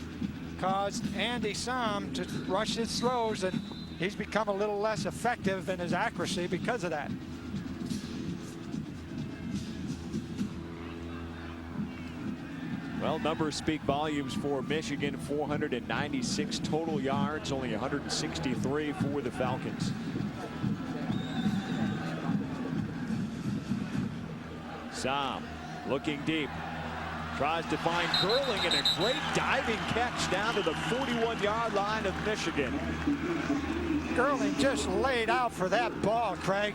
caused Andy Sam to rush his throws, and he's become a little less effective in his accuracy because of that. Well, numbers speak volumes for Michigan. 496 total yards, only 163 for the Falcons. Sam looking deep. Tries to find Curling, and a great diving catch down to the 41-yard line of Michigan. Curling just laid out for that ball, Craig.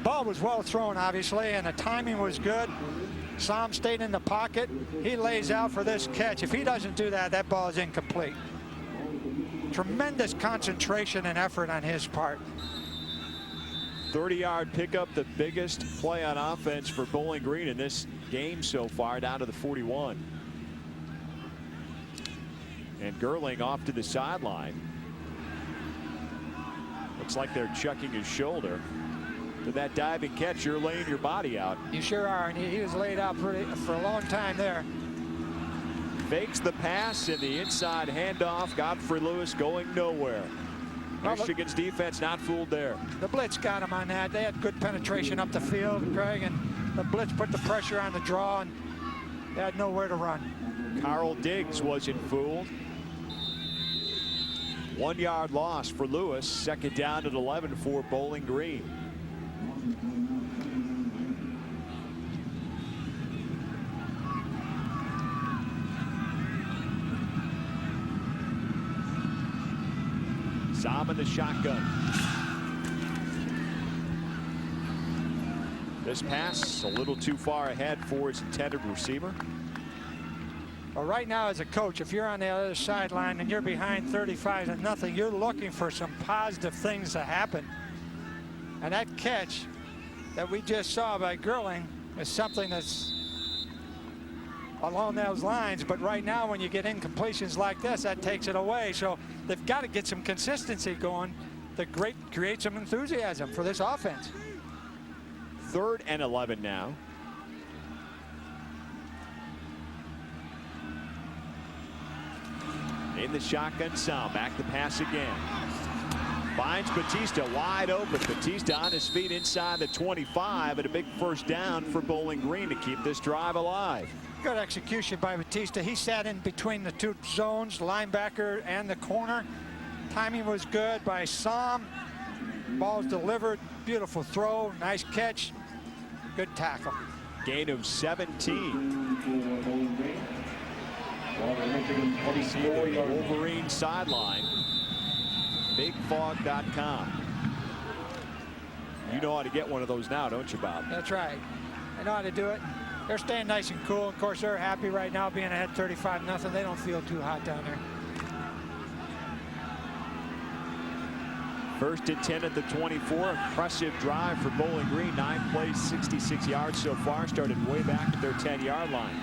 Ball was well thrown, obviously, and the timing was good. Sam stayed in the pocket. He lays out for this catch. If he doesn't do that, that ball is incomplete. Tremendous concentration and effort on his part. 30-yard pickup, the biggest play on offense for Bowling Green in this game so far, down to the 41. And Gerling off to the sideline. Looks like they're checking his shoulder. To that diving catch, you're laying your body out. You sure are, and he was laid out for a long time there. Fakes the pass in the inside handoff. Godfrey Lewis going nowhere. Well, Michigan's defense not fooled there. The blitz got him on that. They had good penetration up the field, Craig, and the blitz put the pressure on the draw, and they had nowhere to run. Carl Diggs wasn't fooled. 1 yard loss for Lewis. Second down at 11 for Bowling Green. Sam in the shotgun. This pass a little too far ahead for his intended receiver. Well, right now as a coach, if you're on the other sideline and you're behind 35-0, you're looking for some positive things to happen. And that catch that we just saw by Gerling is something that's along those lines, but right now when you get incompletions like this, that takes it away. So they've got to get some consistency going to create some enthusiasm for this offense. 3rd and 11 now. In the shotgun, Sam back to pass again. Finds Batista wide open. Batista on his feet inside the 25, and a big first down for Bowling Green to keep this drive alive. Good execution by Batista. He sat in between the two zones, linebacker and the corner. Timing was good by Sam. Ball's delivered. Beautiful throw. Nice catch. Good tackle. Gain of 17. See the Wolverine sideline. BigFog.com. You know how to get one of those now, don't you, Bob? That's right. I know how to do it. They're staying nice and cool. Of course, they're happy right now being ahead 35-0. They don't feel too hot down there. 1st and 10 at the 24. Impressive drive for Bowling Green. 9 plays, 66 yards so far. Started way back at their 10-yard line.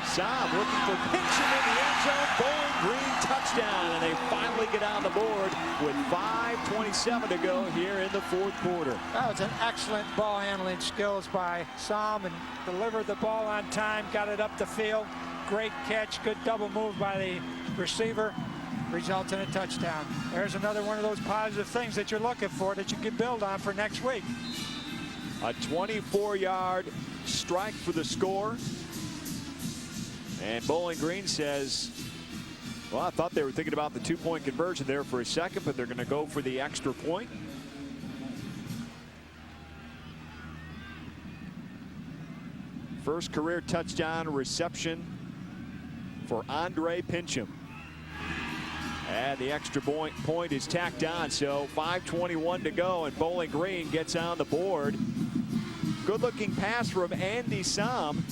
Sam looking for pinching in the end zone. Bowling Green touchdown, and they finally get on the board with 5:27 to go here in the 4th quarter. That was an excellent ball handling skills by Sam, and delivered the ball on time, got it up the field. Great catch, good double move by the receiver. Results in a touchdown. There's another one of those positive things that you're looking for that you can build on for next week. A 24-yard strike for the score. And Bowling Green says, well, I thought they were thinking about the 2-point conversion there for a second, but they're going to go for the extra point. First career touchdown reception for Andre Pincham. And the extra point is tacked on, so 5:21 to go, and Bowling Green gets on the board. Good looking pass from Andy Sam.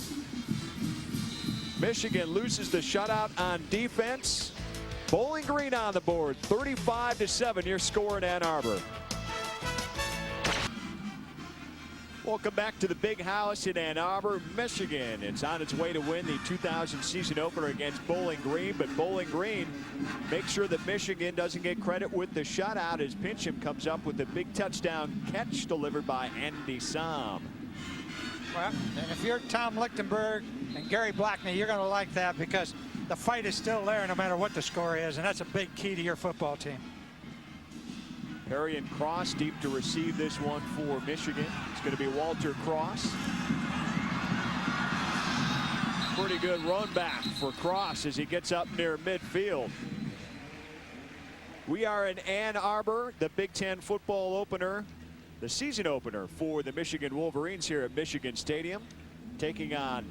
Michigan loses the shutout on defense. Bowling Green on the board, 35-7, your score in Ann Arbor. Welcome back to the Big House in Ann Arbor, Michigan. It's on its way to win the 2000 season opener against Bowling Green, but Bowling Green makes sure that Michigan doesn't get credit with the shutout as Pincham comes up with a big touchdown catch delivered by Andy Sam. Well, and if you're Tom Lichtenberg and Gary Blackney, you're going to like that because the fight is still there no matter what the score is, and that's a big key to your football team. Perry and Cross deep to receive this one for Michigan. It's going to be Walter Cross. Pretty good run back for Cross as he gets up near midfield. We are in Ann Arbor, the Big Ten football opener, the season opener for the Michigan Wolverines here at Michigan Stadium, taking on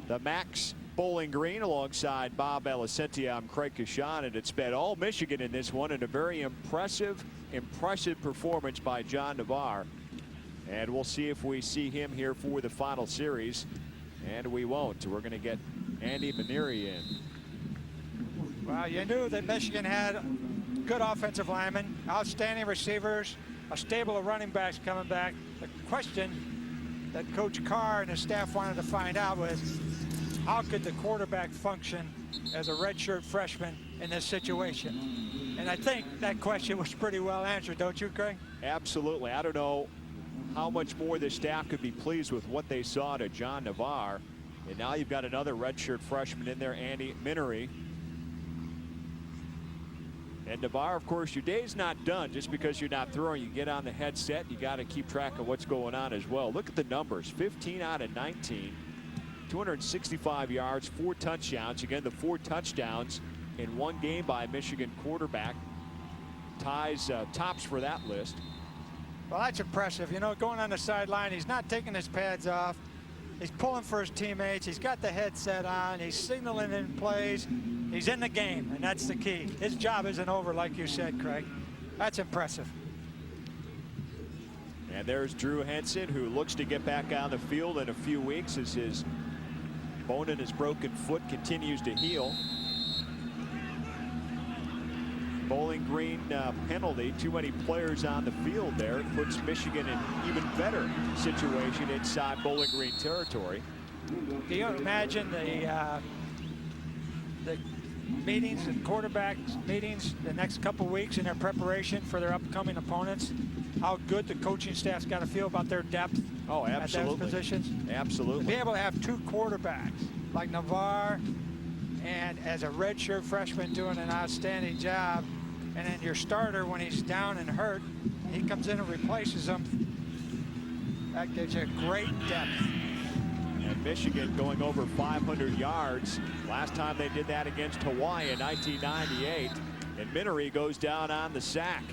the Max Bowling Green alongside Bob Alicenti. I'm Craig Kashan, and it's been all Michigan in this one, and a very impressive performance by John Navarre. And we'll see if we see him here for the final series, and we won't. We're going to get Andy Maneri in. Well, you knew that Michigan had good offensive linemen, outstanding receivers, a stable of running backs coming back. The question that Coach Carr and his staff wanted to find out was, how could the quarterback function as a redshirt freshman in this situation? And I think that question was pretty well answered, don't you, Craig? Absolutely. I don't know how much more the staff could be pleased with what they saw to John Navarre. And now you've got another redshirt freshman in there, Andy Maneri. And Navarre, of course, your day's not done just because you're not throwing. You get on the headset, you got to keep track of what's going on as well. Look at the numbers, 15 out of 19. 265 yards, 4 touchdowns. Again, the 4 touchdowns in one game by a Michigan quarterback ties tops for that list. Well, that's impressive. You know, going on the sideline, he's not taking his pads off. He's pulling for his teammates. He's got the headset on. He's signaling in plays. He's in the game, and that's the key. His job isn't over, like you said, Craig. That's impressive. And there's Drew Henson, who looks to get back on the field in a few weeks as his bone in his broken foot continues to heal. Bowling Green penalty, too many players on the field there. It puts Michigan in even better situation inside Bowling Green territory. Do you imagine the meetings and quarterbacks meetings the next couple weeks in their preparation for their upcoming opponents? How good the coaching staff's got to feel about their depth at those positions? Absolutely. To be able to have 2 quarterbacks like Navarre and as a redshirt freshman doing an outstanding job, and then your starter, when he's down and hurt, he comes in and replaces him. That gives you great depth. And Michigan going over 500 yards. Last time they did that against Hawaii in 1998. And Maneri goes down on the sack.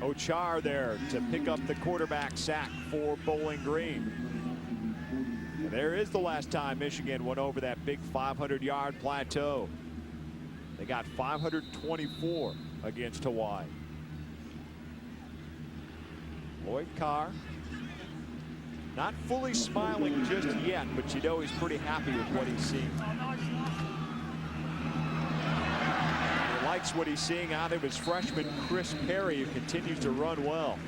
Ochar there to pick up the quarterback sack for Bowling Green. And there is the last time Michigan went over that big 500-yard plateau. They got 524 against Hawaii. Lloyd Carr, not fully smiling just yet, but you know he's pretty happy with what he's seeing. He likes what he's seeing out of his freshman Chris Perry, who continues to run well.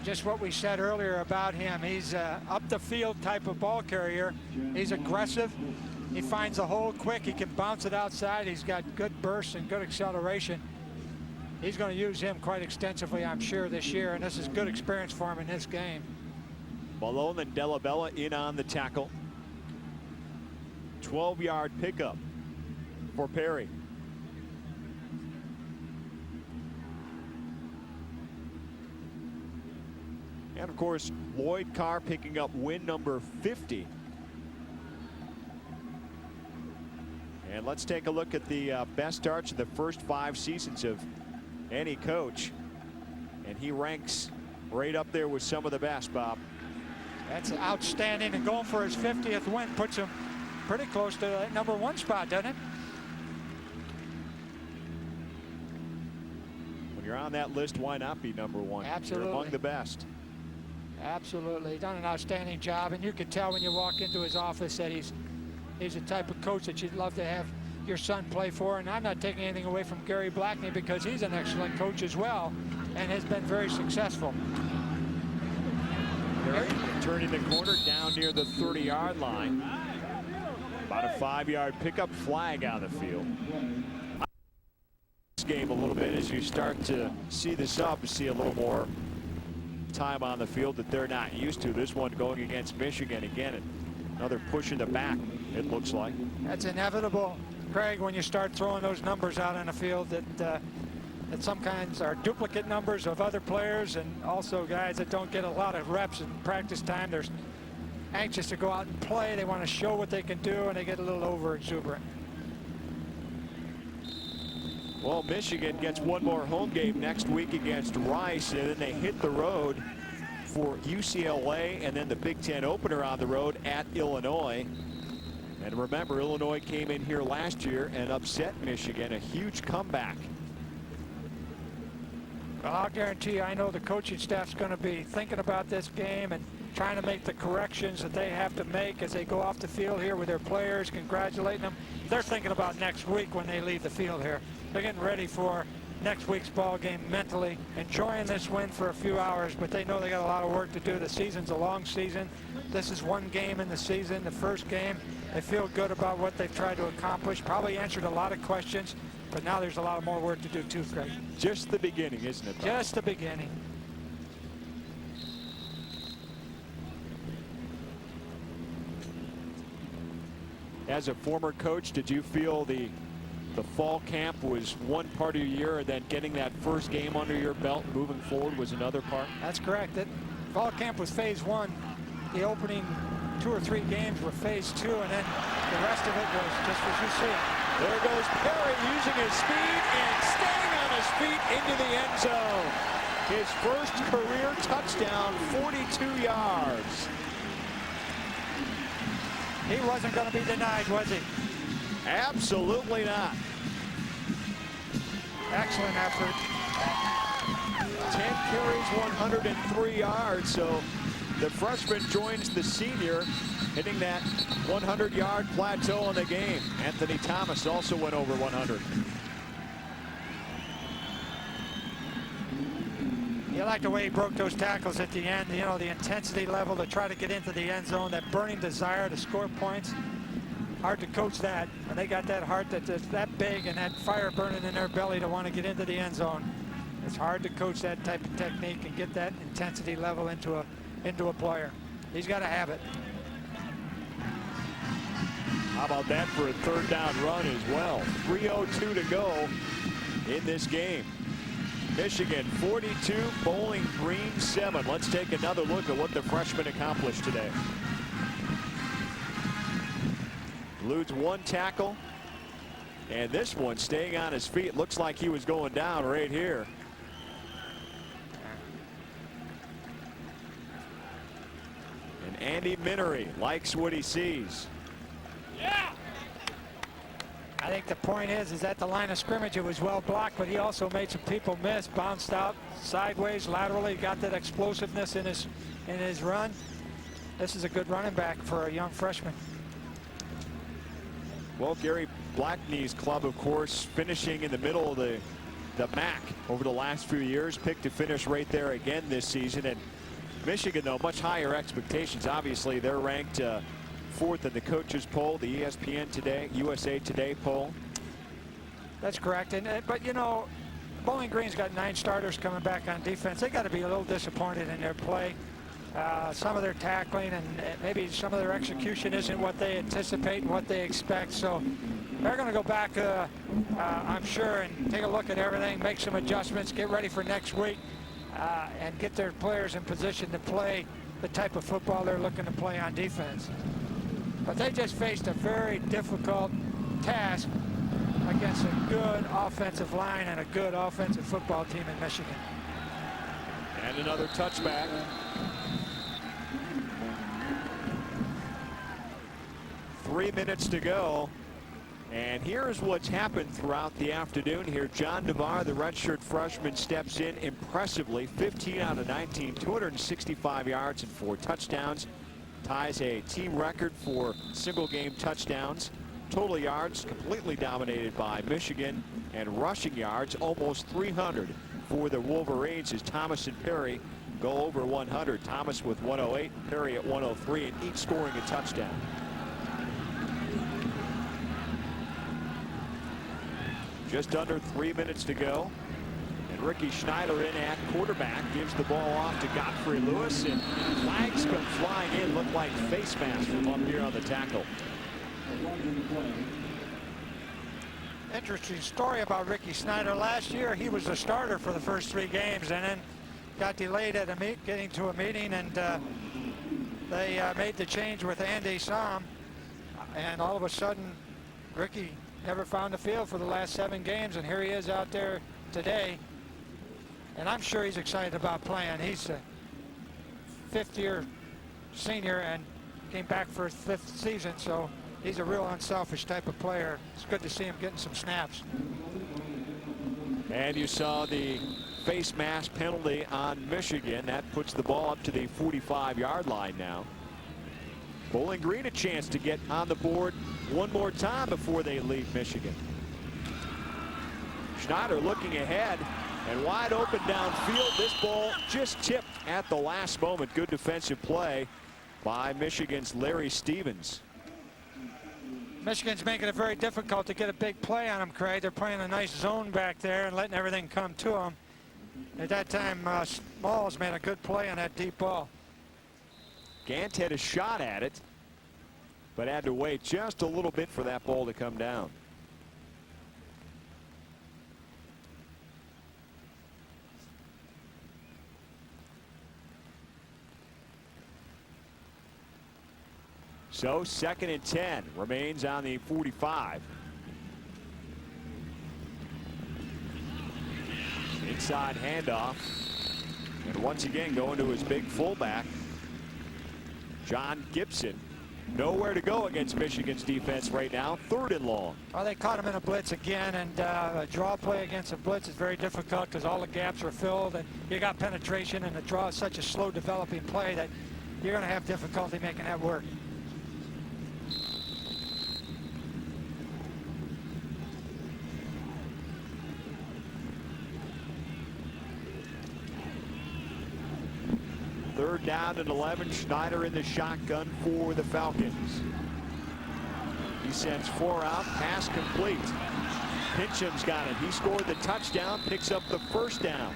Just what we said earlier about him. He's up the field type of ball carrier. He's aggressive. He finds the hole quick. He can bounce it outside. He's got good bursts and good acceleration. He's going to use him quite extensively, I'm sure, this year, and this is good experience for him in this game. Malone and Delabella in on the tackle. 12-yard pickup for Perry. And of course, Lloyd Carr picking up win number 50. And let's take a look at the best starts of the first 5 seasons of any coach. And he ranks right up there with some of the best, Bob. That's outstanding, and going for his 50th win puts him pretty close to that #1 spot, doesn't it? When you're on that list, why not be #1? Absolutely. You're among the best. Absolutely. He's done an outstanding job, and you can tell when you walk into his office that he's the type of coach that you'd love to have your son play for. And I'm not taking anything away from Gary Blackney, because he's an excellent coach as well and has been very successful. They're turning the corner down near the 30-yard line. About a 5-yard pickup, flag out of the field. This game a little bit as you start to see the subs see a little more time on the field that they're not used to. This one going against Michigan again. Another push in the back, it looks like. That's inevitable, Craig, when you start throwing those numbers out on the field that sometimes are duplicate numbers of other players, and also guys that don't get a lot of reps in practice time. They're anxious to go out and play. They want to show what they can do, and they get a little over exuberant. Well, Michigan gets one more home game next week against Rice, and then they hit the road for UCLA, and then the Big Ten opener on the road at Illinois. And remember, Illinois came in here last year and upset Michigan, a huge comeback. Well, I'll guarantee you, I know the coaching staff's going to be thinking about this game and trying to make the corrections that they have to make as they go off the field here with their players, congratulating them. They're thinking about next week when they leave the field here. They're getting ready for next week's ball game mentally, enjoying this win for a few hours, but they know they got a lot of work to do. The season's a long season. This is one game in the season, the first game. They feel good about what they've tried to accomplish, probably answered a lot of questions, but now there's a lot more work to do too, Craig. Just the beginning, isn't it, Bob? Just the beginning. As a former coach, did you feel the fall camp was one part of your year, and then getting that first game under your belt moving forward was another part? That's correct. That fall camp was phase 1. The opening 2 or 3 games were phase 2, and then the rest of it was just as you see it. There goes Perry using his speed and staying on his feet into the end zone. His first career touchdown, 42 yards. He wasn't going to be denied, was he? Absolutely not. Excellent effort. 10 carries, 103 yards. So the freshman joins the senior, hitting that 100-yard plateau in the game. Anthony Thomas also went over 100. You like the way he broke those tackles at the end. You know, the intensity level to try to get into the end zone, that burning desire to score points. Hard to coach that. And they got that heart that's that big and that fire burning in their belly to want to get into the end zone. It's hard to coach that type of technique and get that intensity level into a player. He's got to have it. How about that for a third down run as well? 3:02 to go in this game. Michigan 42, Bowling Green 7. Let's take another look at what the freshman accomplished today. Eludes 1 tackle, and this one staying on his feet. Looks like he was going down right here. And Andy Minery likes what he sees. Yeah. I think the point is at the line of scrimmage it was well blocked, but he also made some people miss, bounced out sideways, laterally, got that explosiveness in his run. This is a good running back for a young freshman. Well, Gary Blackney's club, of course, finishing in the middle of the MAC over the last few years, picked to finish right there again this season. And Michigan, though, much higher expectations. Obviously, they're ranked 4th in the coaches poll, the ESPN Today, USA Today poll. That's correct. But you know, Bowling Green's got 9 starters coming back on defense. They got to be a little disappointed in their play. Some of their tackling and maybe some of their execution isn't what they anticipate and what they expect. So they're going to go back, I'm sure, and take a look at everything, make some adjustments, get ready for next week. and get their players in position to play the type of football they're looking to play on defense. But they just faced a very difficult task against a good offensive line and a good offensive football team in Michigan. And another touchback. Three minutes to go. And here's what's happened throughout the afternoon here. John DeVar, the redshirt freshman, steps in impressively. 15 out of 19, 265 yards and 4 touchdowns. Ties a team record for single game touchdowns. Total yards completely dominated by Michigan, and rushing yards almost 300 for the Wolverines as Thomas and Perry go over 100. Thomas with 108, Perry at 103, and each scoring a touchdown. Just under 3 minutes to go. And Ricky Schneider in at quarterback gives the ball off to Godfrey Lewis, and flags come flying in. Look like face masks from up here on the tackle. Interesting story about Ricky Schneider. Last year he was a starter for the first 3 games and then got delayed at getting to a meeting, and they made the change with Andy Sam, and all of a sudden Ricky never found the field for the last 7 games, and here he is out there today, and I'm sure he's excited about playing. He's a 5th-year senior and came back for his 5th season, so he's a real unselfish type of player. It's good to see him getting some snaps. And you saw the face mask penalty on Michigan. That puts the ball up to the 45-yard line now. Bowling Green a chance to get on the board one more time before they leave Michigan. Schneider looking ahead and wide open downfield. This ball just tipped at the last moment. Good defensive play by Michigan's Larry Stevens. Michigan's making it very difficult to get a big play on them, Craig. They're playing a nice zone back there and letting everything come to them. At that time, Smalls made a good play on that deep ball. Gant had a shot at it, but had to wait just a little bit for that ball to come down. So 2nd and 10 remains on the 45. Inside handoff, and once again going to his big fullback, John Gibson. Nowhere to go against Michigan's defense right now. 3rd and long. Well, they caught him in a blitz again, and a draw play against a blitz is very difficult because all the gaps are filled and you got penetration, and the draw is such a slow developing play that you're going to have difficulty making that work. Third down and 11. Schneider in the shotgun for the Falcons. He sends 4 out. Pass complete. Pincham's got it. He scored the touchdown. Picks up the 1st down.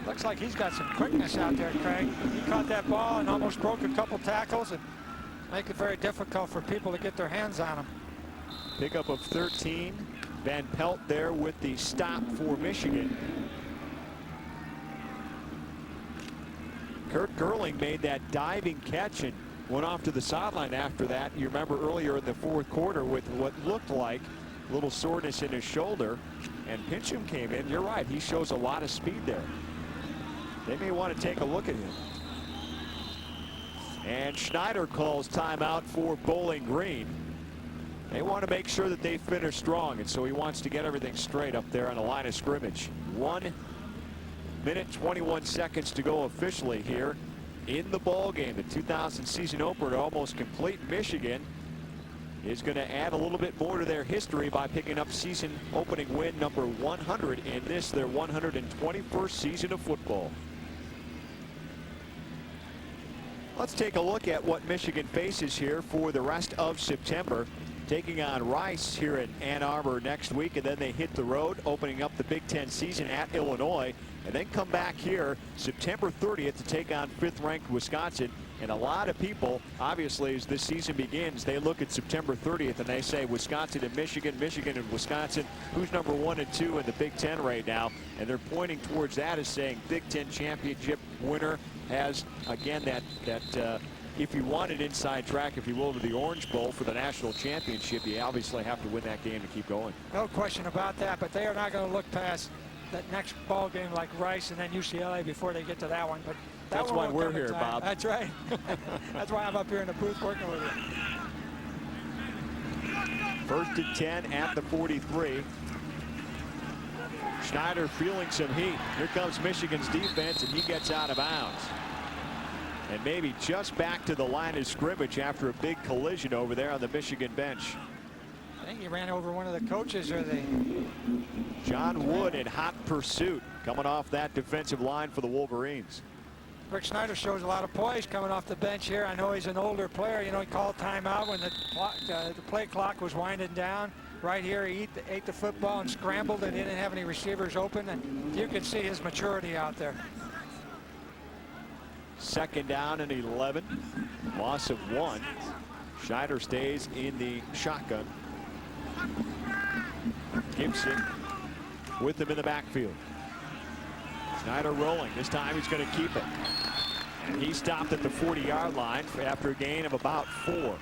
Looks like he's got some quickness out there, Craig. He caught that ball and almost broke a couple tackles and make it very difficult for people to get their hands on him. Pickup of 13. Van Pelt there with the stop for Michigan. Kurt Gerling made that diving catch and went off to the sideline after that. You remember earlier in the 4th quarter with what looked like a little soreness in his shoulder, and Pincham came in. You're right, he shows a lot of speed there. They may want to take a look at him. And Schneider calls timeout for Bowling Green. They want to make sure that they finish strong, and so he wants to get everything straight up there on the line of scrimmage. 1 minute 21 seconds to go officially here in the ball game. The 2000 season opener almost complete. Michigan is going to add a little bit more to their history by picking up season opening win number 100 in this, their 121st season of football. Let's take a look at what Michigan faces here for the rest of September. Taking on Rice here in Ann Arbor next week, and then they hit the road, opening up the Big Ten season at Illinois, and then come back here September 30th to take on 5th-ranked Wisconsin And a lot of people, obviously, as this season begins, they look at September 30th and they say Wisconsin and Michigan, Michigan and Wisconsin, who's number 1 and 2 in the Big Ten right now? And they're pointing towards that as saying Big Ten championship winner has, again, that if you want an inside track, if you will, to the Orange Bowl for the national championship, you obviously have to win that game to keep going. No question about that, but they are not going to look past that next ball game like Rice and then UCLA before they get to that one. But that's why we're here, Bob. That's right. That's why I'm up here in the booth working with you. 1st and 10 at the 43. Schneider feeling some heat. Here comes Michigan's defense, and he gets out of bounds. And maybe just back to the line of scrimmage after a big collision over there on the Michigan bench. I think he ran over one of the coaches or the... John Wood in hot pursuit coming off that defensive line for the Wolverines. Rick Schneider shows a lot of poise coming off the bench here. I know he's an older player. You know, he called timeout when the play clock was winding down. Right here, he ate the football and scrambled and didn't have any receivers open. And you can see his maturity out there. 2nd down and 11. Loss of 1. Schneider stays in the shotgun. Gibson with him in the backfield. Schneider rolling. This time he's going to keep it. And he stopped at the 40-yard line after a gain of about 4.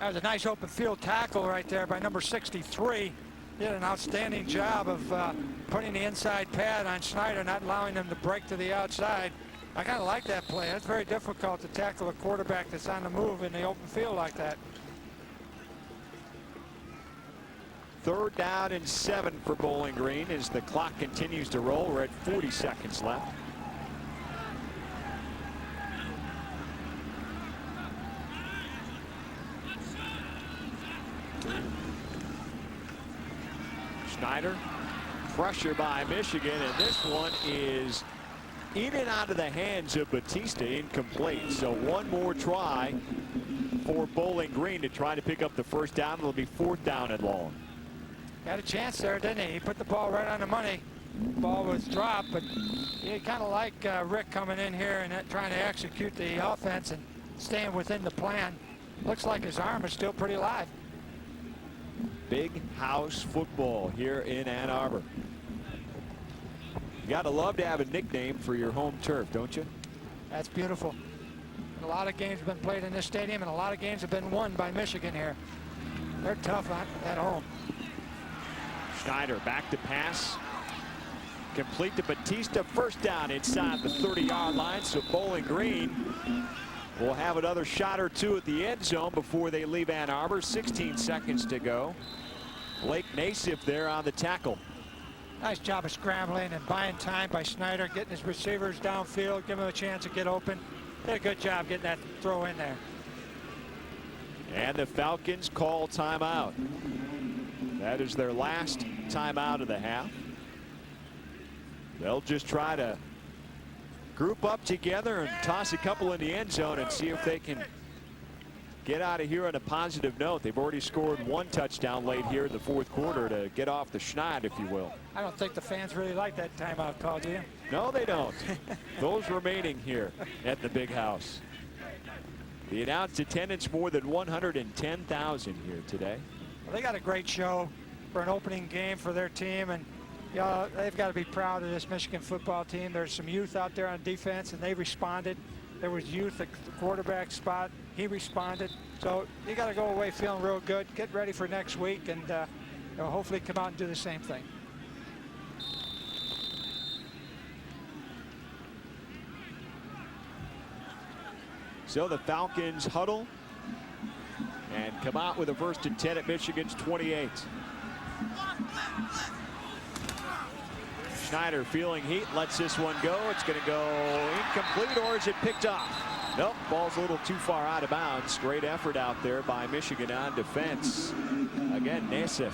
That was a nice open field tackle right there by number 63. Did an outstanding job of putting the inside pad on Schneider, not allowing him to break to the outside. I kind of like that play. It's very difficult to tackle a quarterback that's on the move in the open field like that. 3rd down and 7 for Bowling Green as the clock continues to roll. We're at 40 seconds left. Schneider, pressure by Michigan, and this one is in and out of the hands of Batista, incomplete. So one more try for Bowling Green to try to pick up the 1st down. It'll be 4th down and long. Got a chance there, didn't he? He put the ball right on the money. Ball was dropped, but you kind of like Rick coming in here and trying to execute the offense and staying within the plan. Looks like his arm is still pretty live. Big house football here in Ann Arbor. You got to love to have a nickname for your home turf, don't you? That's beautiful. A lot of games have been played in this stadium, and a lot of games have been won by Michigan here. They're tough at home. Schneider back to pass. Complete to Batista. 1st down inside the 30-yard line. So Bowling Green will have another shot or 2 at the end zone before they leave Ann Arbor. 16 seconds to go. Blake Nassif there on the tackle. Nice job of scrambling and buying time by Schneider, getting his receivers downfield, giving them a chance to get open. Did a good job getting that throw in there. And the Falcons call timeout. That is their last timeout of the half. They'll just try to group up together and toss a couple in the end zone and see if they can get out of here on a positive note. They've already scored 1 touchdown late here in the 4th quarter to get off the schneid, if you will. I don't think the fans really like that timeout call, do you? No, they don't. Those remaining here at the Big House. The announced attendance more than 110,000 here today. Well, they got a great show for an opening game for their team, and you know, they've got to be proud of this Michigan football team. There's some youth out there on defense, and they responded. There was youth at the quarterback spot. He responded. So you got to go away feeling real good. Get ready for next week, and you know, hopefully come out and do the same thing. So the Falcons huddle and come out with a 1st and 10 at Michigan's 28. Schneider feeling heat, lets this one go. It's going to go incomplete, or is it picked off? Nope, ball's a little too far out of bounds. Great effort out there by Michigan on defense. Again, Nassif.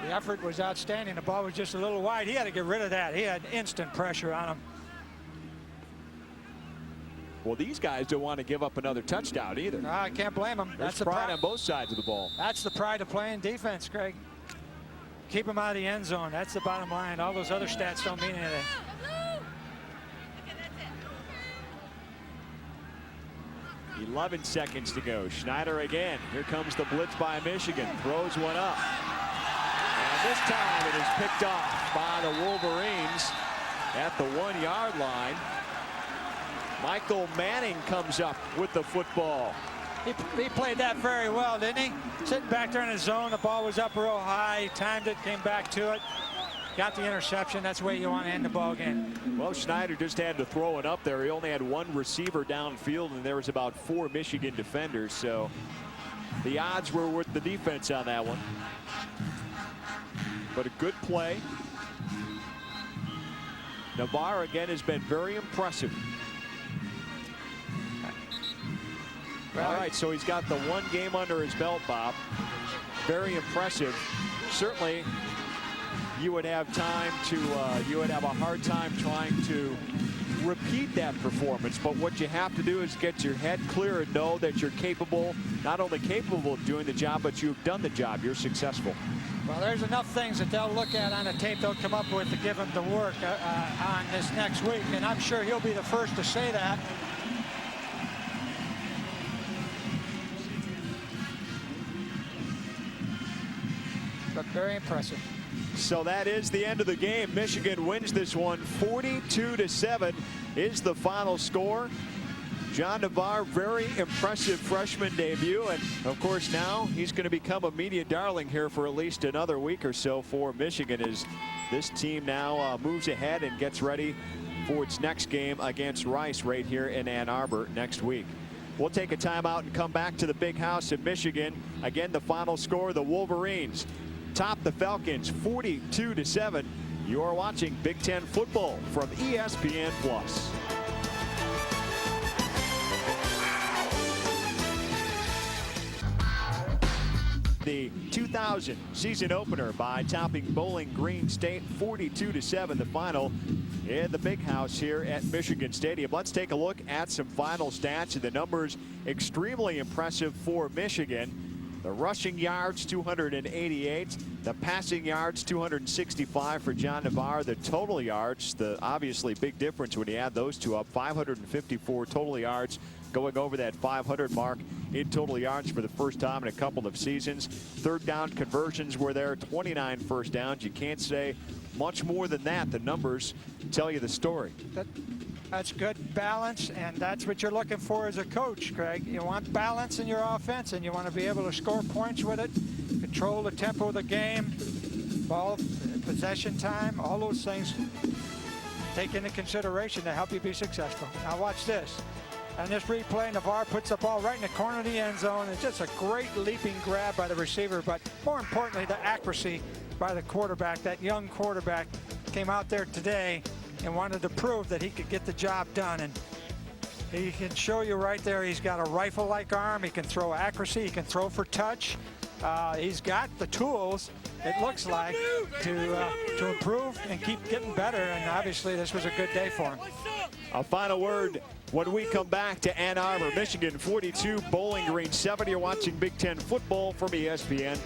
The effort was outstanding. The ball was just a little wide. He had to get rid of that. He had instant pressure on him. Well, these guys don't want to give up another touchdown either. I can't blame them. There's pride on both sides of the ball. That's the pride of playing defense, Greg. Keep them out of the end zone. That's the bottom line. All those other stats don't mean anything. 11 seconds to go. Schneider again. Here comes the blitz by Michigan. Throws one up. And this time it is picked off by the Wolverines at the 1-yard line. Michael Manning comes up with the football. He played that very well, didn't he? Sitting back there in his zone, the ball was up real high. He timed it, came back to it. Got the interception. That's the way you want to end the ball game. Well, Schneider just had to throw it up there. He only had one receiver downfield, and there was about 4 Michigan defenders. So the odds were with the defense on that one. But a good play. Navarre again has been very impressive. All right, so he's got the 1 game under his belt, Bob. Very impressive. Certainly, you would have time to, you would have a hard time trying to repeat that performance. But what you have to do is get your head clear and know that you're capable, not only capable of doing the job, but you've done the job. You're successful. Well, there's enough things that they'll look at on the tape they'll come up with to give him the work on this next week. And I'm sure he'll be the first to say that. But very impressive. So that is the end of the game. Michigan wins this one 42-7 is the final score. John Navarre, very impressive freshman debut, and of course now he's going to become a media darling here for at least another week or so for Michigan as this team now moves ahead and gets ready for its next game against Rice right here in Ann Arbor next week. We'll take a timeout and come back to the big house in Michigan. Again, the final score, the Wolverines top the Falcons 42-7. You are watching Big Ten football from ESPN+. The 2000 season opener by topping Bowling Green State 42-7, the final in the big house here at Michigan Stadium. Let's take a look at some final stats, and the numbers extremely impressive for Michigan. The rushing yards 288, the passing yards 265 for John Navarre. The total yards, the obviously big difference when you add those two up, 554 total yards, going over that 500 mark in total yards for the first time in a couple of seasons. Third down conversions were there, 29 first downs. You can't say much more than that. The numbers tell you the story. That's good balance, and that's what you're looking for as a coach, Craig. You want balance in your offense, and you want to be able to score points with it, control the tempo of the game, ball possession time, all those things take into consideration to help you be successful. Now watch this. And this replay, Navarre puts the ball right in the corner of the end zone. It's just a great leaping grab by the receiver, but more importantly, the accuracy by the quarterback. That young quarterback came out there today and wanted to prove that he could get the job done. And he can show you right there, he's got a rifle-like arm. He can throw accuracy. He can throw for touch. He's got the tools, it looks like, to improve and keep getting better. And obviously, this was a good day for him. A final word when we come back to Ann Arbor. Michigan 42, Bowling Green 7. You're watching Big Ten football from ESPN+.